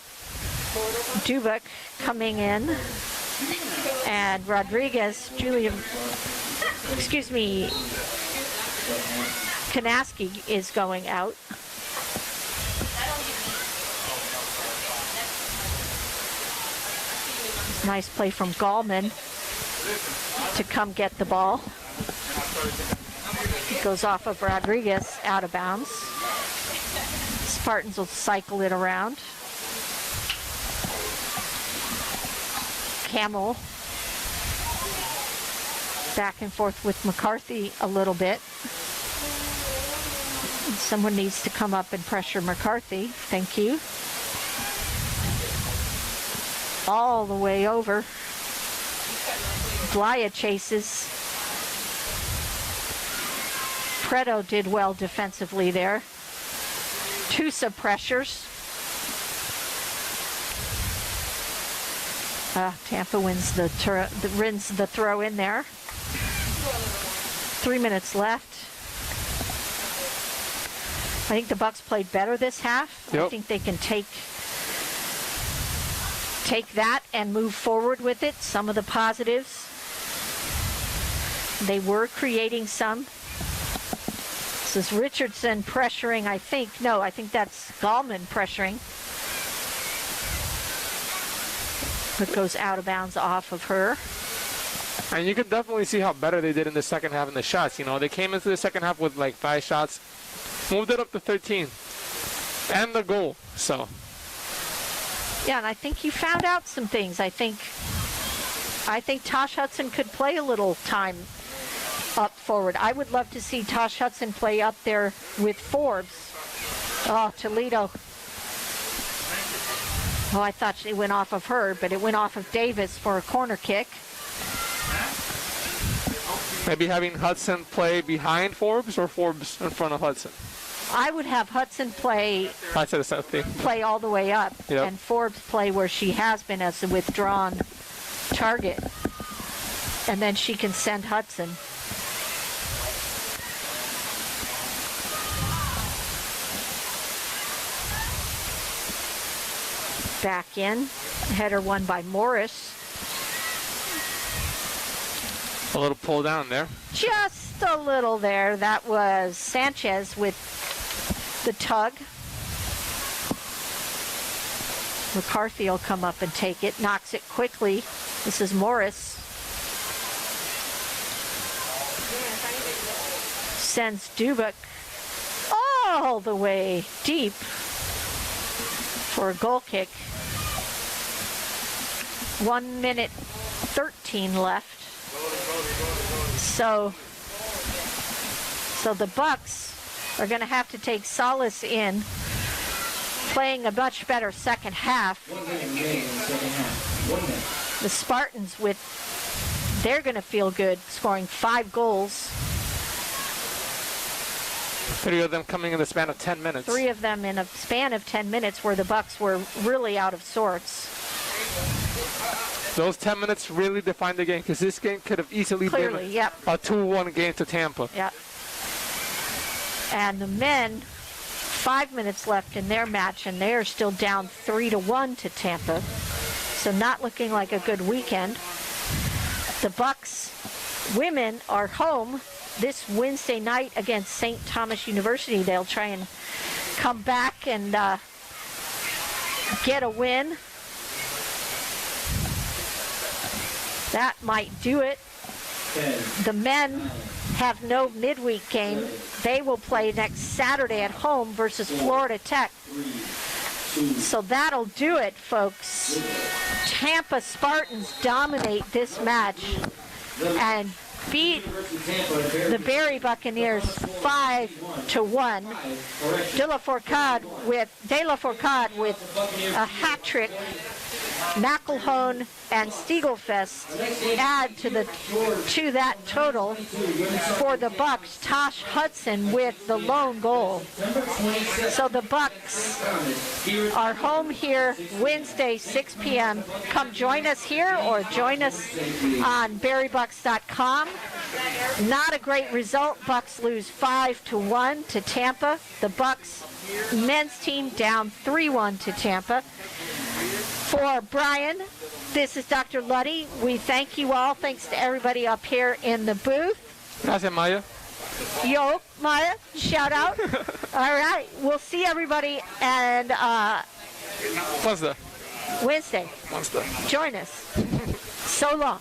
Dubuk coming in. And Kanaski is going out. Nice play from Gallman to come get the ball. It goes off of Rodriguez, out of bounds. Spartans will cycle it around. Camel back and forth with McCarthy a little bit. Someone needs to come up and pressure McCarthy. Thank you. All the way over. Blaya chases. Preto did well defensively there. Tusa pressures. Tampa wins the throw in there. 3 minutes left. I think the Bucks played better this half. Yep. I think they can take that and move forward with it. Some of the positives. They were creating some. This is Richardson pressuring, I think. No, I think that's Gallman pressuring. It goes out of bounds off of her. And you can definitely see how better they did in the second half in the shots. You know, they came into the second half with like 5 shots, moved it up to 13, and the goal. So. Yeah, and I think you found out some things. I think Tosh Hudson could play a little time up forward. I would love to see Tosh Hudson play up there with Forbes. Oh, Toledo. Oh, I thought it went off of her, but it went off of Davis for a corner kick. Maybe having Hudson play behind Forbes or Forbes in front of Hudson? I would have Hudson play all the way up, yep. And Forbes play where she has been as a withdrawn target. And then she can send Hudson. Back in. Header won by Morris. A little pull down there. Just a little there. That was Sanchez with the tug. McCarthy will come up and take it. Knocks it quickly. This is Morris. Sends Dubak all the way deep for a goal kick. 1 minute 13 left. So the Bucks are going to have to take solace in playing a much better second half. The Spartans they're going to feel good, scoring 5 goals. 3 of them coming in the span of 10 minutes. 3 of them in a span of 10 minutes where the Bucks were really out of sorts. Those 10 minutes really defined the game because this game could have easily been a 2-1 game to Tampa. Yep. And the men, 5 minutes left in their match, and they are still down 3-1 to Tampa. So not looking like a good weekend. The Bucks women are home this Wednesday night against St. Thomas University. They'll try and come back and get a win. That might do it. The men have no midweek game. They will play next Saturday at home versus Florida Tech. So that'll do it, folks. Tampa Spartans dominate this match and beat the Berry Buccaneers 5-1. De La Fourcade with a hat trick. McElhone and Stiegelfest add to that total for the Bucks. Tosh Hudson with the lone goal. So the Bucks are home here Wednesday, 6 p.m. Come join us here or join us on berrybucks.com. Not a great result. Bucks lose 5-1 to Tampa. The Bucks men's team down 3-1 to Tampa. For Brian, this is Dr. Luddy. We thank you all. Thanks to everybody up here in the booth. Gracias, Maya. Yo, Maya, shout out. All right, we'll see everybody and Wednesday. Wednesday. Join us. So long.